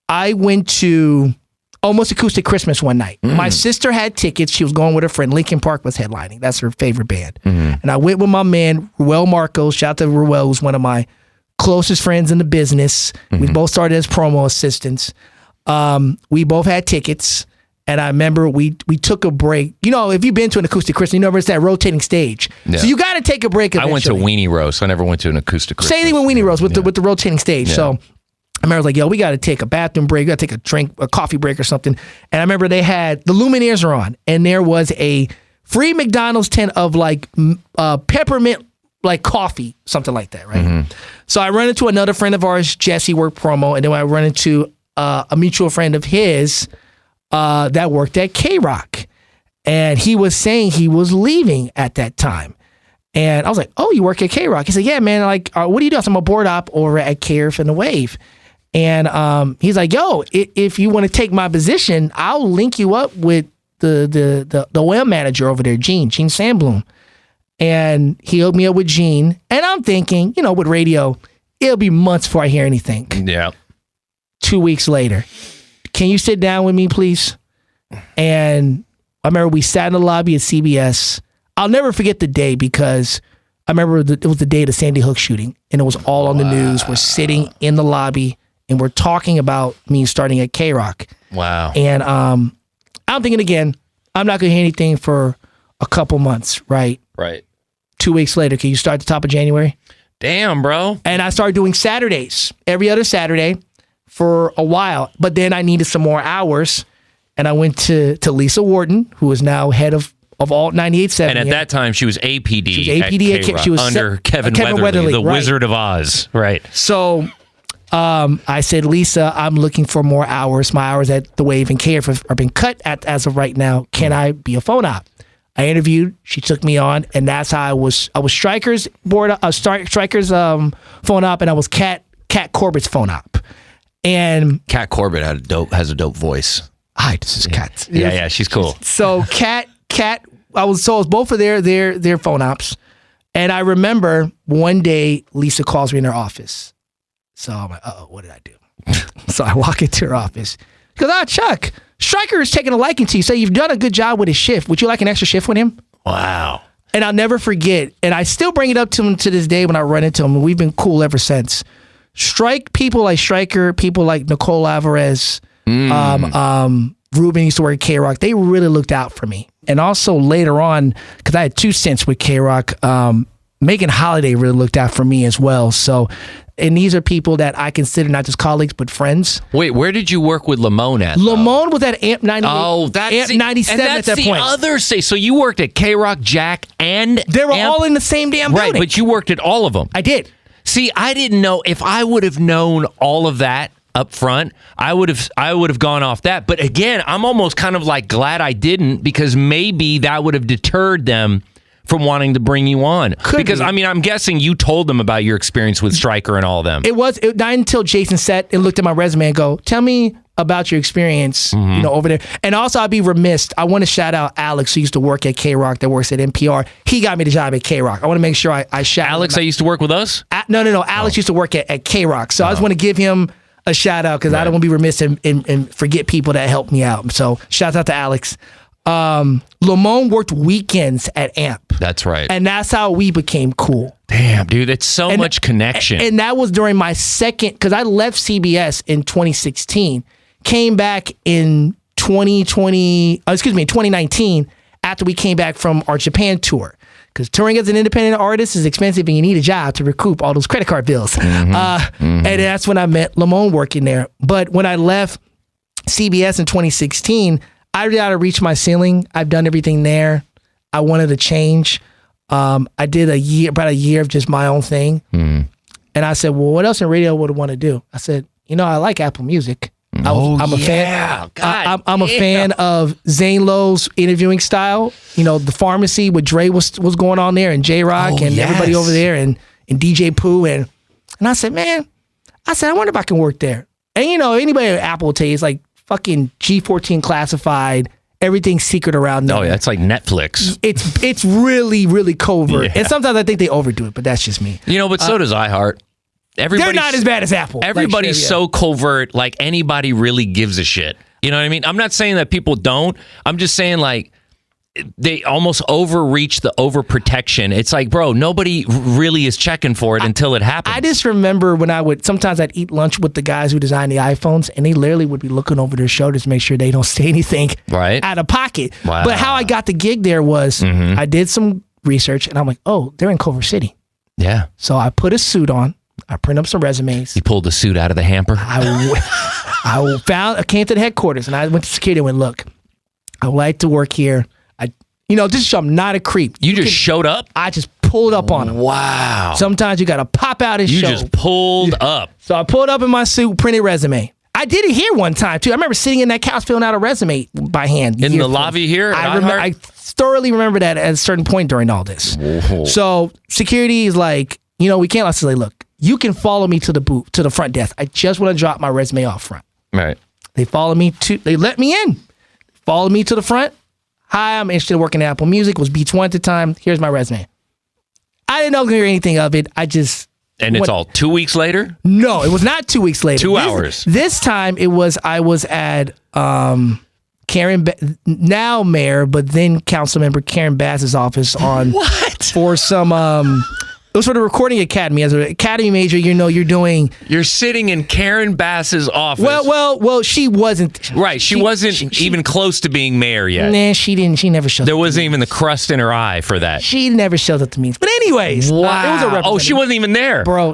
I went to Almost Acoustic Christmas one night. My sister had tickets. She was going with her friend. Linkin Park was headlining. That's her favorite band. And I went with my man, Ruel Marcos. Shout out to Ruel, who's one of my closest friends in the business. We both started as promo assistants. We both had tickets. And I remember we took a break. If you've been to an Acoustic Christmas, it's that rotating stage. Yeah. So you got to take a break eventually. I went to Weenie Roast. I never went to an Acoustic Christmas. Same thing with Weenie Roast with the rotating stage. Yeah. So I remember I was like, yo, we got to take a bathroom break. We got to take a coffee break or something. And I remember they had, the Lumineers are on, and there was a free McDonald's tent of like peppermint, like coffee, something like that, right? So I run into another friend of ours, Jesse, worked promo, and then I run into a mutual friend of his that worked at K-Rock. And he was saying he was leaving at that time. And I was like, oh, you work at K-Rock? He said, yeah, man, like, what do you do? I'm a board op over at KERF and the Wave. And he's like, yo, if you want to take my position, I'll link you up with the OM manager over there, Gene Sandblom. And he hooked me up with Gene. And I'm thinking, with radio, it'll be months before I hear anything. Yeah. 2 weeks later, can you sit down with me, please? And I remember we sat in the lobby at CBS. I'll never forget the day because I remember it was the day of the Sandy Hook shooting, and it was all on the news. We're sitting in the lobby, and we're talking about me starting at K-Rock. Wow. And I'm thinking again, I'm not going to hear anything for a couple months, right? Right. 2 weeks later, can you start at the top of January? Damn, bro. And I started doing Saturdays, every other Saturday for a while. But then I needed some more hours, and I went to Lisa Wharton, who is now head of Alt 98.7. And at that time, she was APD. She was APD at K-Rock, she was under Kevin Weatherly, the Wizard of Oz. Right. So I said, Lisa, I'm looking for more hours. My hours at the Wave and K are being cut as of right now. Can I be a phone op? I interviewed. She took me on, and that's how I was Stryker's phone op, and I was Cat Corbett's phone op. And Cat Corbett has a dope voice. Hi, this is Cat. Yeah, she's cool. So Cat, I was both of their phone ops, and I remember one day Lisa calls me in her office. So I'm like, what did I do? So I walk into her office. She goes, Chuck, Stryker is taking a liking to you. So you've done a good job with his shift. Would you like an extra shift with him? Wow. And I'll never forget, and I still bring it up to him to this day when I run into him, and we've been cool ever since. People like Stryker, people like Nicole Alvarez, Ruben used to work at K-Rock. They really looked out for me. And also later on, because I had 2 cents with K-Rock, Megan Holiday really looked out for me as well. So, and these are people that I consider not just colleagues, but friends. Wait, where did you work with Lamone at? Lamone was at Amp 98. Oh, that's Amp 97 and that's at that point. Other say. So you worked at K-Rock, Jack, and they were Amp? all in the same damn building. Right, but you worked at all of them. I did. See, I didn't know if I would have known all of that up front, I would have gone off that. But again, I'm almost kind of like glad I didn't, because maybe that would have deterred them from wanting to bring you on. Because I mean, I'm guessing you told them about your experience with Stryker and all of them. It not until Jason sat and looked at my resume and go, tell me about your experience, over there. And also, I'd be remiss. I want to shout out Alex, who used to work at K-Rock, that works at NPR. He got me the job at K-Rock. I want to make sure I shout Alex, that used to work with us? No. Alex used to work at K-Rock. So I just want to give him a shout out, because I don't want to be remiss and forget people that helped me out. So shout out to Alex. Lamone worked weekends at Amp. That's right. And that's how we became cool. Damn, dude, it's so much connection. And that was during my second, because I left CBS in 2016, came back in 2019, after we came back from our Japan tour. Because touring as an independent artist is expensive, and you need a job to recoup all those credit card bills. And that's when I met Lamone working there. But when I left CBS in 2016, I really had to reach my ceiling. I've done everything there. I wanted to change. I did about a year of just my own thing. And I said, well, what else in radio would I want to do? I said, I like Apple Music. I'm a fan. I'm a fan of Zane Lowe's interviewing style. The Pharmacy with Dre was going on there, and J-Rock and everybody over there, and DJ Pooh. And I said, I wonder if I can work there. And anybody at Apple will tell you, it's like fucking G14 classified, everything's secret around them. Oh yeah, it's like Netflix. It's really, really covert. Yeah. And sometimes I think they overdo it, but that's just me. But so does iHeart. They're not as bad as Apple. Everybody's so covert, like anybody really gives a shit. You know what I mean? I'm not saying that people don't. I'm just saying, like, they almost overreach the overprotection. It's like, bro, nobody really is checking for it until it happens. I just remember when sometimes I'd eat lunch with the guys who design the iPhones, and they literally would be looking over their shoulders to make sure they don't say anything out of pocket. Wow. But how I got the gig there was I did some research, and I'm like, oh, they're in Culver City. Yeah. So I put a suit on. I print up some resumes. You pulled the suit out of the hamper? I came to the headquarters, and I went to security and went, look, I would like to work here. Just so I'm not a creep. You just showed up? I just pulled up on him. Wow. Sometimes you got to pop out and show. You just pulled up. So I pulled up in my suit, printed resume. I did it here one time, too. I remember sitting in that couch filling out a resume by hand. In the lobby here? I thoroughly remember that at a certain point during all this. Whoa. So security is like, we can't let say, look, you can follow me to the booth, to the front desk. I just want to drop my resume off front. Right. They let me in. Follow me to the front. Hi, I'm interested in working at Apple Music. Was Beats One at the time. Here's my resume. I didn't know anything of it. And it's all 2 weeks later? No, it was not 2 weeks later. 2 hours. This time I was at now mayor, but then council member Karen Bass's office on for some. It was for the recording academy. As an academy major, you're doing. You're sitting in Karen Bass's office. Well, she wasn't. Right, she wasn't even close to being mayor yet. Nah, she didn't. She never showed. There wasn't even the crust in her eye for that. She never showed up to meetings. But anyways, wow. It was a representative. Oh, she wasn't even there, bro.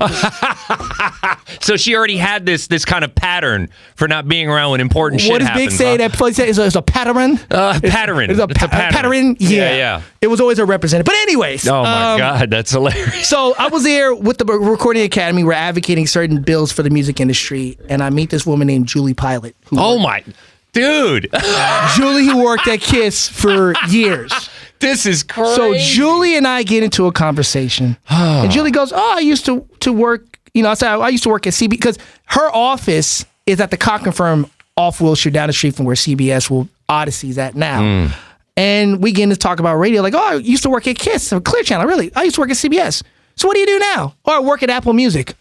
So she already had this kind of pattern for not being around when important shit happens. What does Big say? That place is a pattern. Pattern. It's a pattern. Yeah. It was always a representative. But anyways. Oh my God, that's hilarious. So I was there with the Recording Academy. We're advocating certain bills for the music industry, and I meet this woman named Julie Pilot. Dude. Julie, who worked at KISS for years. This is crazy. So Julie and I get into a conversation, and Julie goes, "Oh, I used to work. I said I used to work at CB because her office is at the Cochran firm off Wilshire, down the street from where CBS Odyssey's at now." And we get into talk about radio, like, "Oh, I used to work at KISS, or Clear Channel. Really, I used to work at CBS. So what do you do now?" "Oh, I work at Apple Music."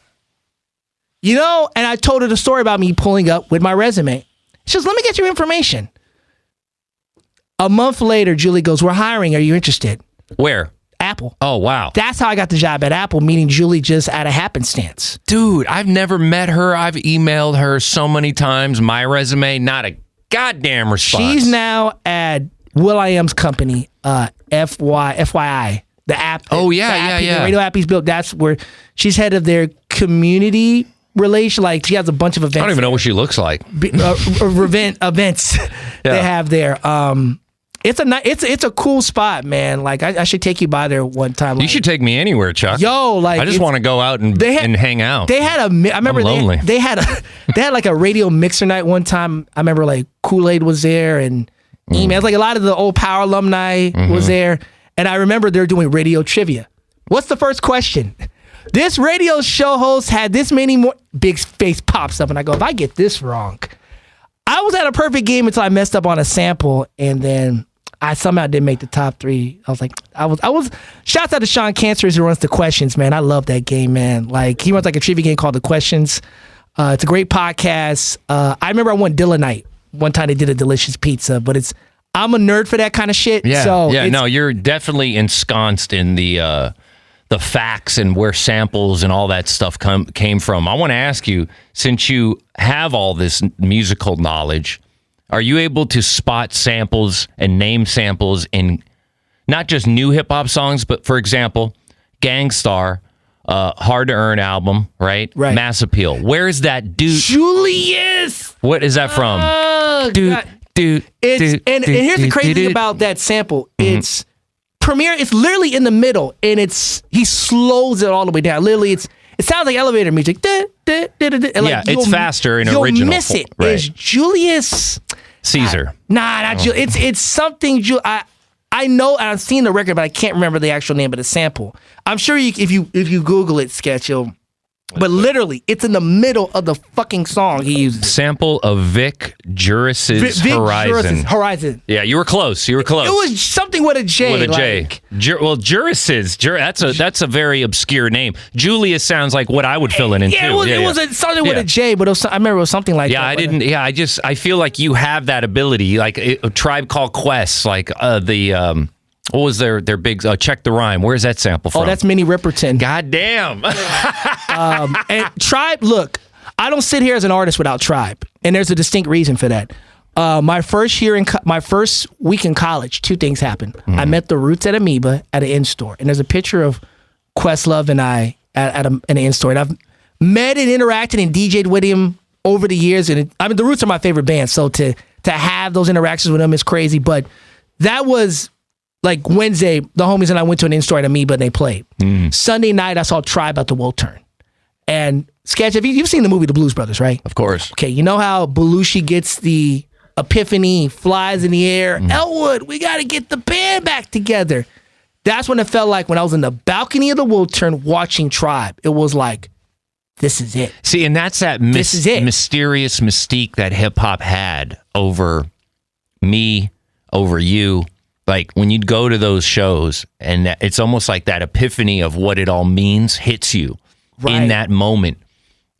And I told her the story about me pulling up with my resume. She goes, "Let me get your information." A month later, Julie goes, "We're hiring. Are you interested?" Where? Apple. Oh, wow. That's how I got the job at Apple, meeting Julie just out of happenstance. Dude, I've never met her. I've emailed her so many times. My resume, not a goddamn response. She's now at will.i.am's company, FYI. The app. Oh, yeah. The radio app he's built. That's where she's head of their community relation. Like, she has a bunch of events. I don't even know what she looks like. Events they have there. It's a cool spot, man. Like, I should take you by there one time. You should take me anywhere, Chuck. I just want to go out and hang out. They had I remember I'm lonely. They had like a radio mixer night one time. I remember like Kool-Aid was there and emails. Like a lot of the old Power alumni was there. And I remember they're doing radio trivia. What's the first question? This radio show host had this many more. Big face pops up, and I go, if I get this wrong. I was at a perfect game until I messed up on a sample, and then I somehow didn't make the top 3. I was like, I was. Shouts out to Sean Cancerous, who runs the Questions, man. I love that game, man. Like, he runs like a trivia game called The Questions. It's a great podcast. I remember I won Dilla Night one time. They did a delicious pizza, but I'm a nerd for that kind of shit. Yeah, so no, you're definitely ensconced in the facts and where samples and all that stuff came from. I want to ask you, since you have all this musical knowledge, are you able to spot samples and name samples in not just new hip-hop songs, but, for example, Gangstar, Hard to Earn album, right? Mass Appeal. Where is that dude? Julius! What is that from? And here's the crazy thing about that sample. It's Premiere. It's literally in the middle, and he slows it all the way down. Literally, it sounds like elevator music. And it's faster in original. You'll miss it. Right. It's Julius Caesar. Not Julius. It's something. I know, and I've seen the record, but I can't remember the actual name of the sample. I'm sure if you Google it, Sketch, but literally, it's in the middle of the fucking song he uses. Sample of Vic Juris's Horizon. Yeah, you were close. It was something with a J. With a J. Juris's. That's a very obscure name. Julius sounds like what I would fill in too. It was something with a J, but I remember it was something like that. I feel like you have that ability, like a Tribe Called Quest, like what was their big Check the Rhyme? Where's that sample from? Oh, that's Minnie Riperton. God damn. And Tribe, look, I don't sit here as an artist without Tribe, and there's a distinct reason for that. My first week in college, 2 things happened. I met the Roots at Amoeba at an in-store, and there's a picture of Questlove and I at an in-store, and I've met and interacted and DJ'd with him over the years, and the Roots are my favorite band, so to have those interactions with him is crazy, but that was like Wednesday, the homies and I went to an in-store at Amoeba and they played. Sunday night, I saw Tribe at the Wiltern. And Sketch, you've seen the movie The Blues Brothers, right? Of course. Okay, you know how Belushi gets the epiphany, flies in the air? Elwood, we got to get the band back together. That's when it felt like when I was in the balcony of the Wiltern watching Tribe. It was like, this is it. See, and that's that mysterious mystique that hip-hop had over me, over you. Like, when you'd go to those shows, and it's almost like that epiphany of what it all means hits you in that moment.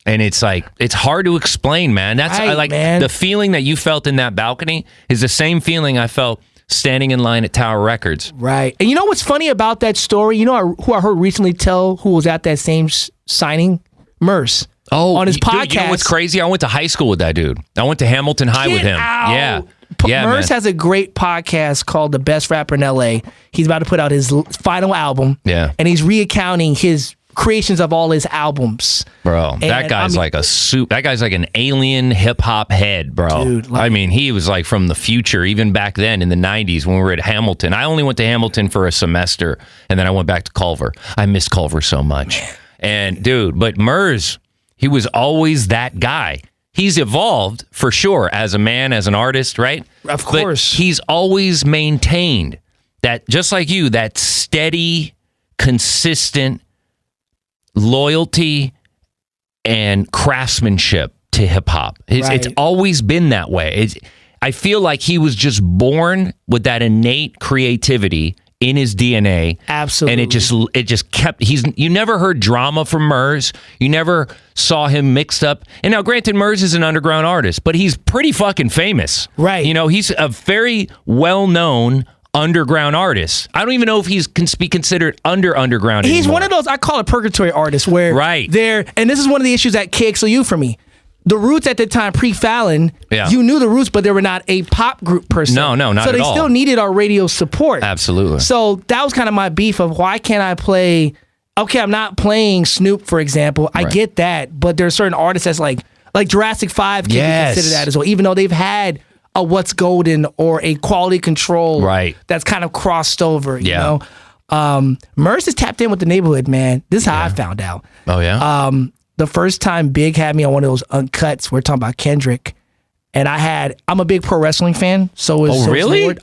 And it's like, it's hard to explain, man. That's Right, man. the feeling that you felt in that balcony is the same feeling I felt standing in line at Tower Records. Right. And you know what's funny about that story? You know who I heard recently tell who was at that same signing? Merce. Oh, on his podcast. Dude, you know what's crazy? I went to high school with that dude. I went to Hamilton High with him. Yeah. Merce has a great podcast called The Best Rapper in L.A. He's about to put out his final album. Yeah. And he's reaccounting his creations of all his albums. Bro, that guy's like that guy's like an alien hip hop head, bro. Dude, I mean, he was like from the future, even back then in the 90s when we were at Hamilton. I only went to Hamilton for a semester, and then I went back to Culver. I missed Culver so much. And dude, but Murs, he was always that guy. He's evolved for sure as a man, as an artist, right? Of course. But he's always maintained that, just like you, that steady, consistent loyalty and craftsmanship to hip hop. It's always been that way. I feel like he was just born with that innate creativity in his DNA. Absolutely. And it just kept, you never heard drama from Murs. You never saw him mixed up. And now granted, Murs is an underground artist, but he's pretty fucking famous. Right. You know, he's a very well-known underground artist. I don't even know if he's can be considered underground He's anymore. one of those, I call it purgatory artists, where they're, and this is one of the issues at KXLU for me. The Roots at the time, pre-Fallon, you knew the Roots, but they were not a pop group per se. No, not so at all. So they still needed our radio support. Absolutely. So that was kind of my beef of why can't I play, okay, I'm not playing Snoop, for example. I get that, but there are certain artists that's like Jurassic 5 can be considered that as well, even though they've had a What's Golden or a Quality Control that's kind of crossed over, you know? Merce is tapped in with the neighborhood, man. This is how I found out. Oh, yeah? The first time Big had me on one of those uncuts, we're talking about Kendrick, and I'm a big pro wrestling fan, so is really?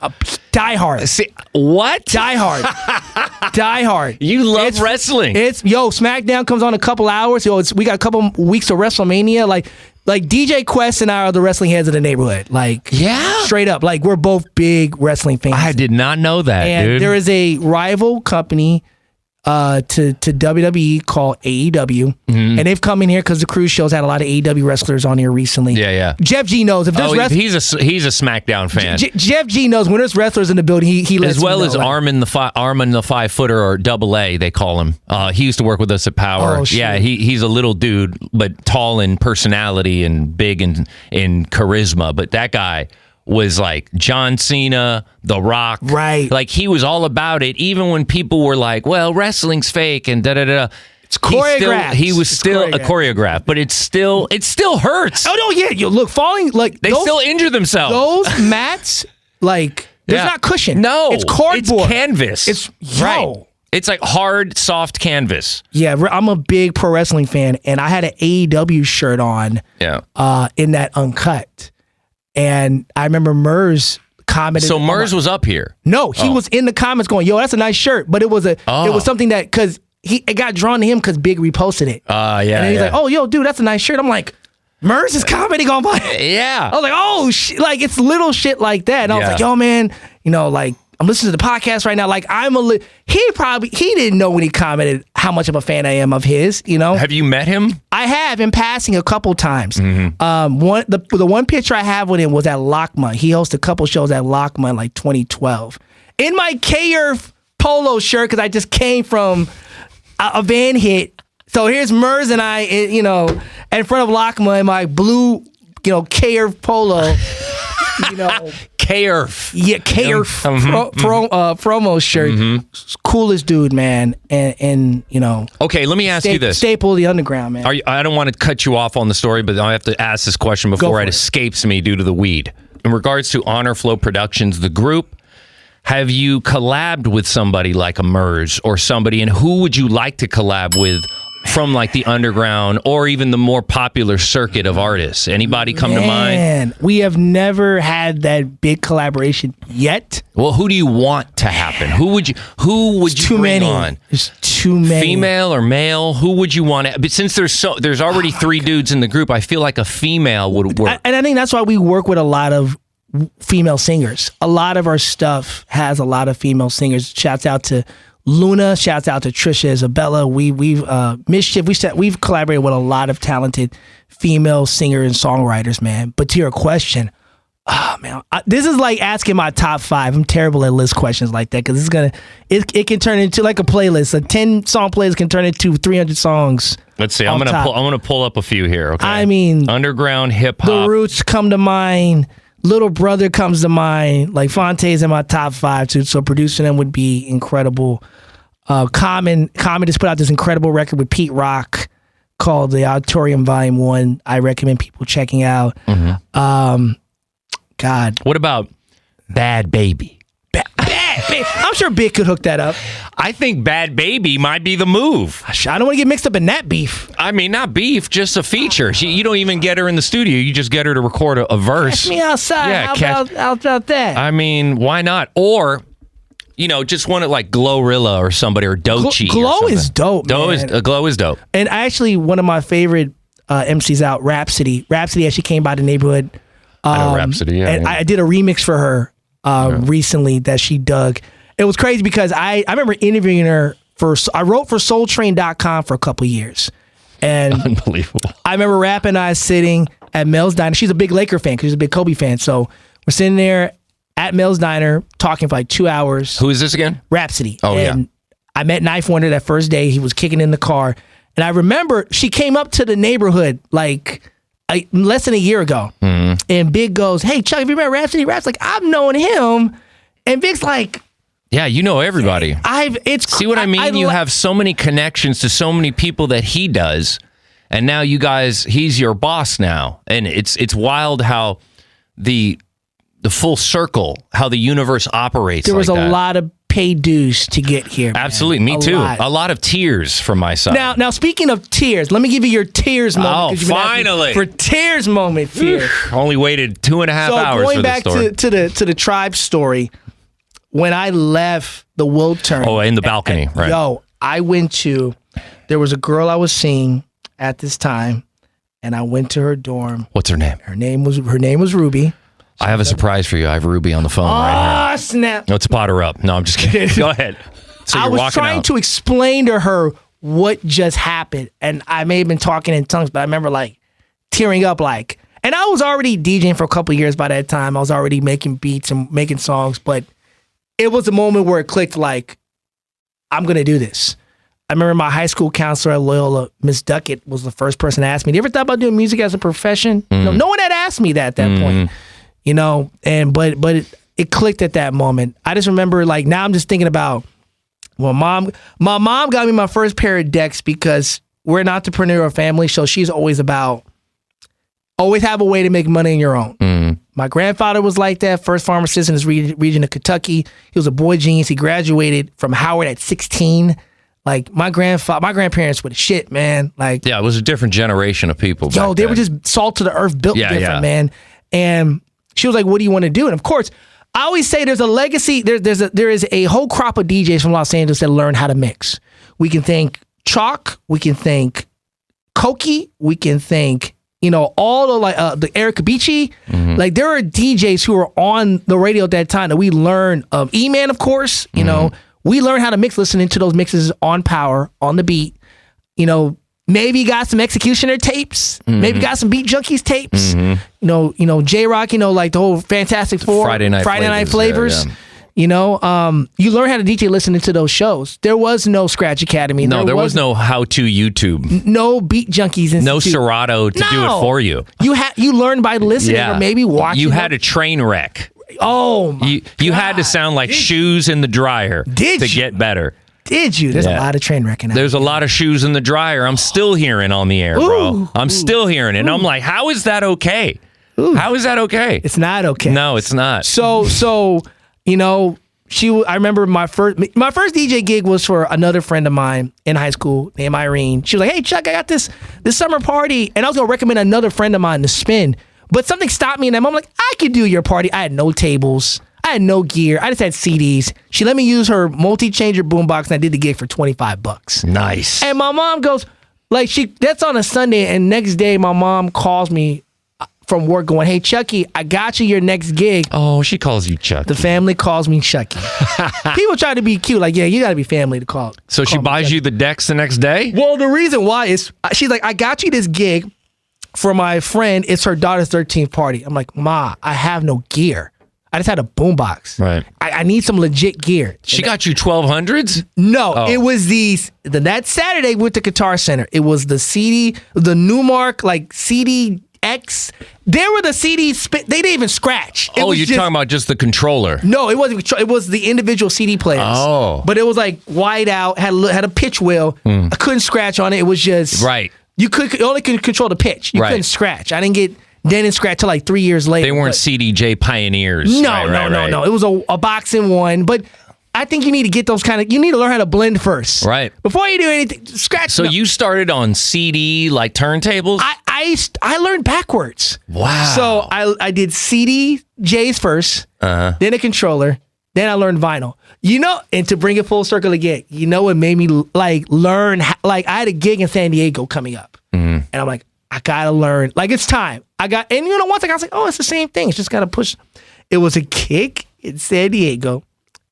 Die Hard. What? Die Hard. Die Hard. You love wrestling. SmackDown comes on a couple hours. We got a couple weeks of WrestleMania. Like DJ Quest and I are the wrestling heads of the neighborhood. Straight up. Like, we're both big wrestling fans. I did not know that, and dude. there is a rival company to WWE called AEW, and they've come in here because the cruise shows had a lot of AEW wrestlers on here recently. Yeah. Jeff G knows if there's he's a SmackDown fan. Jeff G knows when there's wrestlers in the building. He lets as well me know, as Armin the 5-footer, or B.L.A.C.K, they call him. He used to work with us at Power. Oh, shit. Yeah, he's a little dude, but tall in personality and big in charisma. But that guy was like John Cena, The Rock. Right. Like, he was all about it, even when people were like, well, wrestling's fake and da-da-da. It's choreographed. He was still a choreograph, but it still hurts. Oh, no, yeah. You look, falling, like... They still injure themselves. Those mats, like, there's not cushion. No. It's cardboard. It's canvas. Right. It's like hard, soft canvas. Yeah, I'm a big pro wrestling fan, and I had an AEW shirt on in that uncut. And I remember Murs commented. So Murs was up here? No, he was in the comments going, yo, that's a nice shirt. But it was it was something that, because it got drawn to him because Big reposted it. And then he's like, oh, yo, dude, that's a nice shirt. I'm like, Murs is commenting on my... Yeah. I was like, oh, shit. Like, it's little shit like that. And I was like, yo, man, you know, like, I'm listening to the podcast right now. Like, he didn't know when he commented how much of a fan I am of his, you know? Have you met him? I have, in passing, a couple times. The one picture I have with him was at LACMA. He hosted a couple shows at LACMA in like 2012. In my K-Earth polo shirt, because I just came from a van hit. So here's Murs and I, you know, in front of LACMA in my blue, you know, K-Earth polo. You know, K-Earth. Yeah, K-Earth promo shirt. Coolest dude, man. And you know. Okay, let me ask you this. Staple of the underground, man. I don't want to cut you off on the story, but I have to ask this question before it escapes me due to the weed. In regards to Honor Flow Productions, the group, have you collabed with somebody like a Murs or somebody, and who would you like to collab with from like the underground or even the more popular circuit of artists? Anybody come to mind? We have never had that big collaboration yet. Well, who do you want to happen? Who would you bring on? There's too many. Female or male? Who would you want to? But since there's already 3 dudes in the group, I feel like a female would work. And I think that's why we work with a lot of female singers. A lot of our stuff has a lot of female singers. Shouts out to Luna, shouts out to Trisha Isabella. We've Mischief. We've collaborated with a lot of talented female singers and songwriters, man. But to your question, this is like asking my top 5. I'm terrible at list questions like that because it can turn into like a playlist. A 10-song playlist can turn into 300 songs. Let's see. I'm gonna pull up a few here. Okay. I mean, underground hip hop. The Roots come to mind. Little Brother comes to mind. Like Fonte's in my top 5 too. So producing them would be incredible. Common just put out this incredible record with Pete Rock called The Auditorium Volume 1. I recommend people checking out. God. What about Bad Baby? Bad Baby. I'm sure Big could hook that up. I think Bad Baby might be the move. I don't want to get mixed up in that beef. I mean, not beef, just a feature. You don't even get her in the studio. You just get her to record a verse. Catch me outside. Yeah, how about that? I mean, why not? Or, just want it like Glorilla or somebody or Doechii. Glow is dope, man. Glow is dope. And actually, one of my favorite MCs out, Rhapsody. Rhapsody actually came by the neighborhood. I know Rhapsody, yeah. And I did a remix for her recently that she dug. It was crazy because I remember interviewing her I wrote for SoulTrain.com for a couple years. And unbelievable. I remember Rap and I sitting at Mel's Diner. She's a big Laker fan because she's a big Kobe fan. So we're sitting there at Mel's Diner talking for like 2 hours. Who is this again? Rhapsody. Oh, and I met Knife Wonder that first day. He was kicking in the car. And I remember she came up to the neighborhood like less than a year ago. Mm-hmm. And Big goes, "Hey, Chuck, have you met Rhapsody?" Rap's like, "I've known him." And Big's like, "Yeah, you know everybody." See what I mean? You have so many connections to so many people that he does. And now you guys, he's your boss now. And it's wild how the full circle, how the universe operates. There was like a lot of paid dues to get here. Absolutely, man. me too. A lot of tears from my side. Now speaking of tears, let me give you your tears moment. Oh, finally! For tears moment, Fear. Only waited 2.5 hours. So going for back to the tribe story, when I left the Wiltern. Oh, in the balcony, right? There was a girl I was seeing at this time, and I went to her dorm. What's her name? Her name was Ruby. I have a surprise for you. I have Ruby on the phone right here. Ah, snap. Let's pot her up. No, I'm just kidding. Go ahead. So I was trying to explain to her what just happened, and I may have been talking in tongues, but I remember like tearing up and I was already DJing for a couple of years by that time. I was already making beats and making songs, but it was a moment where it clicked like, I'm going to do this. I remember my high school counselor at Loyola, Miss Duckett, was the first person to ask me, "Do you ever thought about doing music as a profession?" No one had asked me that at that point. But it clicked at that moment. I just remember now I'm just thinking about, my mom got me my first pair of decks because we're an entrepreneurial family. So she's always about, always have a way to make money on your own. Mm. My grandfather was like that, first pharmacist in his region of Kentucky. He was a boy genius. He graduated from Howard at 16. My grandparents were the shit, man. It was a different generation of people. They were just salt to the earth, built different, man. And she was like, "What do you want to do?" And of course, I always say there's a legacy. There is a whole crop of DJs from Los Angeles that learn how to mix. We can thank Chalk. We can thank Koki. We can thank all the Eric Kabichi. Mm-hmm. There are DJs who were on the radio at that time that we learned of. E-Man, of course. We learned how to mix listening to those mixes on Power, on the beat. Maybe got some Executioner tapes. Mm-hmm. Maybe got some Beat Junkies tapes. Mm-hmm. J-Rock, the whole Fantastic Four. Friday Night Flavors. Yeah. You learn how to DJ listening to those shows. There was no Scratch Academy. No, there was no how-to YouTube. No Beat Junkies Institute. No Serato to do it for you. You learned by listening or maybe watching. You had a train wreck. Oh, my You had to sound like shoes in the dryer to get better. Did you? There's a lot of train wrecking out. There's a lot of shoes in the dryer. I'm still hearing on the air, bro. I'm still hearing it. And I'm like, how is that okay? How is that okay? It's not okay. No, it's not. So I remember my first DJ gig was for another friend of mine in high school named Irene. She was like, "Hey, Chuck, I got this summer party." And I was going to recommend another friend of mine to spin. But something stopped me, and I'm like, "I could do your party." I had no tables. I had no gear. I just had CDs. She let me use her multi-changer boombox, and I did the gig for $25. Nice. And my mom goes, that's on a Sunday, and next day my mom calls me. from work going, hey, Chucky, I got you your next gig. Oh, she calls you Chucky. The family calls me Chucky. People try to be cute. Like, yeah, you got to be family to call. So she buys you the decks the next day? Well, the reason why is she's like, I got you this gig for my friend. It's her daughter's 13th party. I'm like, Ma, I have no gear. I just had a boombox. Right. I need some legit gear. She got you 1200s? No, It was that Saturday with the Guitar Center. It was the CD, the Newmark, like CDX. There were the CDs, they didn't even scratch. You're talking about just the controller. No, it wasn't. It was the individual CD players. Oh. But it was like white out, had a pitch wheel. I couldn't scratch on it. It was just. Right. You only could control the pitch. You couldn't scratch. I didn't get didn't scratch till like 3 years later. They weren't CDJ pioneers. No. It was a box in one. But I think you need to get those you need to learn how to blend first. Right. Before you do anything, scratch. So you started on CD like turntables? I learned backwards. Wow. So I did CDJs first, then a controller, then I learned vinyl. And to bring it full circle again, what made me learn, I had a gig in San Diego coming up. And I'm like, I gotta learn, it's time. Once I was like, oh, it's the same thing. It's just gotta push. It was a kick in San Diego.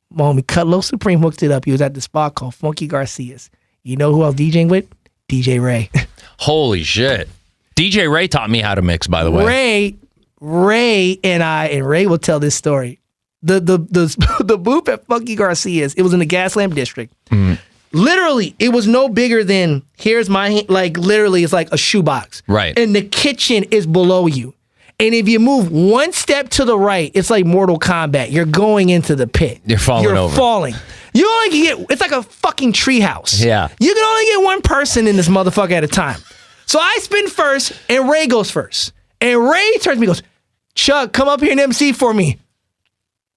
My homie Cutlow Supreme hooked it up. He was at the spot called Funky Garcia's. You know who I was DJing with? DJ Ray. Holy shit. DJ Ray taught me how to mix, by the way. Ray and Ray will tell this story. The booth at Funky Garcia's, it was in the Gaslamp district. Literally, it was no bigger than, here's my hand, literally it's like a shoebox. Right. And the kitchen is below you. And if you move one step to the right, it's like Mortal Kombat. You're going into the pit. You're falling over. You're falling. You only can get, it's like a fucking treehouse. Yeah. You can only get one person in this motherfucker at a time. So I spin first, and Ray goes first. And Ray turns to me and goes, Chuck, come up here and MC for me.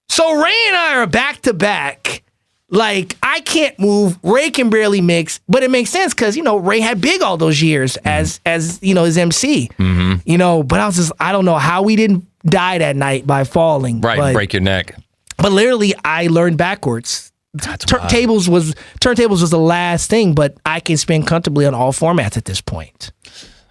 So Ray and I are back to back. I can't move. Ray can barely mix, but it makes sense because, Ray had Big all those years as his MC. But I was just, I don't know how we didn't die that night by falling. Right, break your neck. But literally, I learned backwards. Turntables was the last thing, but I can spin comfortably on all formats at this point.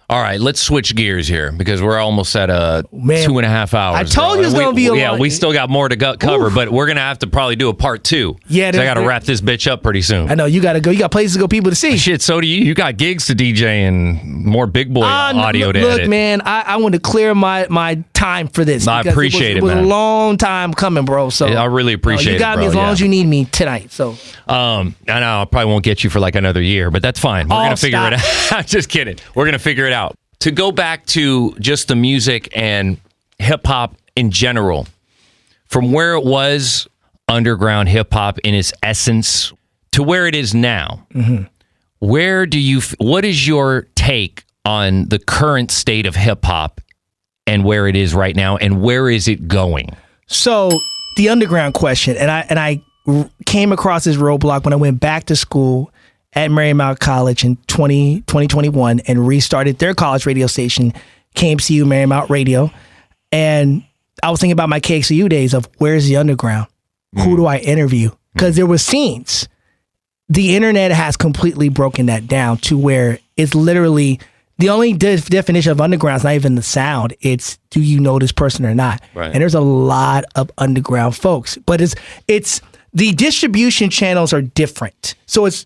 All right, let's switch gears here because we're almost at 2.5 hours. I told you it was going to be a lot. We still got more to cover, but we're going to have to probably do a part 2. Yeah, I got to wrap this bitch up pretty soon. I know, you got to go. You got places to go, people to see. Shit, so do you. You got gigs to DJ and more big boy audio to edit. Look, man, I want to clear my time for this. I appreciate it, man. It was a long time coming, bro. So I really appreciate it, you got me as long as you need me tonight. So I know I probably won't get you for another year, but that's fine. We're going to figure it out. Just kidding. We're going to figure it out. To go back to just the music and hip-hop in general, from where it was underground hip-hop in its essence to where it is now, what is your take on the current state of hip-hop and where it is right now, and where is it going? So, the underground question, and I came across this roadblock when I went back to school at Marymount College in 2021 and restarted their college radio station, KMCU Marymount Radio. And I was thinking about my KXCU days of where's the underground? Who do I interview? Because there were scenes. The internet has completely broken that down to where it's literally the only definition of underground is not even the sound. It's do you know this person or not? Right. And there's a lot of underground folks, but it's the distribution channels are different. So it's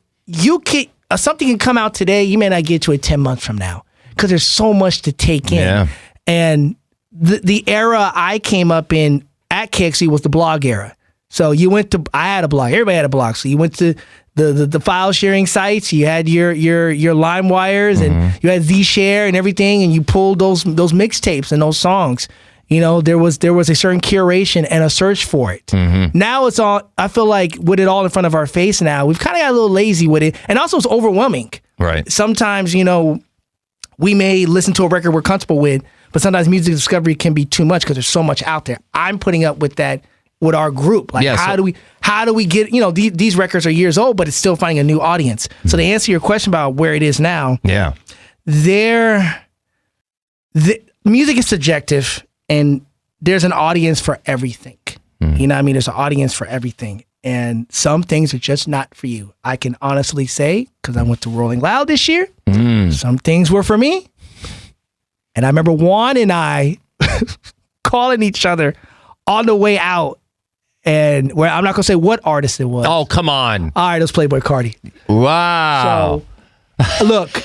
something can come out today, you may not get to it 10 months from now because there's so much to take in. Yeah. And the era I came up in at KXC was the blog era. So I had a blog. Everybody had a blog. So you went to the file sharing sites. You had your LimeWires and you had Zshare and everything, and you pulled those mixtapes and those songs. There was a certain curation and a search for it. Now it's all, I feel like with it all in front of our face now, we've kind of got a little lazy with it. And also it's overwhelming. Right. Sometimes, we may listen to a record we're comfortable with, but sometimes music discovery can be too much because there's so much out there. I'm putting up with that with our group. How do we get, these records are years old, but it's still finding a new audience. So to answer your question about where it is now, the music is subjective. And there's an audience for everything. You know what I mean? There's an audience for everything. And some things are just not for you. I can honestly say, because I went to Rolling Loud this year, some things were for me. And I remember Juan and I calling each other on the way out. And where I'm not going to say what artist it was. Oh, come on. All right, it was Playboi Carti. Wow. So, look.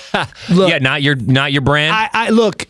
Yeah, not your brand? I look,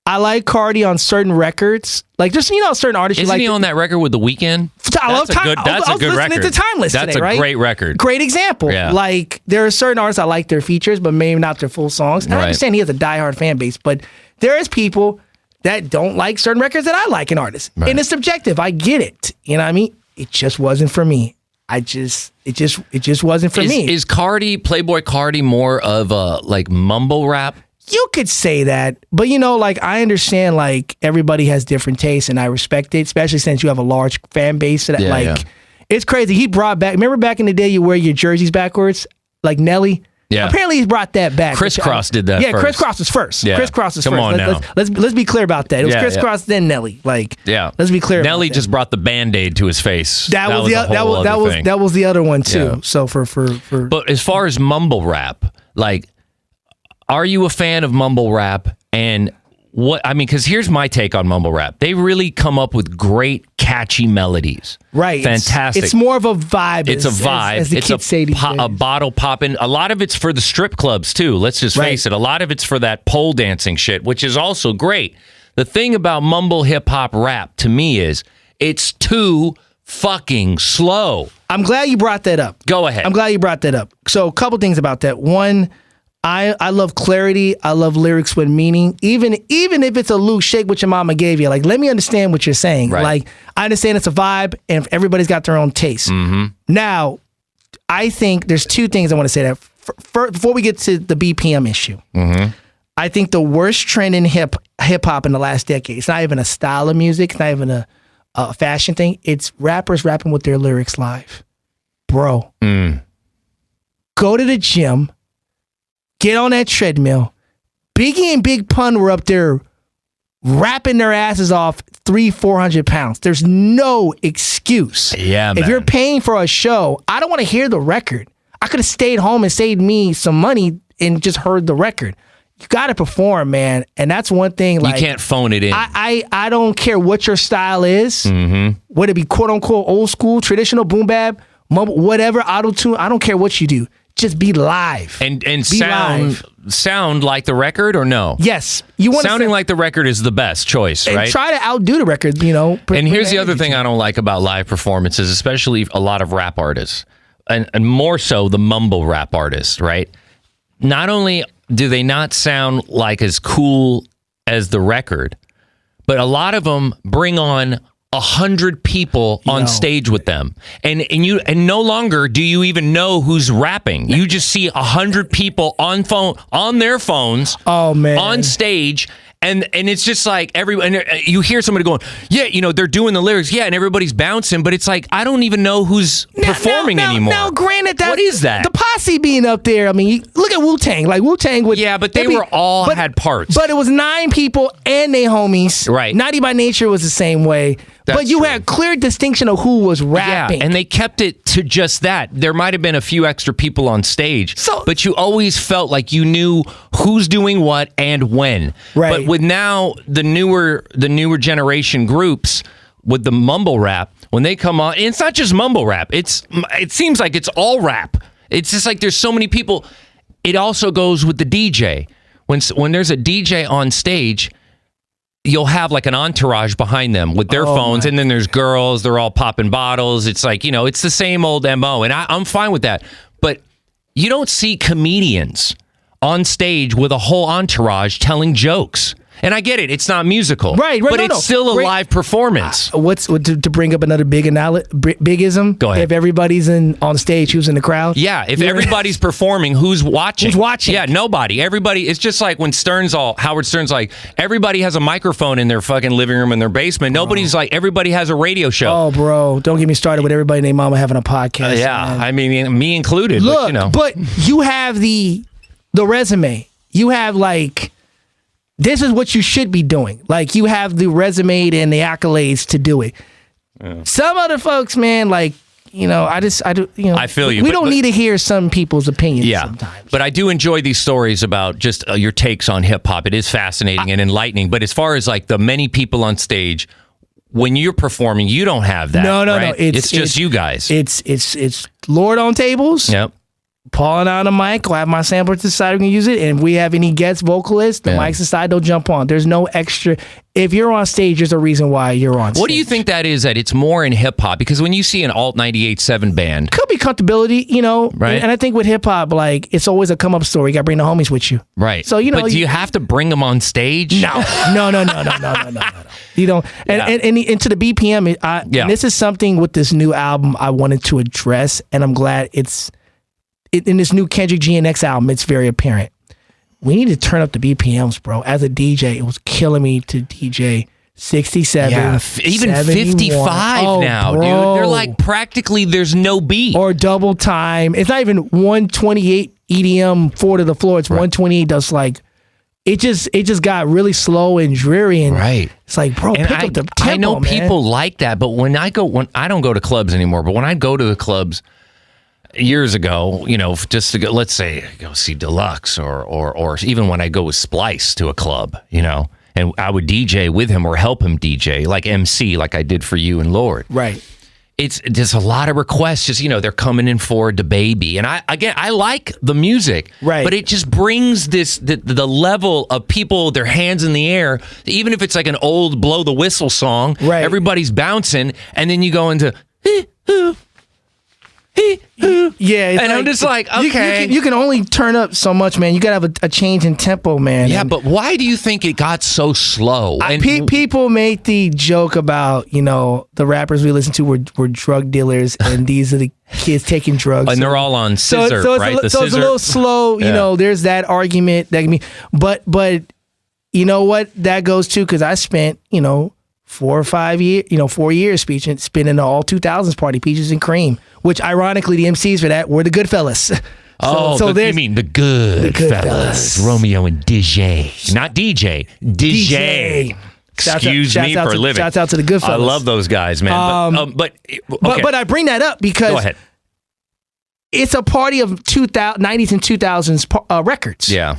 I like Carti on certain records. Like, just, certain artists Isn't you like. he on that record with The Weeknd? I love Time. That's a good record. To Timeless That's today, right? a great record. Great example. Yeah. Like, there are certain artists I like their features, but maybe not their full songs. And I Right. understand he has a diehard fan base, but there is people that don't like certain records that I like in artists. Right. And it's subjective. I get it. You know what I mean? It just wasn't for me. It just wasn't for me. Is Playboi Carti more of a like mumble rap? You could say that, but I understand everybody has different tastes, and I respect it, especially since you have a large fan base. That it's crazy. He brought back. Remember back in the day, you wear your jerseys backwards, like Nelly. Yeah. Apparently, he's brought that back. Crisscross did that. Yeah, first. Crisscross was first. Yeah. Crisscross was Come first. on now. Let's be clear about that. It was Crisscross, then Nelly. Let's be clear. Nelly about just brought the Band-Aid to his face. that was the other one too. Yeah. So for But as far as mumble rap, are you a fan of mumble rap? And because here's my take on mumble rap. They really come up with great, catchy melodies. Right. Fantastic. It's more of a vibe. It's a vibe. As the it's kids say these days. a bottle popping. A lot of it's for the strip clubs, too. Let's just face it. A lot of it's for that pole dancing shit, which is also great. The thing about mumble hip-hop rap, to me, is it's too fucking slow. I'm glad you brought that up. Go ahead. I'm glad you brought that up. So a couple things about that. One, I love clarity. I love lyrics with meaning. Even if it's a loose shake what your mama gave you. Let me understand what you're saying. Right. I understand it's a vibe and everybody's got their own taste. Mm-hmm. Now, I think there's two things I want to say that. Before we get to the BPM issue, Mm-hmm. I think the worst trend in hip hop in the last decade, it's not even a style of music. It's not even a fashion thing. It's rappers rapping with their lyrics live. Bro, go to the gym. Get on that treadmill. Biggie and Big Pun were up there rapping their asses off 300-400 pounds. There's no excuse. Yeah, man. If you're paying for a show, I don't want to hear the record. I could have stayed home and saved me some money and just heard the record. You got to perform, man. And that's one thing. You can't phone it in. I don't care what your style is. Mm-hmm. Whether it be quote unquote old school, traditional, boom bap, mumble, whatever, auto tune. I don't care what you do. Just be live. And sound like the record or no? Yes. You want sounding like the record is the best choice, and right? try to outdo the record, And here's the other thing I don't like about live performances, especially a lot of rap artists, and more so the mumble rap artists, right? Not only do they not sound like as cool as the record, but a lot of them bring on 100 people on stage with them, and no longer do you even know who's rapping. You just see 100 people on their phones. Oh man, on stage. And it's just like you hear somebody going, yeah, they're doing the lyrics, yeah, and everybody's bouncing, but it's like I don't even know who's performing anymore. Now, granted, what is that? The posse being up there. I mean, look at Wu-Tang. Wu-Tang would, but they had parts. But it was 9 people and they homies. Right. Naughty by Nature was the same way. But you had clear distinction of who was rapping. Yeah, and they kept it to just that. There might have been a few extra people on stage, but you always felt like you knew who's doing what and when. Right. But with now the newer generation groups with the mumble rap, when they come on, and it's not just mumble rap. It seems like it's all rap. It's just like there's so many people. It also goes with the DJ. When there's a DJ on stage, you'll have like an entourage behind them with their phones, and then there's girls, they're all popping bottles. It's like, it's the same old MO, and I'm fine with that. But you don't see comedians on stage with a whole entourage telling jokes. And I get it, it's not musical. Right, but it's still a live performance. To bring up another bigism? Go ahead. If everybody's on stage, who's in the crowd? Yeah, if everybody's performing, who's watching? Who's watching? Yeah, nobody. Everybody, it's just like when Howard Stern's like, everybody has a microphone in their fucking living room in their basement. Nobody's like, everybody has a radio show. Oh, bro, don't get me started with everybody and their mama having a podcast. Man. I mean, me included. Look, but you have the resume. You have this is what you should be doing. You have the resume and the accolades to do it. Yeah. Some other folks, man, I feel you. We don't need to hear some people's opinions sometimes. But I do enjoy these stories about just your takes on hip hop. It is fascinating and enlightening. But as far as like the many people on stage, when you're performing, you don't have that. No. It's just you guys. It's Lord on tables. Yep. Paul and on the mic. I'll have my sampler to the side. We can use it. And if we have any guest vocalists, the mic's aside, they'll jump on. There's no extra. If you're on stage, there's a reason why you're on stage. What do you think that is, that it's more in hip hop? Because when you see an alt 98.7 band, could be comfortability, right? And I think with hip hop, like, it's always a come up story. You got to bring the homies with you, right? So but do you have to bring them on stage? No. You don't. And to the BPM, and this is something with this new album I wanted to address, and I'm glad it's in this new Kendrick GNX album. It's very apparent. We need to turn up the BPMs, bro. As a DJ, it was killing me to DJ 67, even 55 now, bro. dude. They're like practically there's no beat. Or double time. It's not even 128 EDM 4 to the floor. It's 128 that's like, it just got really slow and dreary. And it's like, bro, pick up the tempo, I know man. people like that, but when I don't go to clubs anymore, but when I go to the clubs years ago, just to go, let's say, go see Deluxe or even when I go with Splice to a club, and I would DJ with him or help him DJ, like MC, like I did for you and Lord. Right. It's just a lot of requests. Just, they're coming in for the baby. And I like the music, right? But it just brings the level of people, their hands in the air, even if it's like an old blow the whistle song, right? Everybody's bouncing, and then you go into and I'm just like, okay. You can only turn up so much, man. You gotta have a change in tempo, man. Yeah, but why do you think it got so slow? And people make the joke about, the rappers we listen to were drug dealers, and these are the kids taking drugs. And they're all on scissor, right? It's a little slow, there's that argument. That can be, but you know what that goes to? Because I spent, 4 or 5 years, 4 years spinning the all 2000s party, Peaches and Cream, which ironically the MCs for that were the Goodfellas. You mean the Goodfellas, Romeo and DJ, not DJ. Excuse me for living. Shouts out to the Goodfellas. I love those guys, man. But I bring that up because go ahead. It's a party of 90s and 2000s records. Yeah.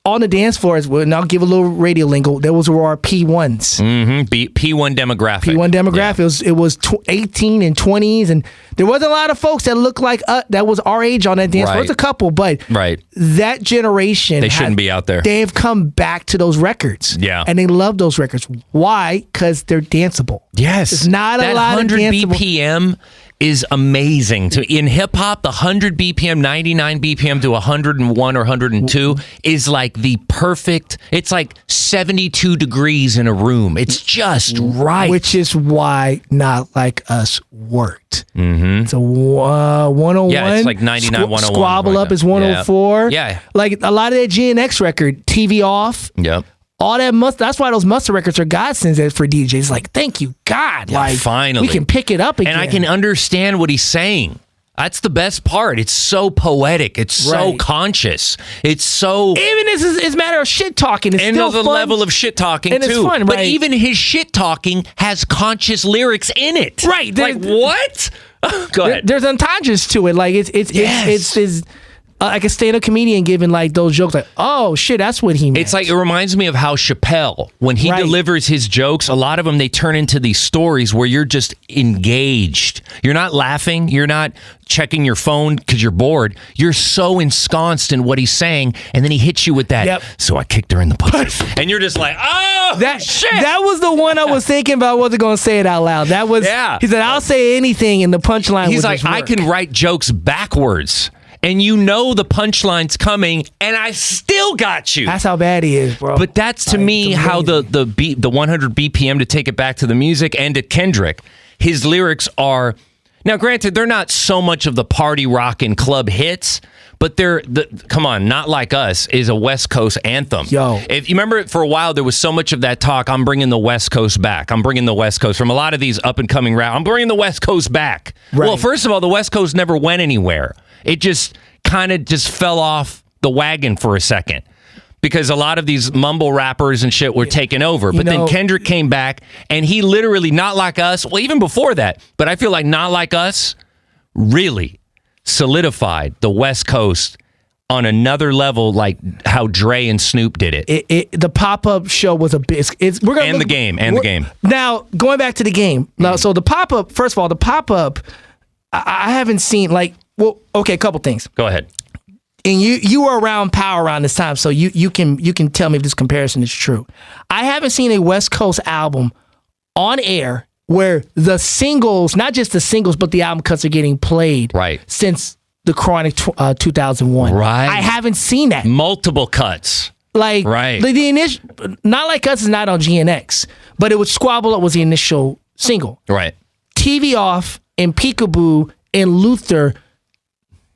On the dance floors, and I'll give a little radio lingo, there was our P1s. Mm-hmm. P1 demographic. P1 demographic. Yeah. It was 18 and 20s, and there wasn't a lot of folks that looked like that was our age on that dance floor. There's a couple, but that generation, they shouldn't be out there. They have come back to those records. Yeah. And they love those records. Why? Because they're danceable. Yes. It's not a lot of danceable. 100 BPM is amazing. In hip hop, the 100 BPM, 99 BPM to 101 or 102 is like the perfect. It's like 72 degrees in a room. It's just right. Which is why Not Like Us worked. Mm-hmm. It's a 101. Yeah, it's like 99, 101. Squabble like Up is 104. Yeah. Like a lot of that GNX record, TV Off. Yep. All that that's why those Mustard records are godsends for DJs. Like, thank you, God. Yeah, like, finally. we can pick it up again. And I can understand what he's saying. That's the best part. It's so poetic. It's so conscious. It's so... Even it's a matter of shit talking. It's and still there's a fun. level of shit talking, and too. It's fun, but even his shit talking has conscious lyrics in it. Right. Like, what? Go ahead. There's entendres to it. Like, it's like a stand-up comedian giving like those jokes, like, oh shit, that's what he meant. It's like, it reminds me of how Chappelle, when he delivers his jokes, a lot of them, they turn into these stories where you're just engaged. You're not laughing. You're not checking your phone because you're bored. You're so ensconced in what he's saying, and then he hits you with that. Yep. So I kicked her in the pussy. And you're just like, oh, shit. That was the one I was thinking, but I wasn't going to say it out loud. That was, he said, I'll say anything, and the punchline He's would like, just work. I can write jokes backwards. And the punchline's coming, and I still got you. That's how bad he is, bro. But that's to me how the 100 BPM, to take it back to the music and to Kendrick, his lyrics are, now granted, they're not so much of the party rock and club hits, but come on, Not Like Us is a West Coast anthem. Yo. If you remember, for a while, there was so much of that talk, I'm bringing the West Coast back. I'm bringing the West Coast. From a lot of these up-and-coming rap, I'm bringing the West Coast back. Right. Well, first of all, the West Coast never went anywhere. It just kind of fell off the wagon for a second. because a lot of these mumble rappers and shit were taking over. But then Kendrick came back, and he literally, not like us, well, even before that, but I feel like not like us, really solidified the West Coast on another level, like how Dre and Snoop did it. The pop-up show was a big... The game. Now, going back to the game. Now, so the pop-up, first of all, the pop-up, I haven't seen, like... Well, okay, a couple things. Go ahead. And you were around Power around this time, so you can tell me if this comparison is true. I haven't seen a West Coast album on air where the singles, not just the singles, but the album cuts are getting played since the Chronic 2001. Right. I haven't seen that. Multiple cuts. Like, the initial, Not Like Us is not on GNX, but it was Squabble Up was the initial single. Right. TV Off and Peekaboo and Luther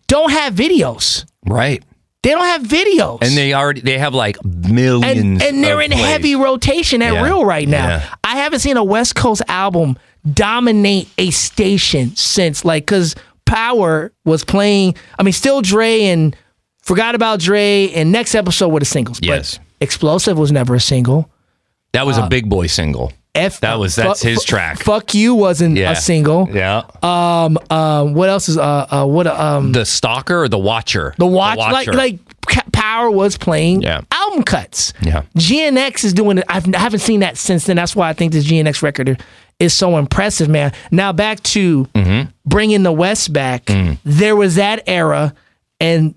don't have videos. Right. They don't have videos. And they have like millions and they're in plays. heavy rotation at Real right now. Yeah. I haven't seen a West Coast album dominate a station since, like, because Power was playing, still Dre and Forgot About Dre and Next Episode were the singles. Yes. But Explosive was never a single. That was a Big Boy single. That's his track. Fuck You wasn't a single. Yeah. What else is The Stalker or The Watcher? The Watcher. Like Power was playing album cuts. Yeah. GNX is doing it. I haven't seen that since then. That's why I think this GNX record is so impressive, man. Now back to bringing the West back. There was that era, and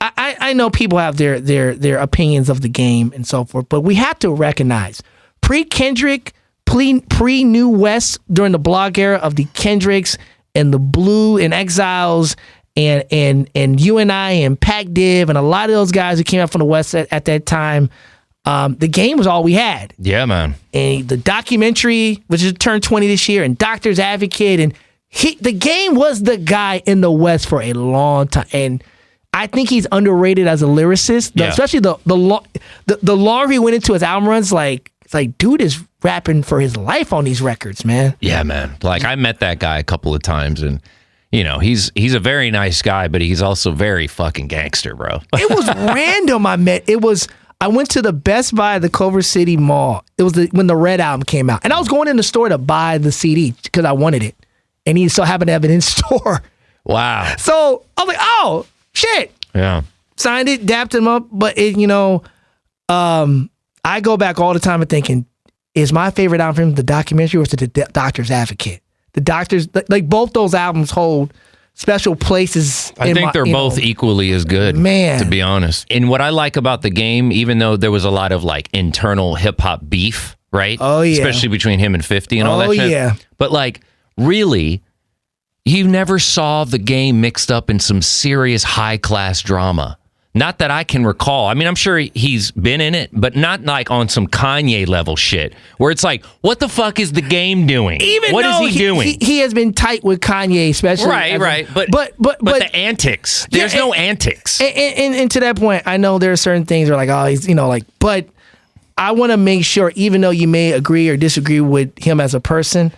I know people have their opinions of the game and so forth, but we have to recognize pre-Kendrick, pre-New West, during the blog era of the Kendricks and the Blue and Exiles and UNI and Pac Div and a lot of those guys who came out from the West at that time. The game was all we had. Yeah, man. And the documentary, which is turned 20 this year, and Doctor's Advocate, and the game was the guy in the West for a long time. And I think he's underrated as a lyricist, especially the longer he went into his album runs. It's like dude is rapping for his life on these records, man. Yeah, man. Like I met that guy a couple of times, and he's a very nice guy, but he's also very fucking gangster, bro. It was random. I went to the Best Buy at the Culver City Mall. It was when the Red album came out, and I was going in the store to buy the CD because I wanted it, and he so happened to have it in store. Wow. So I was like, oh shit. Yeah. Signed it, dapped him up, but I go back all the time and thinking, is my favorite album from him the documentary or is it the Doctor's Advocate? The Doctor's, like both those albums hold special places. I think they're both equally as good, man, to be honest. And what I like about the game, even though there was a lot of like internal hip hop beef, right? Oh yeah. Especially between him and 50 and all that shit. Oh yeah. But like, really, you never saw the game mixed up in some serious high class drama. Not that I can recall. I'm sure he's been in it, but not like on some Kanye level shit where it's like, what the fuck is the game doing? What is he doing? He has been tight with Kanye, especially. Right. But the antics. There's no antics. And to that point, I know there are certain things where like, oh, he's, but I want to make sure, even though you may agree or disagree with him as a person,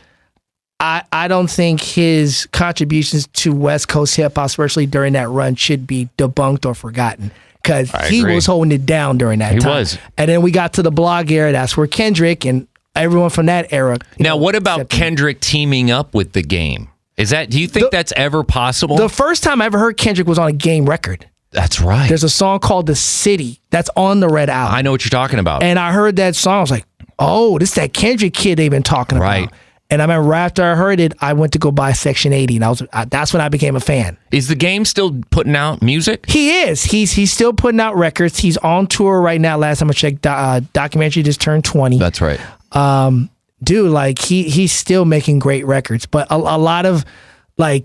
I don't think his contributions to West Coast hip hop, especially during that run, should be debunked or forgotten because he was holding it down during that time. He was. And then we got to the blog era. That's where Kendrick and everyone from that era. Now, what about Kendrick teaming up with the game? Do you think that's ever possible? The first time I ever heard Kendrick was on a Game record. That's right. There's a song called The City that's on the Red album. I know what you're talking about. And I heard that song. I was like, oh, this is that Kendrick kid they've been talking about. Right. And I remember after I heard it, I went to go buy Section 80, and that's when I became a fan. Is the game still putting out music? He is. He's still putting out records. He's on tour right now. Last time I checked, documentary just turned 20. That's right. Dude, like he's still making great records, but a lot of like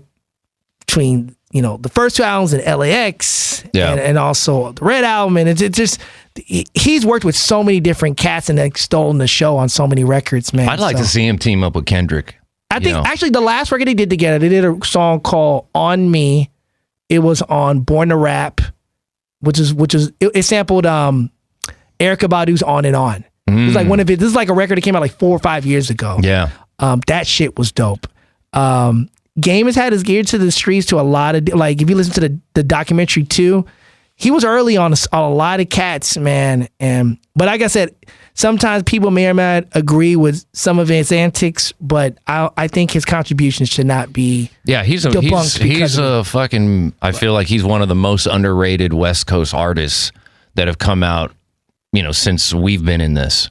between the first two albums and LAX, and also the Red album, and it's just. He's worked with so many different cats and like stolen the show on so many records, man. I'd like to see him team up with Kendrick. I think actually the last record they did together, they did a song called "On Me." It was on Born to Rap, which is it sampled Erykah Badu's "On and On." It's like this is like a record that came out like 4 or 5 years ago. Yeah, that shit was dope. Game has had his gear to the streets to a lot of like if you listen to the documentary too. he was early on a lot of cats, man. But like I said, sometimes people may or may not agree with some of his antics, but I think his contributions should not be he's a fucking. I feel like he's one of the most underrated West Coast artists that have come out, since we've been in this.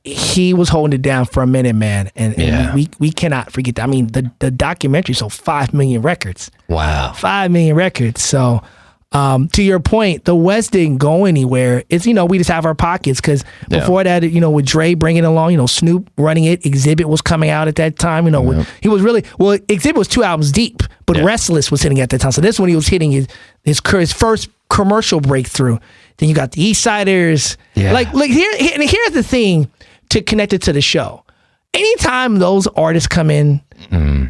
He was holding it down for a minute, man, and we cannot forget that. I mean, the documentary sold 5 million records. Wow, 5 million records. So. To your point, the West didn't go anywhere. It's, we just have our pockets because before that, with Dre bringing along, Snoop running it, Exhibit was coming out at that time. He was Exhibit was 2 albums deep, but Restless was hitting at that time. So this one he was hitting his first commercial breakthrough. Then you got the East Siders. Yeah. Like here's the thing to connect it to the show. Anytime those artists come in,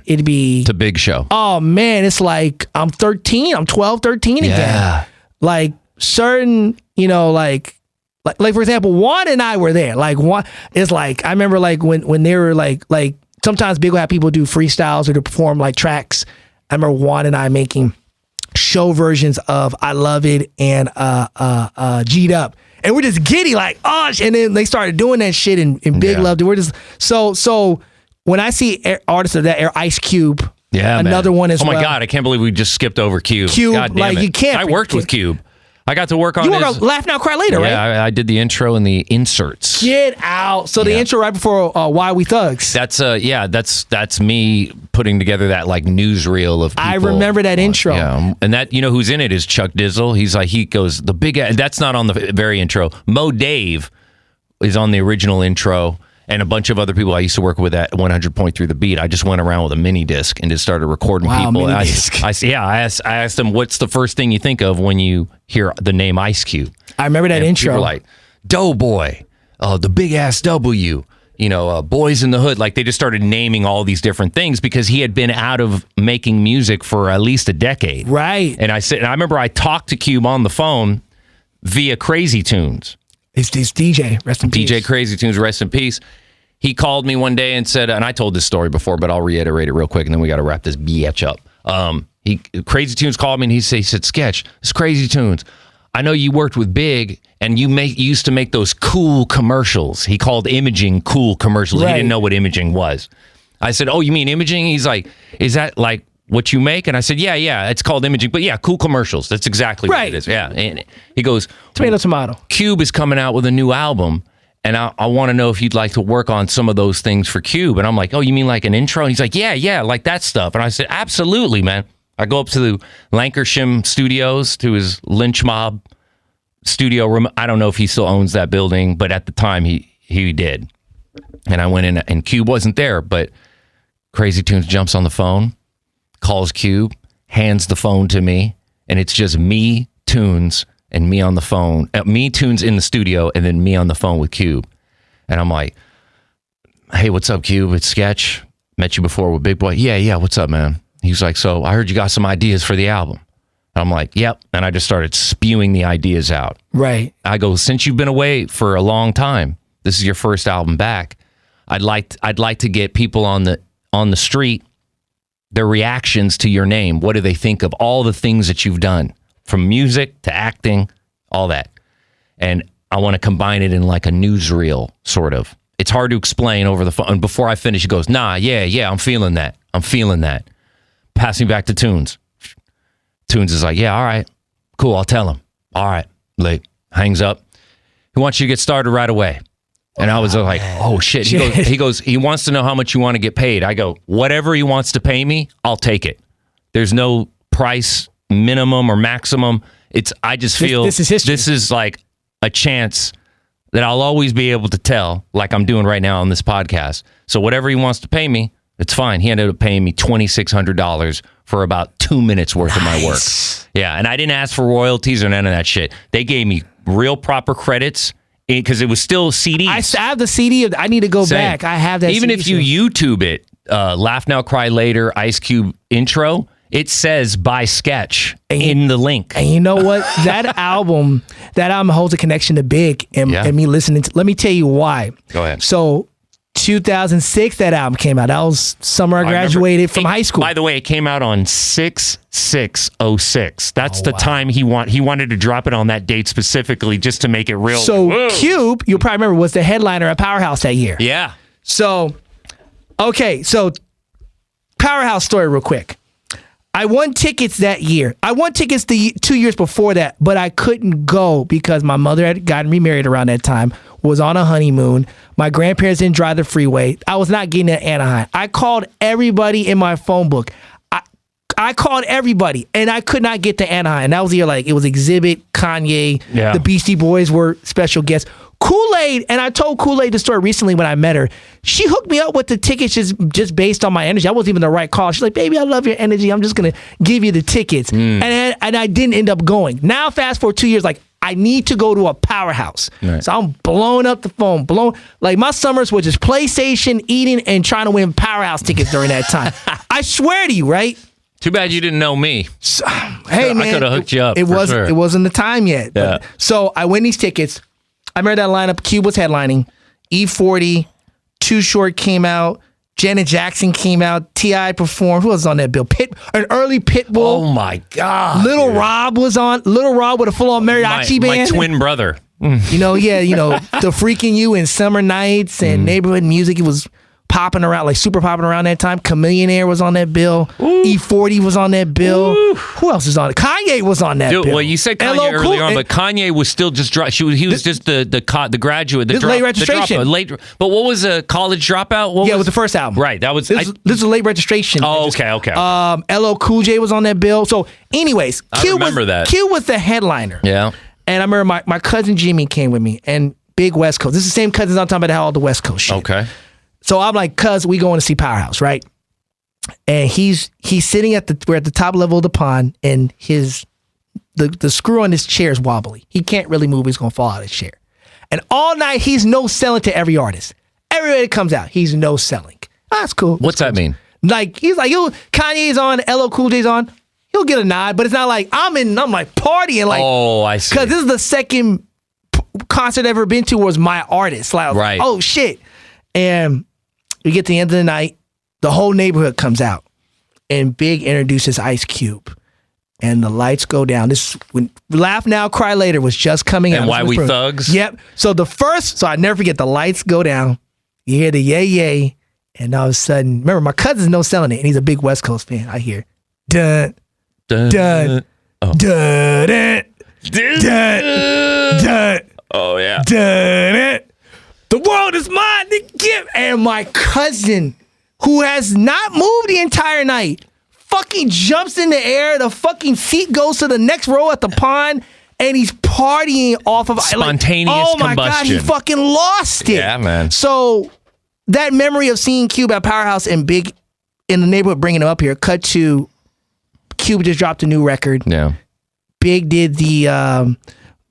it'd be... It's a big show. Oh, man, it's like I'm 12, 13 again. Yeah. Like, certain, like for example, Juan and I were there. Like, Juan, it's like, I remember, like, when they were, like sometimes Big will have people do freestyles or to perform, like, tracks. I remember Juan and I making show versions of I Love It and G'd Up. And we're just giddy, like, oh, and then they started doing that shit, and Big loved it. We're just so when I see artists of that, Ice Cube, another one as well. Oh my God, I can't believe we just skipped over Cube. God damn it. You can't. I worked with Cube. I got to work on. You work on Laugh Now, Cry Later, right? Yeah, I did the intro and the inserts. Get out! So the intro right before Why We Thugs. That's me putting together that like newsreel of people. I remember that intro. Yeah, and that who's in it is Chuck Dizzle. He goes the big. That's not on the very intro. Mo Dave is on the original intro, and a bunch of other people I used to work with at 100.3 The Beat. I just went around with a mini disc and just started recording people. Mini disc. I asked them, what's the first thing you think of when you hear the name Ice Cube? I remember that intro. People were like, Doughboy, the Big Ass W, Boys in the Hood. Like they just started naming all these different things because he had been out of making music for at least a decade. Right. And I remember I talked to Cube on the phone via Crazy Tunes. It's DJ, rest in peace. DJ Crazy Tunes, rest in peace. He called me one day and said, and I told this story before, but I'll reiterate it real quick, and then we got to wrap this bitch up. Crazy Tunes called me and he said, Sketch, it's Crazy Tunes. I know you worked with Big, and you used to make those cool commercials. He called imaging cool commercials. Right. He didn't know what imaging was. I said, oh, you mean imaging? He's like, is that like what you make? And I said, yeah, it's called imaging. But yeah, cool commercials. That's exactly what it is. Yeah. And he goes, Tomato. Cube is coming out with a new album, and I want to know if you'd like to work on some of those things for Cube. And I'm like, oh, you mean like an intro? And he's like, yeah, like that stuff. And I said, absolutely, man. I go up to the Lancashire Studios, to his Lynch Mob studio room. I don't know if he still owns that building, but at the time he did. And I went in, and Cube wasn't there, but Crazy Tunes jumps on the phone, calls Cube, hands the phone to me, and it's just me, Tunes, and me on the phone. Me, Tunes in the studio, and then me on the phone with Cube. And I'm like, hey, what's up, Cube? It's Sketch. Met you before with Big Boy. Yeah, what's up, man? He's like, so I heard you got some ideas for the album. And I'm like, yep. And I just started spewing the ideas out. Right. I go, since you've been away for a long time, this is your first album back. I'd like to get people on the street, their reactions to your name. What do they think of all the things that you've done, from music to acting, all that? And I want to combine it in like a newsreel, sort of. It's hard to explain over the phone. And before I finish, he goes, nah, yeah, I'm feeling that. Pass me back to Tunes. Tunes is like, yeah, all right, cool, I'll tell him. All right, like, hangs up. He wants you to get started right away. And I was like, oh, shit. He goes, he wants to know how much you want to get paid. I go, whatever he wants to pay me, I'll take it. There's no price minimum or maximum. I just feel this is history. This is like a chance that I'll always be able to tell, like I'm doing right now on this podcast. So whatever he wants to pay me, it's fine. He ended up paying me $2,600 for about 2 minutes worth of my work. Yeah, and I didn't ask for royalties or none of that shit. They gave me real proper credits because it was still CDs. I have the CD. I need to go back. I have that Even CD. If you YouTube it, Laugh Now, Cry Later, Ice Cube intro, it says by Sketch in the link. And you know what? That album holds a connection to Big and me listening to. Let me tell you why. Go ahead. So 2006 that album came out. That was summer I graduated from high school. By the way, it came out on 6/6/06. That's the time he wanted to drop it on that date specifically just to make it real. So Cube, you'll probably remember, was the headliner at Powerhouse that year. Yeah. So, okay, so Powerhouse story real quick. I won tickets that year. I won tickets 2 years before that, but I couldn't go because my mother had gotten remarried around that time, was on a honeymoon. My grandparents didn't drive the freeway. I was not getting to Anaheim. I called everybody in my phone book. I called everybody, and I could not get to Anaheim. That was the year, like, it was Exhibit, Kanye, the Beastie Boys were special guests. Kool-Aid, and I told Kool-Aid the story recently when I met her. She hooked me up with the tickets just based on my energy. I wasn't even the right call. She's like, baby, I love your energy. I'm just going to give you the tickets. And I didn't end up going. Now, fast forward 2 years, like, I need to go to a Powerhouse. Right. So I'm blowing up the phone. Like, my summers were just PlayStation, eating, and trying to win Powerhouse tickets during that time. I swear to you, right? Too bad you didn't know me. So, hey, man. I could have hooked you up. It wasn't the time yet. Yeah. So I win these tickets. I remember that lineup. Cube was headlining. E40, Too Short came out. Janet Jackson came out. T.I. performed. Who was on that bill? An early Pitbull. Oh, my God. Little Rob was on. Little Rob with a full-on mariachi band. My twin brother. You know, The Freaking You and Summer Nights and Neighborhood Music. It was popping around, like super popping around that time. Chameleonaire was on that bill. Ooh. E40 was on that bill. Ooh. Who else is on it? Kanye was on that bill. Well, you said Kanye earlier on, but Kanye was still just he was just the graduate. The late registration. But what was a college dropout? It was the first album. Right. That was this is a late registration. Oh, okay. LL Cool J was on that bill. So, anyways, Q was the headliner. Yeah. And I remember my cousin Jimmy came with me, and big West Coast. This is the same cousins I'm talking about that had all the West Coast shit. Okay. So I'm like, cuz, we going to see Powerhouse, right? And he's sitting we're at the top level of the pond, and the screw on his chair is wobbly. He can't really move. He's going to fall out of his chair. And all night, he's no-selling to every artist. Everybody that comes out, he's no-selling. That's cool. What's that mean? Like, he's like, Kanye's on, LL Cool J's on. He'll get a nod, but it's not like I'm like partying. Like, oh, I see. Because this is the second concert I've ever been to was my artist. Like, right. Oh, shit. And we get to the end of the night, the whole neighborhood comes out, and Big introduces Ice Cube, and the lights go down. This when Laugh Now, Cry Later was just coming out. And Why We Thugs? Yep. So I never forget, the lights go down, you hear the yay yay, and all of a sudden, remember, my cousin's no selling it, and he's a big West Coast fan. I hear dun dun dun dun dun dun. Oh yeah. Dun. The world is mine to give. And my cousin, who has not moved the entire night, fucking jumps in the air. The fucking seat goes to the next row at the pond, and he's partying off of spontaneous combustion. Oh my God, he fucking lost it. Yeah, man. So that memory of seeing Cube at Powerhouse and Big in the neighborhood bringing him up here, cut to Cube just dropped a new record. Yeah. Big did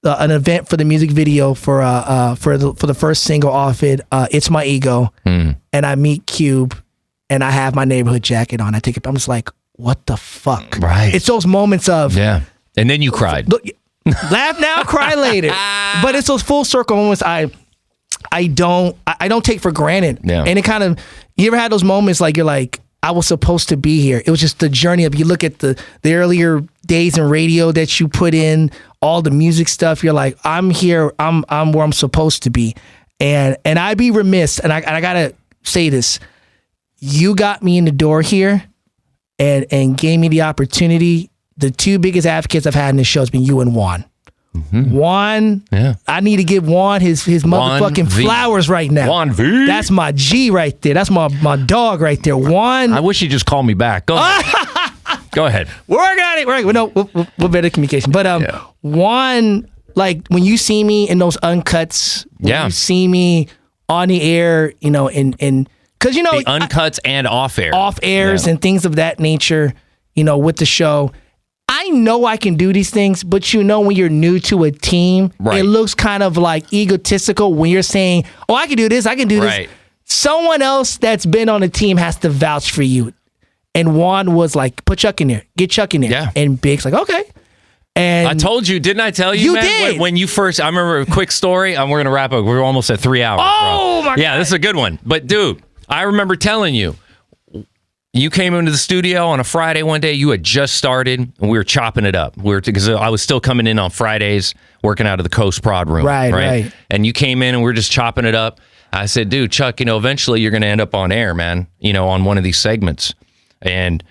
an event for the music video for the first single off it, It's My Ego. And I meet Cube, and I have my neighborhood jacket on. I take it. I'm just like, what the fuck? Right. It's those moments of and then you cried. Look, laugh now, cry later. But it's those full circle moments I don't take for granted. Yeah. And it kind of, you ever had those moments like you're like, I was supposed to be here. It was just the journey of, you look at the earlier days in radio that you put in, all the music stuff, you're like, I'm here, I'm where I'm supposed to be. And I'd be remiss, and I gotta say this, you got me in the door here and gave me the opportunity. The two biggest advocates I've had in this show has been you and Juan. Mm-hmm. Juan, I need to give Juan his motherfucking flowers right now. Juan V. That's my G right there. That's my dog right there. Juan. I wish he'd just call me back. Go ahead. Go ahead. We're working on it. We're better communication. But Juan, like when you see me in those uncuts, when you see me on the air, and because the uncuts and off airs and things of that nature, with the show. I know I can do these things, but when you're new to a team, it looks kind of like egotistical when you're saying, oh, I can do this, I can do this. Someone else that's been on the team has to vouch for you. And Juan was like, put Chuck in there, get Chuck in there. Yeah. And Big's like, okay. And I told you, didn't I tell you, You man? did. When you first, I remember a quick story. We're going to wrap up. We're almost at 3 hours. Oh, bro. my Yeah, God. this is a good one. But, dude, I remember telling you, you came into the studio on a Friday one day. You had just started, and we were chopping it up. Because I was still coming in on Fridays, working out of the Coast Prod room. Right. And you came in, and we were just chopping it up. I said, dude, Chuck, eventually you're going to end up on air, man, on one of these segments. And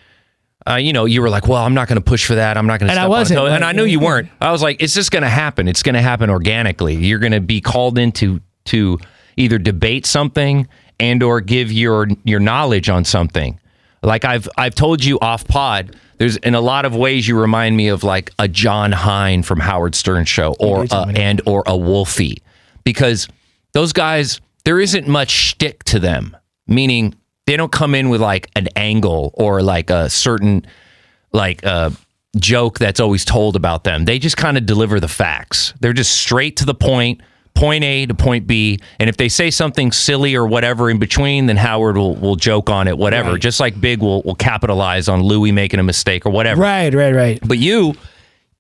you were like, well, I'm not going to push for that. I'm not going to. And I wasn't. And I knew you weren't. I was like, it's just going to happen. It's going to happen organically. You're going to be called in to either debate something and or give your knowledge on something. Like I've told you off pod, there's in a lot of ways you remind me of like a John Hine from Howard Stern show or a Wolfie, because those guys, there isn't much shtick to them, meaning they don't come in with like an angle or like a certain joke that's always told about them. They just kind of deliver the facts. They're just straight to the point A to point B. And if they say something silly or whatever in between, then Howard will joke on it, whatever. Right. Just like Big will capitalize on Louis making a mistake or whatever. Right. But you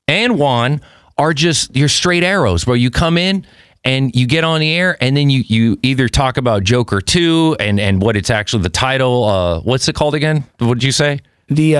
and Juan are you're straight arrows, bro. You come in and you get on the air, and then you either talk about Joker 2 and what it's actually the title. What's it called again? What did you say? The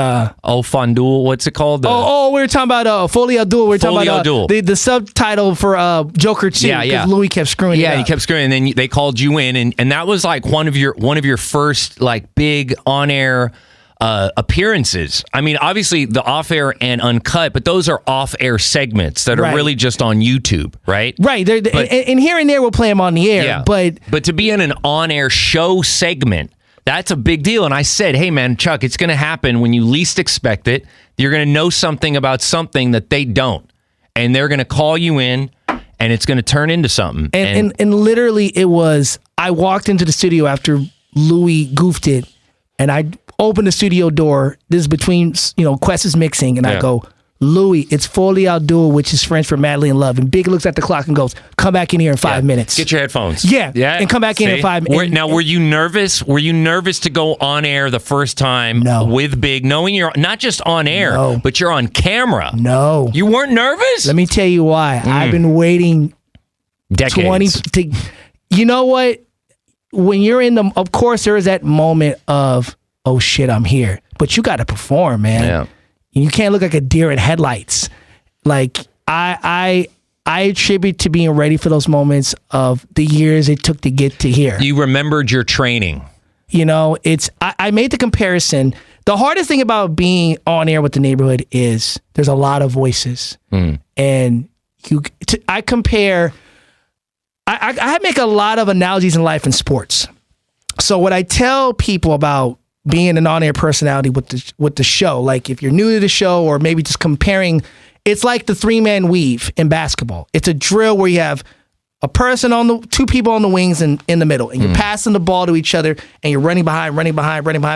Fandul. What's it called? we were talking about Folie à Deux. We were talking Folie à about Deux. the subtitle for Joker 2. Yeah. Louis kept screwing it up. Yeah, he kept screwing, and then they called you in, and that was like one of your first like big on air appearances. I mean, obviously the off air and uncut, but those are off air segments that are really just on YouTube, right? Right. And here and there we'll play them on the air. Yeah. But to be in an on air show segment, that's a big deal. And I said, hey, man, Chuck, it's going to happen when you least expect it. You're going to know something about something that they don't. And they're going to call you in, and it's going to turn into something. And literally it was, I walked into the studio after Louis goofed it, and I opened the studio door. This is between, Quest is mixing, and I go, Louis, it's Folie à Deux, which is French for madly in love. And Big looks at the clock and goes, come back in here in 5 minutes. Get your headphones. Yeah. And come back in 5 minutes. Now, were you nervous? Were you nervous to go on air the first time with Big, knowing you're not just on air, but you're on camera? No. You weren't nervous? Let me tell you why. I've been waiting decades. You know what? When you're of course, there is that moment of, oh shit, I'm here. But you got to perform, man. Yeah. You can't look like a deer in headlights. Like I attribute to being ready for those moments of the years it took to get to here. You remembered your training. I made the comparison. The hardest thing about being on air with the neighborhood is there's a lot of voices, and I make a lot of analogies in life and sports. So what I tell people about being an on-air personality with the show, like if you're new to the show or maybe just comparing, it's like the 3-man weave in basketball. It's a drill where you have a person two people on the wings and in the middle, and you're passing the ball to each other, and you're running behind,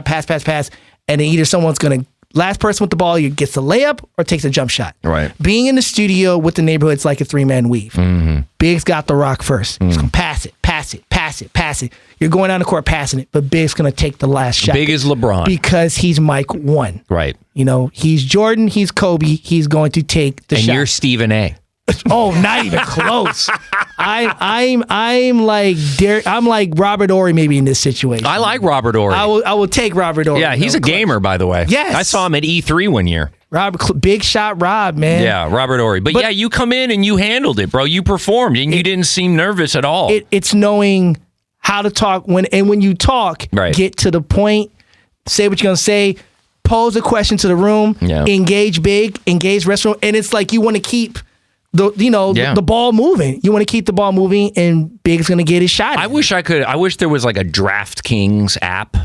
pass, and then either someone's going to, last person with the ball gets a layup or takes a jump shot. Right. Being in the studio with the neighborhood, it's like a 3-man weave. Big's got the rock first. He's going to pass it. You're going down the court passing it, but Big's going to take the last shot. Big is LeBron. Because he's Mike 1. Right. He's Jordan, he's Kobe, he's going to take the shot. And you're Stephen A. Oh, not even close. I'm like Robert Horry maybe in this situation. I like Robert Horry. I will take Robert Horry. Yeah, he's a gamer, by the way. Yes. I saw him at E3 one year. Big shot Rob, man. Yeah, Robert Horry. But yeah, you come in and you handled it, bro. You performed, and you didn't seem nervous at all. It's knowing how to talk when you talk, get to the point, say what you're going to say, pose a question to the room, engage Big, engage restaurant, and it's like you want to keep the ball moving. You want to keep the ball moving, and Big's going to get his shot. I wish there was like a DraftKings app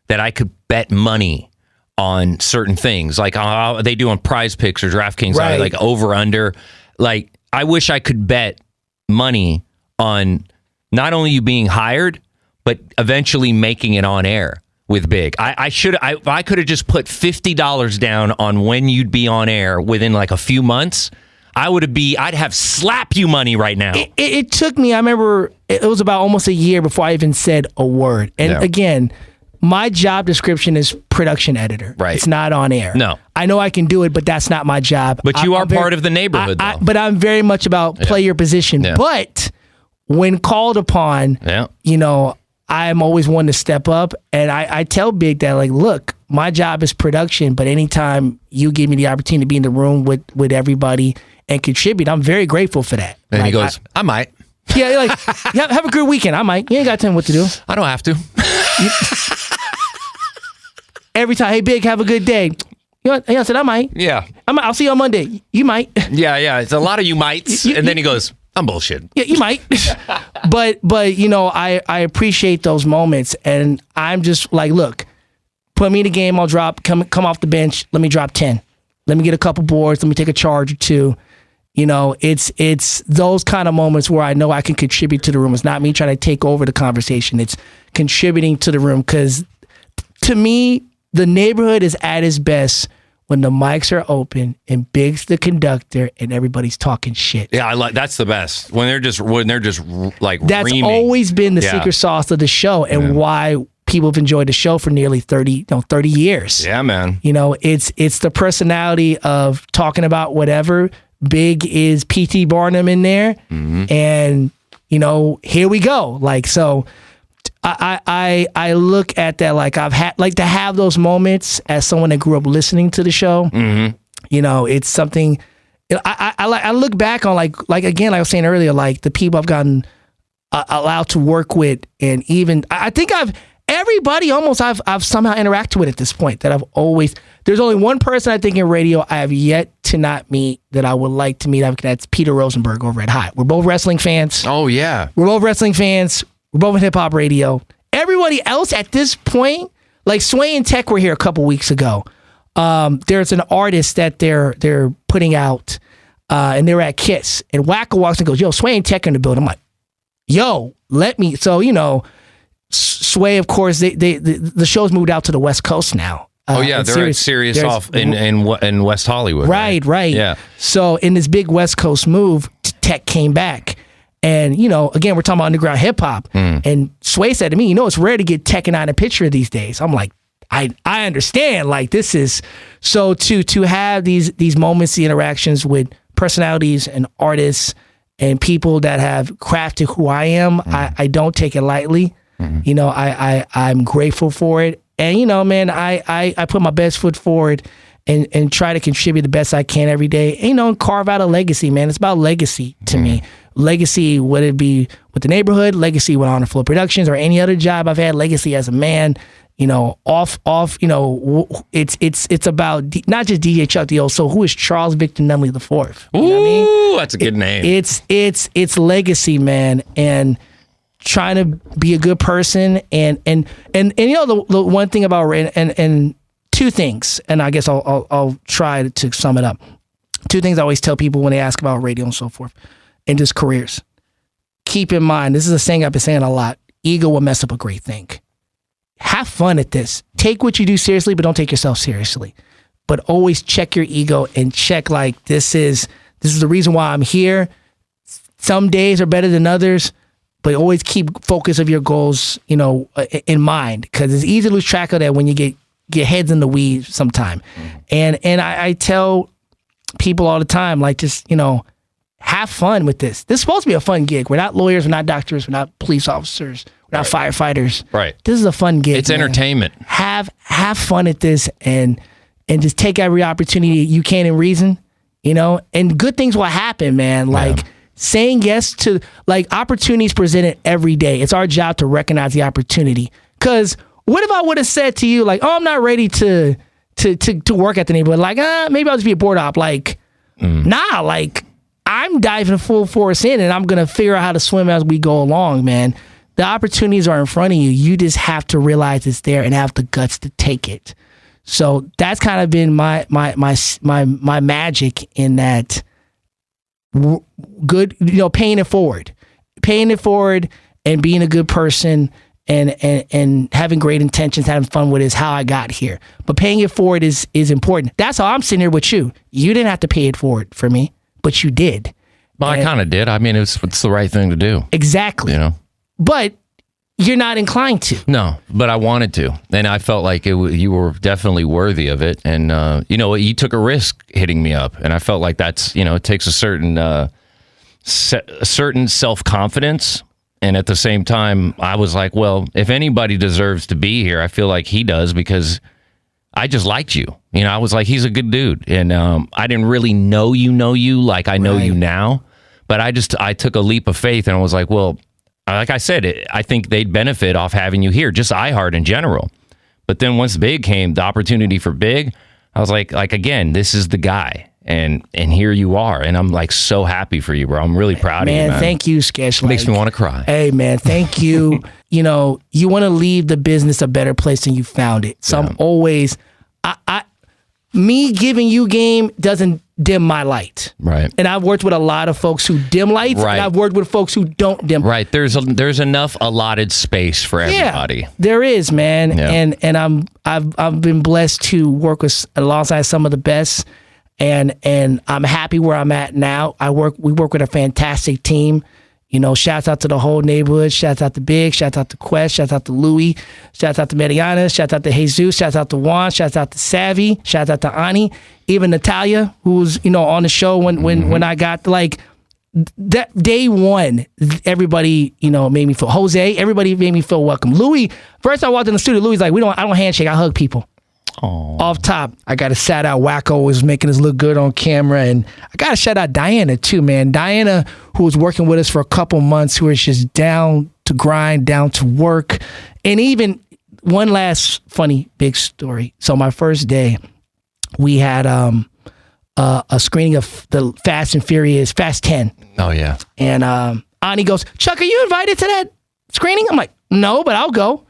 that I could bet money on certain things, like they do on Prize Picks or DraftKings, like over under. Like I wish I could bet money on not only you being hired, but eventually making it on air with Big. I could have just put $50 down on when you'd be on air within like a few months. I'd have slap you money right now. It took me, I remember it was about almost a year before I even said a word. And again, my job description is production editor. Right. It's not on air. No. I know I can do it, but that's not my job. But you are part of the neighborhood, though. But I'm very much about play your position. Yeah. But when called upon, you know, I'm always one to step up. And I tell Big that, like, look, my job is production, but anytime you give me the opportunity to be in the room with everybody and contribute, I'm very grateful for that. And like, he goes, I might. Yeah, like, have a good weekend. I might. You ain't got to tell me what to do. I don't have to. Every time, hey, Big, have a good day. You know, I said, I might. Yeah. I'll see you on Monday. You might. Yeah. It's a lot of you mights. And then he goes, I'm bullshit. Yeah, you might. but you know, I appreciate those moments. And I'm just like, look, put me in the game. I'll come off the bench. Let me drop 10. Let me get a couple boards. Let me take a charge or two. You know, it's those kind of moments where I know I can contribute to the room. It's not me trying to take over the conversation. It's contributing to the room. Because to me, the neighborhood is at its best when the mics are open and Big's the conductor and everybody's talking shit. Yeah, that's the best. When they're just like that's reaming. always been the secret sauce of the show and why people have enjoyed the show for nearly 30 years. Yeah, man. You know, it's the personality of talking about whatever. Big is P.T. Barnum in there, and you know, here we go. Like, so I look at that like I've had like to have those moments as someone that grew up listening to the show. You know, it's something I look back on like again, like I was saying earlier, like the people I've gotten allowed to work with, and even I think everybody almost I've somehow interacted with at this point that I've always. There's only one person I think in radio I have yet to not meet that I would like to meet. That's Peter Rosenberg over at Hot. We're both wrestling fans. Oh, yeah. We're both wrestling fans. We're both in hip-hop radio. Everybody else at this point, like Sway and Tech were here a couple weeks ago. There's an artist that they're putting out, and they were at Kiss. And Wacko walks and goes, yo, Sway and Tech in the building. I'm like, yo, let me. So, you know, Sway, of course, the show's moved out to the West Coast now. They're at Sirius off in West Hollywood. Right. Yeah. So in this big West Coast move, Tech came back. And, you know, again, we're talking about underground hip hop. And Sway said to me, you know, it's rare to get Tech and I in a picture these days. I'm like, I understand. Like, this is so to have these moments, the interactions with personalities and artists and people that have crafted who I am, I don't take it lightly. You know, I'm grateful for it. And, you know, man, I put my best foot forward and try to contribute the best I can every day. And, you know, and carve out a legacy, man. It's about legacy to me. Legacy, whether it be with the neighborhood, legacy with Honor Flow Productions or any other job I've had, legacy as a man, you know, off, you know, it's about not just DJ Chuck D. So who is Charles Victor Nunley IV? You know what I mean? That's a good name. It's legacy, man. And trying to be a good person and you know the one thing about and two things, and I guess I'll try to sum it up. Two things I always tell people when they ask about radio and so forth and just careers. Keep in mind, this is a saying I've been saying a lot. Ego will mess up a great thing. Have fun at this. Take what you do seriously, but don't take yourself seriously. But always check your ego and check like this is the reason why I'm here. Some days are better than others. But always keep focus of your goals, you know, in mind, because it's easy to lose track of that when you get heads in the weeds sometime. And I tell people all the time, like, just, you know, have fun with this. This is supposed to be a fun gig. We're not lawyers, we're not doctors, we're not police officers, we're not firefighters. Right. This is a fun gig. It's entertainment. Have fun at this and just take every opportunity you can in reason, you know, and good things will happen, man. Like. Saying yes to like opportunities presented every day. It's our job to recognize the opportunity. Cause what if I would have said to you like, oh, I'm not ready to work at the neighborhood. Like, maybe I'll just be a board op. Like, nah, like I'm diving full force in and I'm going to figure out how to swim as we go along, man. The opportunities are in front of you. You just have to realize it's there and have the guts to take it. So that's kind of been my magic in that. Good, you know, paying it forward and being a good person and having great intentions, having fun with it is how I got here. But paying it forward is important. That's how I'm sitting here with you. You didn't have to pay it forward for me, but you did. Well, I kind of did. I mean, it's the right thing to do. Exactly. You know, but you're not inclined to. No, but I wanted to, and I felt like you were definitely worthy of it. And you took a risk hitting me up, and I felt like that's it takes a certain self-confidence. And at the same time, I was like, well, if anybody deserves to be here, I feel like he does, because I just liked you. I was like, he's a good dude, and I didn't really know you like I know you now, but I took a leap of faith, and I was like, well. Like I said, I think they'd benefit off having you here, just iHeart in general. But then once Big came, the opportunity for Big, I was like again, this is the guy, and here you are, and I'm like so happy for you, bro. I'm really proud of you, man. Thank you, Sketch. Makes me want to cry. Hey, man, thank you. You want to leave the business a better place than you found it. So I'm always, me giving you game doesn't dim my light. Right. And I've worked with a lot of folks who dim lights, and I've worked with folks who don't dim. Right. There's enough allotted space for everybody. Yeah, there is, man. Yeah. And I've been blessed to work alongside some of the best, and I'm happy where I'm at now. We work with a fantastic team. Shouts out to the whole neighborhood. Shouts out to Big. Shouts out to Quest. Shouts out to Louis. Shouts out to Mariana. Shouts out to Jesus. Shouts out to Juan. Shouts out to Savvy. Shouts out to Ani. Even Natalia, who's on the show when I got that day one. Everybody made me feel Jose. Everybody made me feel welcome. Louis. First I walked in the studio. Louis like, I don't handshake. I hug people. Aww. Off top, I got to shout out Wacko, was making us look good on camera, and I got to shout out Diana too, man. Diana, who was working with us for a couple months, who is just down to grind, down to work. And even one last funny big story. So my first day, we had a screening of the Fast and Furious Fast 10. Oh yeah. And Ani goes, Chuck, are you invited to that screening? I'm like, no, but I'll go.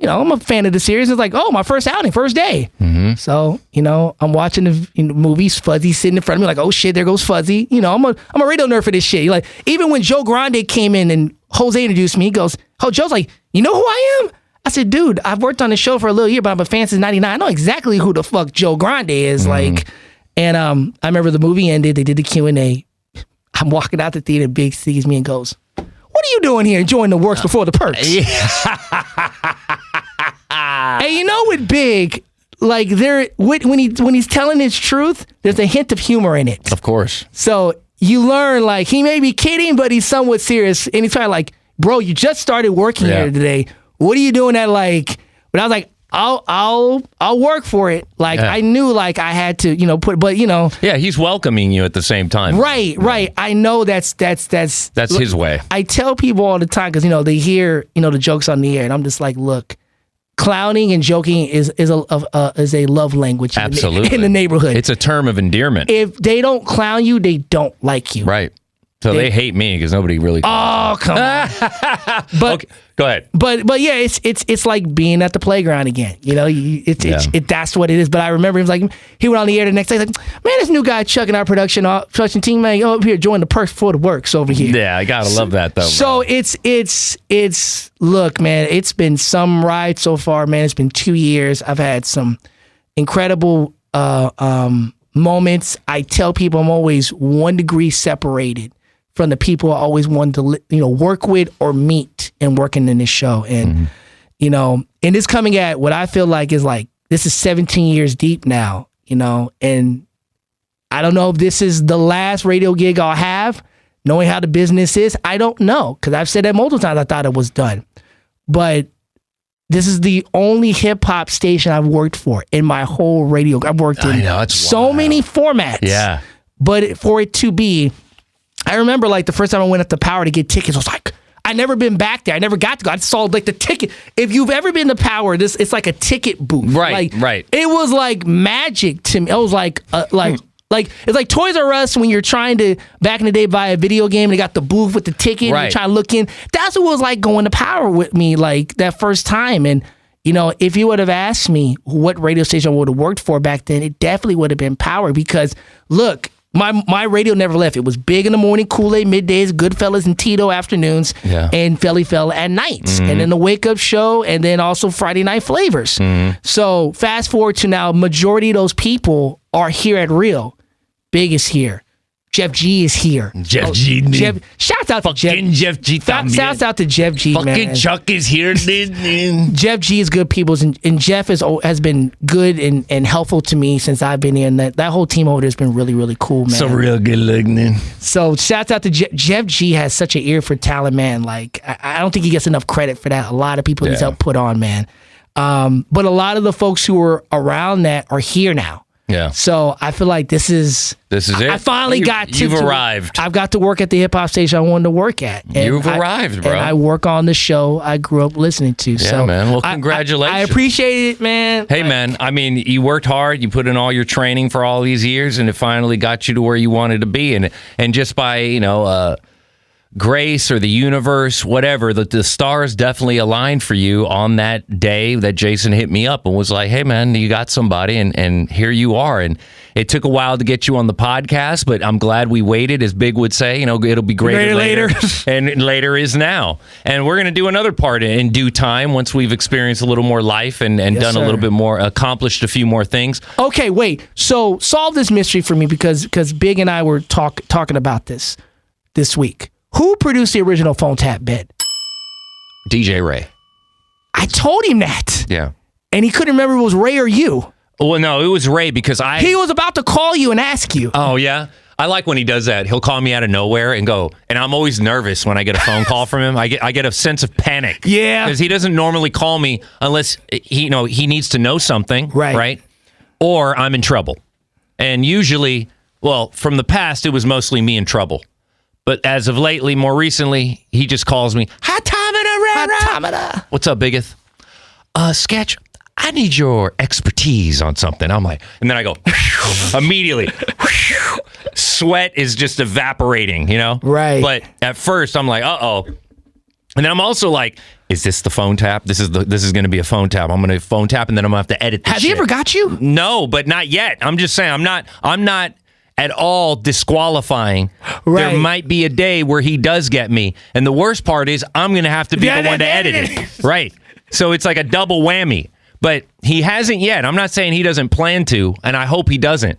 I'm a fan of the series. It's like, oh, my first outing, first day. Mm-hmm. So, I'm watching the movies. Fuzzy sitting in front of me like, oh shit, there goes Fuzzy. I'm a radio nerd for this shit. Like, even when Joe Grande came in and Jose introduced me, he goes, oh, Joe's like, you know who I am? I said, dude, I've worked on the show for a little year, but I'm a fan since 99. I know exactly who the fuck Joe Grande is. Like, and I remember the movie ended. They did the Q&A. I'm walking out the theater. Big sees me and goes, what are you doing here enjoying the works before the perks? And with Big, like when he's telling his truth, there's a hint of humor in it. Of course. So you learn, like, he may be kidding, but he's somewhat serious. And he's probably like, bro, you just started working here today. What are you doing at like? But I was like, I'll work for it. Like, I knew like I had to, Yeah, he's welcoming you at the same time. Right. I know that's his way. I tell people all the time, because they hear the jokes on the air, and I'm just like, look, clowning and joking is a love language. Absolutely. in the neighborhood. It's a term of endearment. If they don't clown you, they don't like you. Right. So they hate me because nobody really. Oh, come on! But okay, go ahead. But yeah, it's like being at the playground again. That's what it is. But I remember he was like, he went on the air the next day, like, man, this new guy Chuck in our production team, man, up here join the perks before the works over here. Yeah, I gotta love that though. So it's look, man, it's been some ride so far, man. It's been 2 years. I've had some incredible moments. I tell people I'm always 1 degree separated from the people I always wanted to, work with or meet and working in this show. And, and it's coming at what I feel like is like, this is 17 years deep now, and I don't know if this is the last radio gig I'll have, knowing how the business is. I don't know, because I've said that multiple times. I thought it was done. But this is the only hip hop station I've worked for in my whole radio. I've worked in so many formats. Yeah. But for it to be, I remember like the first time I went up to Power to get tickets, I was like, I never been back there. I never got to go. I saw like the ticket. If you've ever been to Power, it's like a ticket booth. Right. It was like magic to me. I was like it's like Toys R Us when you're trying to, back in the day, buy a video game. They got the booth with the ticket. And you're trying to look in. That's what it was like going to Power with me, like that first time. And if you would have asked me what radio station I would have worked for back then, it definitely would have been Power, because look, my radio never left. It was Big in the morning, Kool-Aid middays, Goodfellas and Tito afternoons, and Felly Fella at nights, and then the wake up show, and then also Friday Night Flavors. So fast forward to now, majority of those people are here at Real. Big is here. Jeff G is here. Jeff G. Shouts out to Jeff G. Shouts out to Jeff G. Fucking man. Chuck is here. Jeff G is good people, and Jeff has been good and helpful to me since I've been here. And that whole team over there has been really, really cool, man. So real good looking. So shouts out to Jeff G. Has such an ear for talent, man. Like I don't think he gets enough credit for that. A lot of people he's helped put on, man. But a lot of the folks who were around that are here now. Yeah. So I feel like this is it. I finally You've arrived. I've got to work at the hip hop station I wanted to work at. And You've arrived, bro. And I work on the show I grew up listening to. Yeah, so man. Well, congratulations. I appreciate it, man. Hey, man. I mean, you worked hard. You put in all your training for all these years, and it finally got you to where you wanted to be. And just by, grace or the universe, whatever, the stars definitely aligned for you on that day that Jason hit me up and was like, hey, man, you got somebody, and here you are. And it took a while to get you on the podcast, but I'm glad we waited, as Big would say. It'll be greater later. And later is now. And we're going to do another part in due time once we've experienced a little more life and done a little bit more, accomplished a few more things. Okay, wait. So solve this mystery for me because Big and I were talking about this week. Who produced the original Phone Tap bed? DJ Ray. I told him that. Yeah. And he couldn't remember if it was Ray or you. Well, no, it was Ray because he was about to call you and ask you. Oh, yeah? I like when he does that. He'll call me out of nowhere and go, and I'm always nervous when I get a phone call from him. I get a sense of panic. Yeah. Because he doesn't normally call me unless he needs to know something. Right? Or I'm in trouble. And usually, well, from the past, it was mostly me in trouble. But as of lately, more recently, he just calls me, Hot-tamina. What's up, Biggest? Sketch, I need your expertise on something. I'm like, and then I go, immediately. Sweat is just evaporating, Right. But at first, I'm like, uh-oh. And then I'm also like, is this the phone tap? This is going to be a phone tap. I'm going to phone tap, and then I'm going to have to edit this Has he ever got you? No, but not yet. I'm just saying, I'm not at all disqualifying. Right. There might be a day where he does get me. And the worst part is I'm going to have to be the one to edit it. Right. So it's like a double whammy. But he hasn't yet. I'm not saying he doesn't plan to, and I hope he doesn't.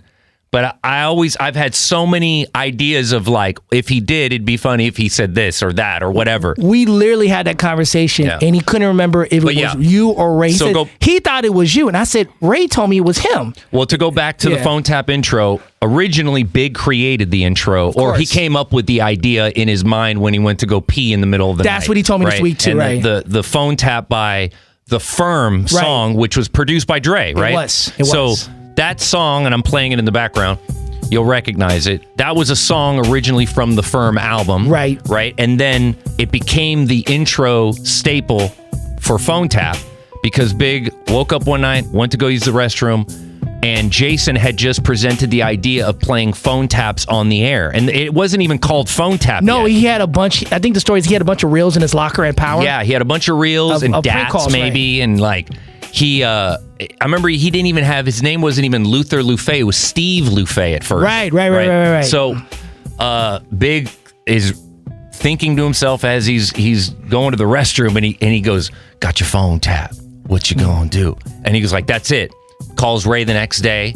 But I've had so many ideas of like, if he did, it'd be funny if he said this or that or whatever. We literally had that conversation, and he couldn't remember if it was you or Ray. He thought it was you, and I said, Ray told me it was him. Well, to go back to the phone tap intro, originally Big created the intro, or he came up with the idea in his mind when he went to go pee in the middle of the night. That's what he told me this week too, and right? The phone tap by The Firm song, which was produced by Dre, right? It was. So that song, and I'm playing it in the background, you'll recognize it. That was a song originally from the Firm album. Right. And then it became the intro staple for Phone Tap because Big woke up one night, went to go use the restroom, and Jason had just presented the idea of playing phone taps on the air. And it wasn't even called Phone Tap No, yet. he had a bunch. I think the story is he had a bunch of reels in his locker at Power. Yeah, he had a bunch of reels and DATs calls, maybe, and like... I remember he didn't even have, his name wasn't even Luther Lufay, it was Steve Lufay at first. Right. So, Big is thinking to himself as he's going to the restroom, and he goes, got your phone tap, what you gonna do? And he goes like, that's it. Calls Ray the next day,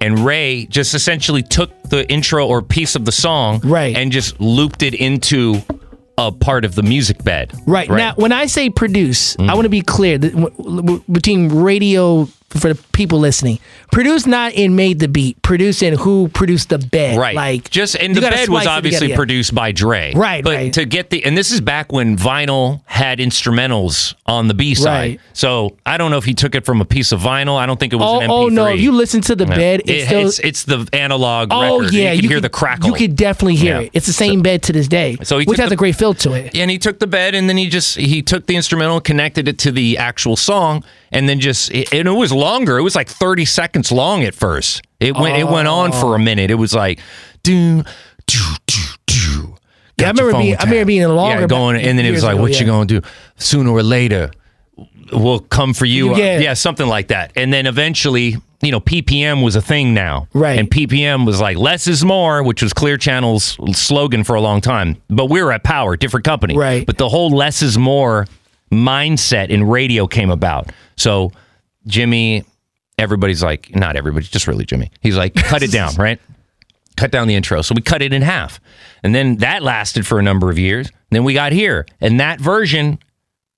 and Ray just essentially took the intro or piece of the song and just looped it into a part of the music bed. Right. Now, when I say produce, I want to be clear between radio, for the people listening, produce not in made the beat, produce in who produced the bed. Right. Like, and the bed was obviously produced by Dre. Right. But to get and this is back when vinyl had instrumentals on the B side. Right. So I don't know if he took it from a piece of vinyl. I don't think it was an MP3. Oh no! If you listen to the bed, it's the analog record. Yeah, you can hear the crackle. You could definitely hear it. It's the same bed to this day, which has a great feel to it. And he took the bed, and then he took the instrumental, connected it to the actual song, and then and it was longer. It was like 30 seconds long at first. It went on for a minute. It was like do. Yeah, I remember being longer. Yeah, going, and then it was like, what you gonna do? Sooner or later, we'll come for you. Yeah, something like that. And then eventually, PPM was a thing now. Right. And PPM was like, less is more, which was Clear Channel's slogan for a long time. But we were at Power, different company. Right. But the whole less is more mindset in radio came about. So Jimmy, everybody's like, not everybody, just really Jimmy. He's like, cut it down, right? cut down the intro. So we cut it in half. And then that lasted for a number of years. And then we got here. And that version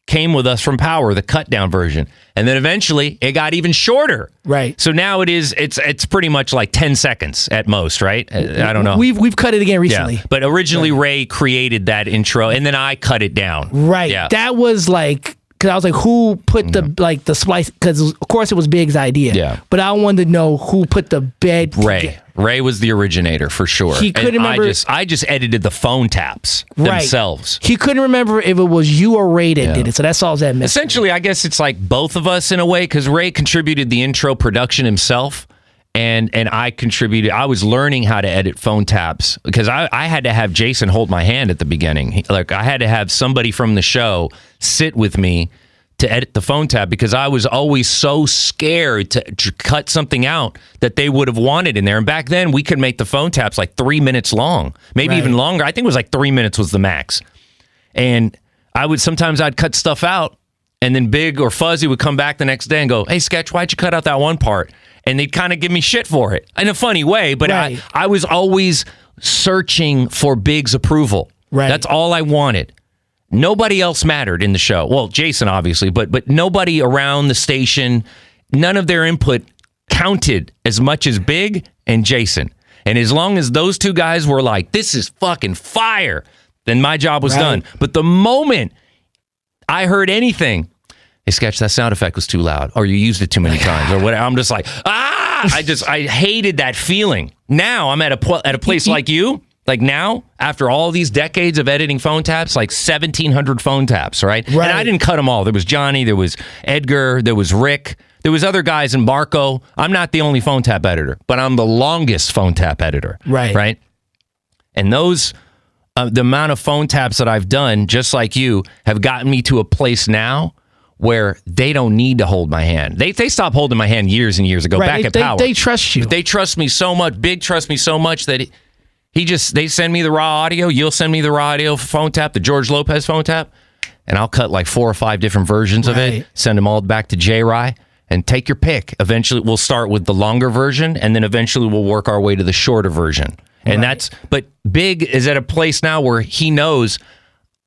came with us from Power, the cut down version. And then eventually it got even shorter. Right. So now it's pretty much like 10 seconds at most, right? I don't know. We've cut it again recently. Yeah. But originally Ray created that intro and then I cut it down. Right. Yeah. That was like, because I was like, who put the splice? Because of course it was Big's idea. Yeah. But I wanted to know who put the bed. Ray was the originator for sure. He couldn't remember. I just edited the phone taps themselves. He couldn't remember if it was you or Ray that did it. So that solves that mystery. Essentially, I guess it's like both of us in a way, because Ray contributed the intro production himself. And I contributed. I was learning how to edit phone taps because I had to have Jason hold my hand at the beginning. I had to have somebody from the show sit with me to edit the phone tap because I was always so scared to cut something out that they would have wanted in there. And back then, we could make the phone taps like 3 minutes long, maybe even longer. I think it was like 3 minutes was the max. And sometimes I'd cut stuff out, and then Big or Fuzzy would come back the next day and go, "Hey, Sketch, why'd you cut out that one part?" And they'd kind of give me shit for it in a funny way, but I was always searching for Big's approval. Right. That's all I wanted. Nobody else mattered in the show. Well, Jason, obviously, but nobody around the station, none of their input counted as much as Big and Jason. And as long as those two guys were like, "This is fucking fire," then my job was done. But the moment I heard anything, "Hey, Sketch, that sound effect was too loud," or "You used it too many times," or whatever, I'm just like, I hated that feeling. Now I'm at a place like you. Like now, after all these decades of editing phone taps, like 1,700 phone taps, right? And I didn't cut them all. There was Johnny, there was Edgar, there was Rick, there was other guys in Marco. I'm not the only phone tap editor, but I'm the longest phone tap editor. Right? And those, the amount of phone taps that I've done, just like you, have gotten me to a place now where they don't need to hold my hand. They stopped holding my hand years and years ago, back at Power. They trust you. But they trust me so much. Big trust me so much that they send me the raw audio. You'll send me the raw audio phone tap, the George Lopez phone tap, and I'll cut like 4 or 5 different versions of it, send them all back to J-Rye, and take your pick. Eventually, we'll start with the longer version, and then eventually we'll work our way to the shorter version. And but Big is at a place now where he knows,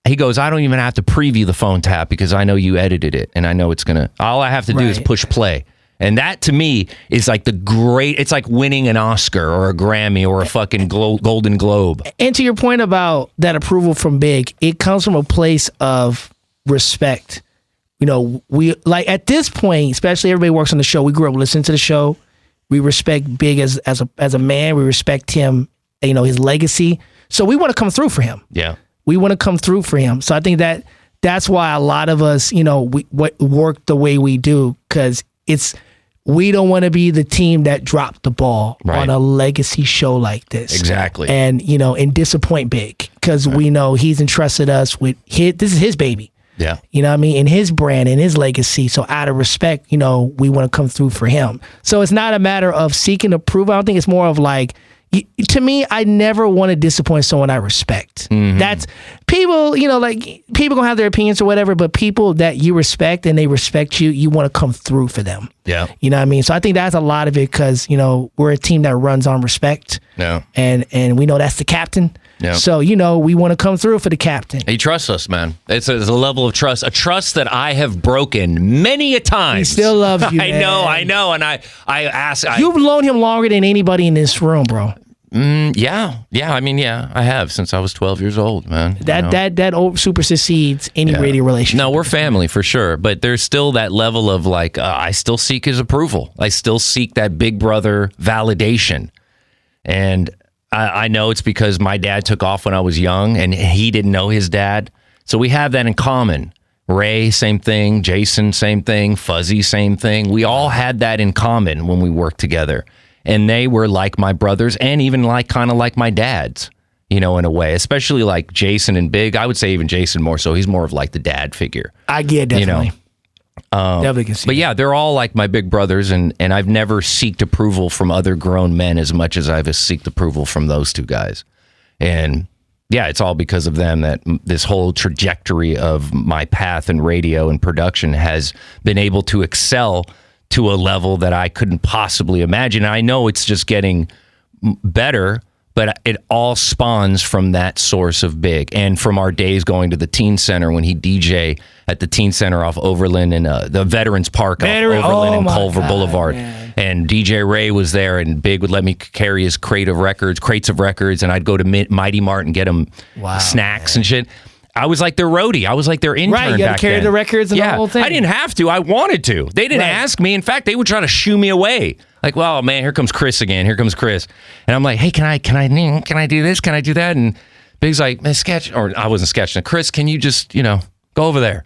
he goes, "I don't even have to preview the phone tap because I know you edited it, and I know it's all I have to do is push play." And that, to me, is like it's like winning an Oscar or a Grammy or a fucking Golden Globe. And to your point about that approval from Big, it comes from a place of respect. You know, we like at this point, especially everybody works on the show. We grew up listening to the show. We respect Big as a man. We respect him, you know, his legacy. So we want to come through for him. Yeah. We want to come through for him. So I think that's why a lot of us, you know, we work the way we do, because we don't want to be the team that dropped the ball on a legacy show like this. Exactly. And, you know, and disappoint Big, because we know he's entrusted us with this is his baby. Yeah. You know what I mean? And his brand and his legacy. So out of respect, you know, we want to come through for him. So it's not a matter of seeking approval. I don't think it's more of like, to me, I never want to disappoint someone I respect. Mm-hmm. That's people, you know, like people gonna have their opinions or whatever, but people that you respect and they respect you, you want to come through for them. Yeah. You know what I mean? So I think that's a lot of it, because, you know, we're a team that runs on respect. Yeah. And we know that's the captain. Yeah. So, you know, we want to come through for the captain. He trusts us, man. It's a level of trust, a trust that I have broken many a time. He still loves you, man. I know. And I ask. You've known him longer than anybody in this room, bro. Yeah. I mean, I have since I was 12 years old, man. That supersedes any radio relationship. No, we're family for sure, but there's still that level of like, I still seek his approval. I still seek that big brother validation. And I know it's because my dad took off when I was young and he didn't know his dad. So we have that in common. Ray, same thing. Jason, same thing. Fuzzy, same thing. We all had that in common when we worked together. And they were like my brothers and even like kind of like my dads, you know, in a way, especially like Jason and Big. I would say even Jason more so. He's more of like the dad figure. I get definitely. You know? Definitely can see but yeah, they're all like my big brothers, and I've never sought approval from other grown men as much as I've sought approval from those two guys. And yeah, it's all because of them that this whole trajectory of my path in radio and production has been able to excel to a level that I couldn't possibly imagine. I know it's just getting better, But it all spawns from that source of Big, and from our days going to the Teen Center when he DJ at the Teen Center off Overland and the Veterans Park off Overland and Culver Boulevard. Man. And DJ Ray was there, and Big would let me carry his crates of records, and I'd go to Mighty Mart and get him snacks and shit. I was like their roadie. I was like their intern. Right, you got to carry the records and the whole thing. I didn't have to. I wanted to. They didn't ask me. In fact, they would try to shoo me away. Like, well, man, here comes Chris again. Here comes Chris. And I'm like, hey, can I do this? Can I do that? And Big's like, man, sketch. Or I wasn't sketching. Chris, can you just, go over there?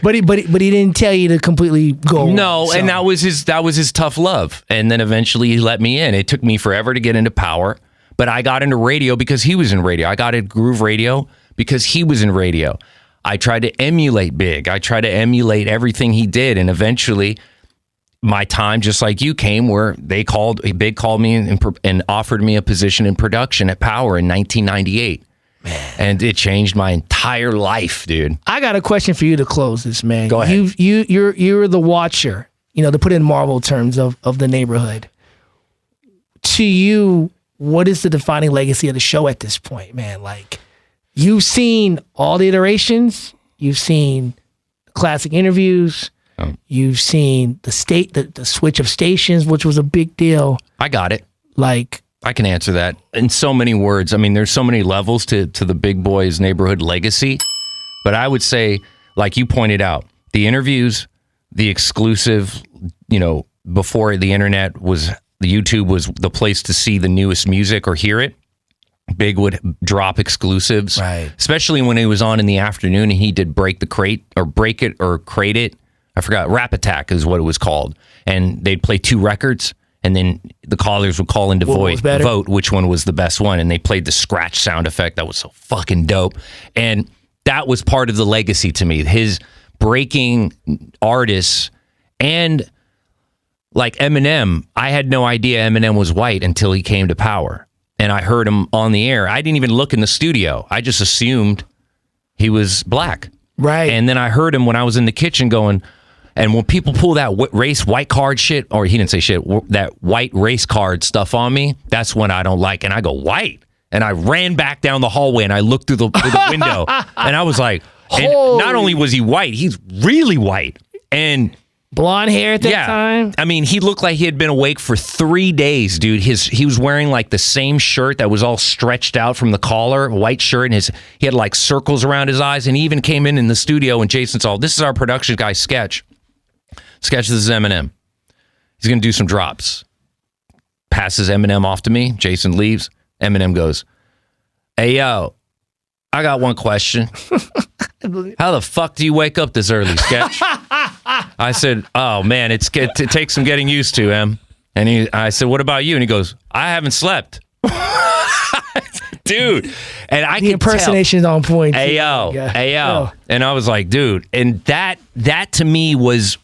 But he didn't tell you to completely go. No, and that was his tough love. And then eventually he let me in. It took me forever to get into Power. But I got into radio because he was in radio. I got into Groove Radio because he was in radio. I tried to emulate Big. I tried to emulate everything he did. And eventually, my time, just like you, came where Big called me and offered me a position in production at Power in 1998. Man. And it changed my entire life, dude. I got a question for you to close this, man. Go ahead. You're the watcher, to put in Marvel terms of the neighborhood. To you, what is the defining legacy of the show at this point, man? Like, you've seen all the iterations. You've seen classic interviews. Oh. You've seen the switch of stations, which was a big deal. I got it. Like, I can answer that in so many words. I mean, there's so many levels to the Big Boys neighborhood legacy. But I would say, like you pointed out, the interviews, the exclusive, before the internet was... The YouTube was the place to see the newest music or hear it. Big would drop exclusives, right? Especially when he was on in the afternoon and he did Break the Crate or Break It or Crate It. I forgot. Rap Attack is what it was called. And they'd play 2 records, and then the callers would call into vote which one was the best one. And they played the scratch sound effect. That was so fucking dope. And that was part of the legacy to me. His breaking artists and... Like Eminem, I had no idea Eminem was white until he came to Power. And I heard him on the air. I didn't even look in the studio. I just assumed he was black. Right. And then I heard him when I was in the kitchen going, and when people pull that white card shit, or he didn't say shit, that white race card stuff on me, that's when I don't like. And I go, white? And I ran back down the hallway and I looked through the window. And I was like, and not only was he white, he's really white. And... blonde hair at that time? I mean, he looked like he had been awake for 3 days, dude. He was wearing like the same shirt that was all stretched out from the collar, white shirt, and he had like circles around his eyes, and he even came in the studio and Jason saw, this is our production guy, Sketch. Sketch, this is Eminem. He's going to do some drops. Passes Eminem off to me. Jason leaves. Eminem goes, hey, yo, I got one question. How the fuck do you wake up this early, Sketch? I said, oh, man, it takes some getting used to, Em. And I said, what about you? And he goes, I haven't slept. Dude. And the impersonation is on point. Ayo. And I was like, dude. And that to me was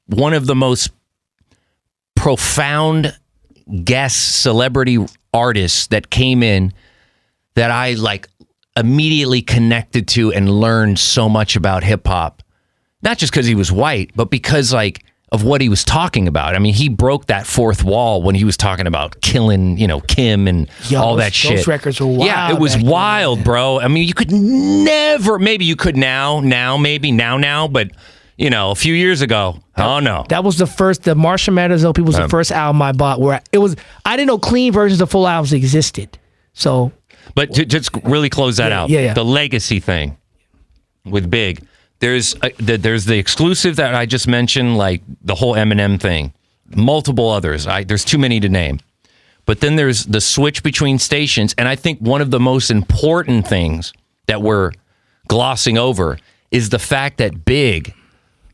one of the most profound guest celebrity artists that came in that I like immediately connected to and learned so much about hip hop. Not just because he was white, but because like of what he was talking about. I mean, he broke that fourth wall when he was talking about killing, Kim and all that shit. Those records were wild. Yeah, it was wild, bro. I mean, you could never, maybe you could now, but a few years ago, oh no. That was the Marshall Mathers LP was the first album I bought where I didn't know clean versions of full albums existed. So, but to just really close that out, yeah. The legacy thing with Big. There's the exclusive that I just mentioned, like the whole Eminem thing. Multiple others. There's too many to name. But then there's the switch between stations, and I think one of the most important things that we're glossing over is the fact that Big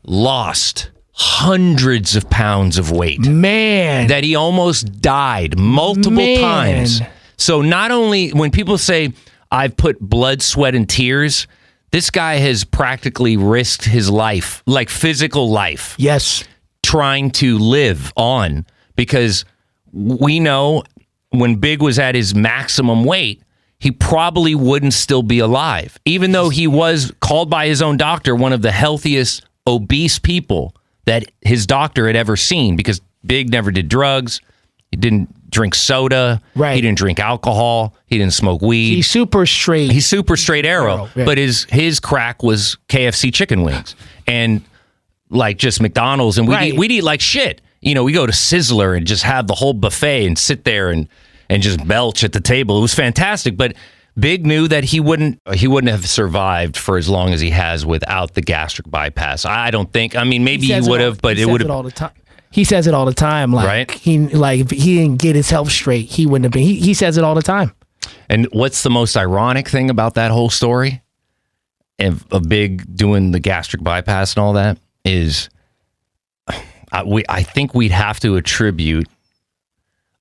lost hundreds of pounds of weight. Man. That he almost died multiple times. So not only when people say, I've put blood, sweat, and tears, this guy has practically risked his life, like physical life. Yes. Trying to live on, because we know when Big was at his maximum weight, he probably wouldn't still be alive, even though he was called by his own doctor one of the healthiest obese people that his doctor had ever seen, because Big never did drugs. He didn't drink soda. Right. He didn't drink alcohol. He didn't smoke weed. He's super straight. He's super straight arrow. Right. But his crack was KFC chicken wings and like just McDonald's, and we'd eat like shit. You know, we go to Sizzler and just have the whole buffet and sit there and just belch at the table. It was fantastic, but Big knew that he wouldn't have survived for as long as he has without the gastric bypass. I don't think. I mean, maybe he would have, but it would have. All the time. He says it all the time. Like, right? If he didn't get his health straight, he wouldn't have been. He says it all the time. And what's the most ironic thing about that whole story of Big doing the gastric bypass and all that is, I think we'd have to attribute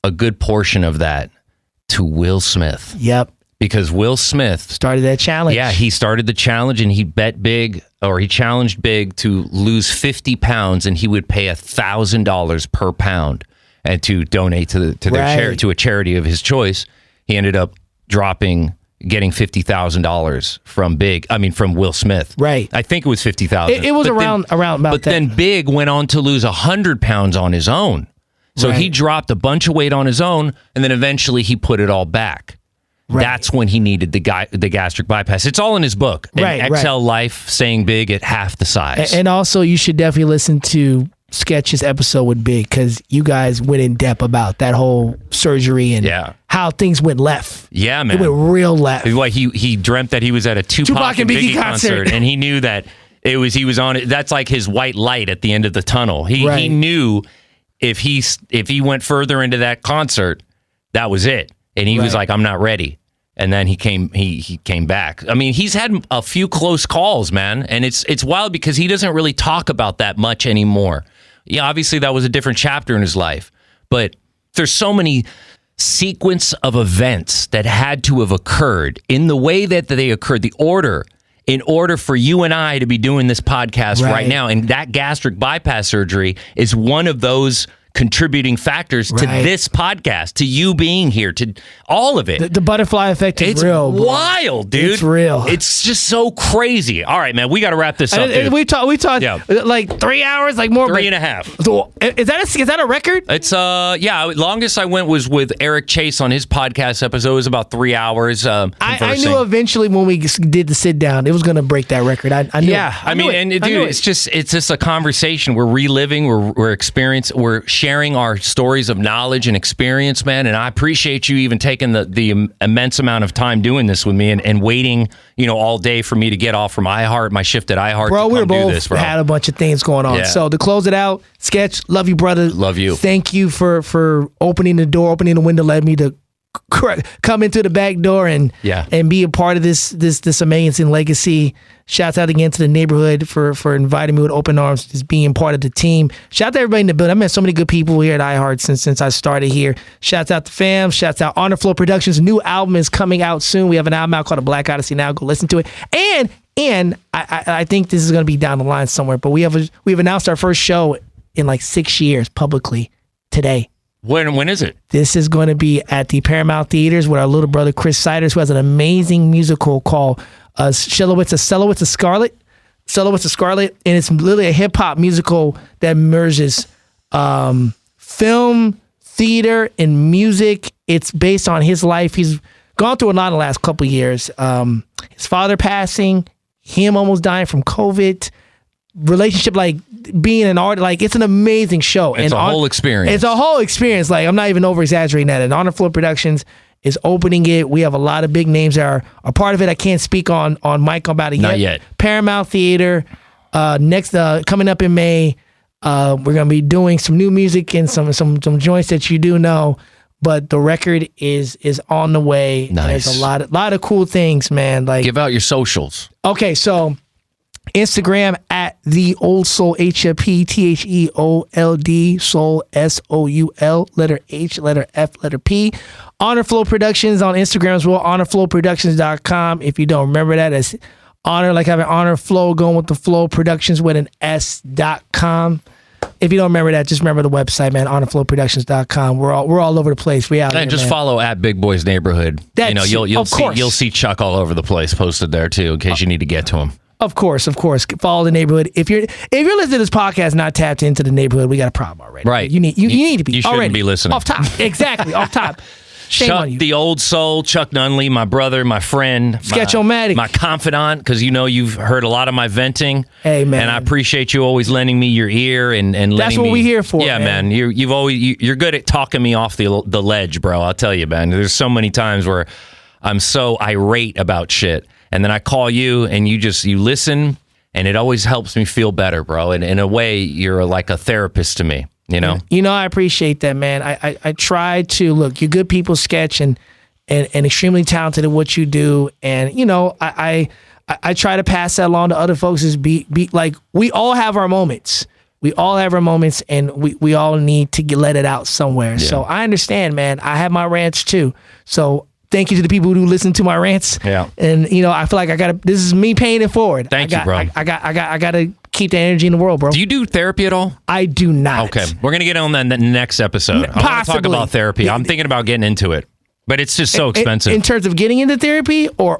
a good portion of that to Will Smith. Yep. Because Will Smith started that challenge. Yeah, he started the challenge and he bet Big, or he challenged Big to lose 50 pounds and he would pay $1,000 per pound and to donate to to a charity of his choice. He ended up getting $50,000 from Will Smith. Right. I think it was $50,000. It was around about but that. Then Big went on to lose 100 pounds on his own. So he dropped a bunch of weight on his own and then eventually he put it all back. Right. That's when he needed the gastric bypass. It's all in his book. And XL Life, saying Big at half the size. And also, you should definitely listen to Sketch's episode with Big, because you guys went in depth about that whole surgery and how things went left. Yeah, man. It went real left. He dreamt that he was at a Tupac and Biggie concert, and he knew that he was on it. That's like his white light at the end of the tunnel. He knew if he went further into that concert, that was it. And he was like, I'm not ready. And then he came back. I mean, he's had a few close calls, man. And it's wild because he doesn't really talk about that much anymore. Yeah, obviously that was a different chapter in his life. But there's so many sequence of events that had to have occurred in the way that they occurred, the order, in order for you and I to be doing this podcast right now. And that gastric bypass surgery is one of those contributing factors to this podcast, to you being here, to all of it. The butterfly effect is real. It's wild, dude. It's real. It's just so crazy. All right, man, we got to wrap this up. We talked like 3 hours, like more. 3.5. So, is that a record? It's longest I went was with Eric Chase on his podcast episode. It was about 3 hours. I knew eventually when we did the sit down, it was going to break that record. I knew. Yeah, it's just a conversation. We're reliving. We're experiencing. We're sharing our stories of knowledge and experience, man. And I appreciate you even taking the immense amount of time doing this with me and waiting, all day for me to get off from iHeart, my shift at iHeart. Bro, we both had a bunch of things going on. Yeah. So to close it out, Sketch, love you, brother. Love you. Thank you for opening the door, opening the window, letting me to come into the back door and be a part of this amazing legacy. Shouts out again to the neighborhood for inviting me with open arms, just being part of the team. Shout out to everybody in the building. I met so many good people here at iHeart since I started here. Shouts out to fam. Shouts out Honor Flow Productions. New album is coming out soon. We have an album out called The B.L.A.C.K Odyssey now. Go listen to it. And I think this is going to be down the line somewhere, but we've announced our first show in like 6 years publicly today. When is it? This is going to be at the Paramount Theaters with our little brother Chris Siders, who has an amazing musical called Silhouettes of Scarlet. Silhouettes of Scarlet, and it's literally a hip hop musical that merges film, theater, and music. It's based on his life. He's gone through a lot in the last couple of years. His father passing, him almost dying from COVID, relationship, like being an artist, like it's an amazing show. It's a whole experience. It's a whole experience. Like I'm not even over exaggerating that. And Honor Flow Productions is opening it. We have a lot of big names that are a part of it. I can't speak on mic about it yet. Not yet. Paramount Theater. Next, coming up in May, we're gonna be doing some new music and some joints that you do know. But the record is on the way. Nice. There's a lot of cool things, man. Like, give out your socials. Okay, so Instagram at the Old Soul, HFP, Soul, SOUL, letter H, letter F, letter P. Honor Flow Productions on Instagram as well, honorflowproductions.com. If you don't remember that, it's honor, like having honor flow, going with the flow, productions with an S.com. If you don't remember that, just remember the website, man, honorflowproductions.com. We're all over the place. We out and here, just man. Follow at Big Boy's Neighborhood. You'll see Chuck all over the place posted there too, in case you need to get to him. Of course. Follow the neighborhood. If you're listening to this podcast not tapped into the neighborhood, we got a problem already. Right. You need to be. You shouldn't already. be listening. Off top. Exactly. Off top. Shame Chuck, on you. the old soul, Chuck Nunley, my brother, my friend, Sketch-O-Matic. my confidant, because you've heard a lot of my venting. Hey, man. And I appreciate you always lending me your ear and letting me. That's what we're here for. Yeah, man. You're good at talking me off the ledge, bro. I'll tell you, man. There's so many times where I'm so irate about shit, and then I call you and you listen, and it always helps me feel better, bro. And in a way, you're like a therapist to me. I appreciate that, man. I try to look. You're good people, Sketch, and extremely talented at what you do. And I try to pass that along to other folks. Is be like, we all have our moments. We all have our moments, and we all need to let it out somewhere. Yeah. So I understand, man. I have my rants too. So thank you to the people who listen to my rants. Yeah. And I feel like this is me paying it forward. Thank you, bro. I got to keep the energy in the world, bro. Do you do therapy at all? I do not. Okay. We're going to get on the next episode. I want to talk about therapy. I'm thinking about getting into it. But it's just so expensive. In terms of getting into therapy or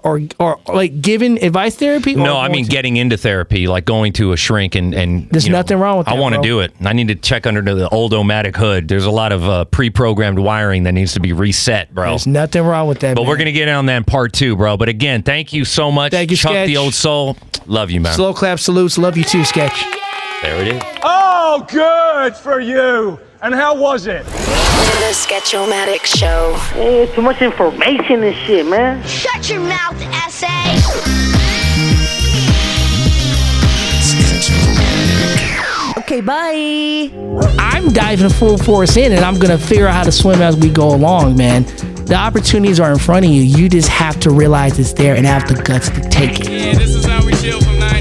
like giving advice therapy? No, I mean getting into therapy, like going to a shrink and there's nothing wrong with that. I want to do it. I need to check under the old O-Matic hood. There's a lot of pre-programmed wiring that needs to be reset, bro. There's nothing wrong with that, But we're going to get on that in part 2, bro. But again, thank you so much. Thank you, Chuck Sketch. the old soul. Love you, man. Slow clap salutes. Love you too, Sketch. There it is. Oh, good for you. And how was it? The Sketch-O-Matic Show. Hey, too much information and shit, man. Shut your mouth, essay. Okay, bye. I'm diving full force in, and I'm going to figure out how to swim as we go along, man. The opportunities are in front of you. You just have to realize it's there and have the guts to take it. Yeah, this is how we chill from 9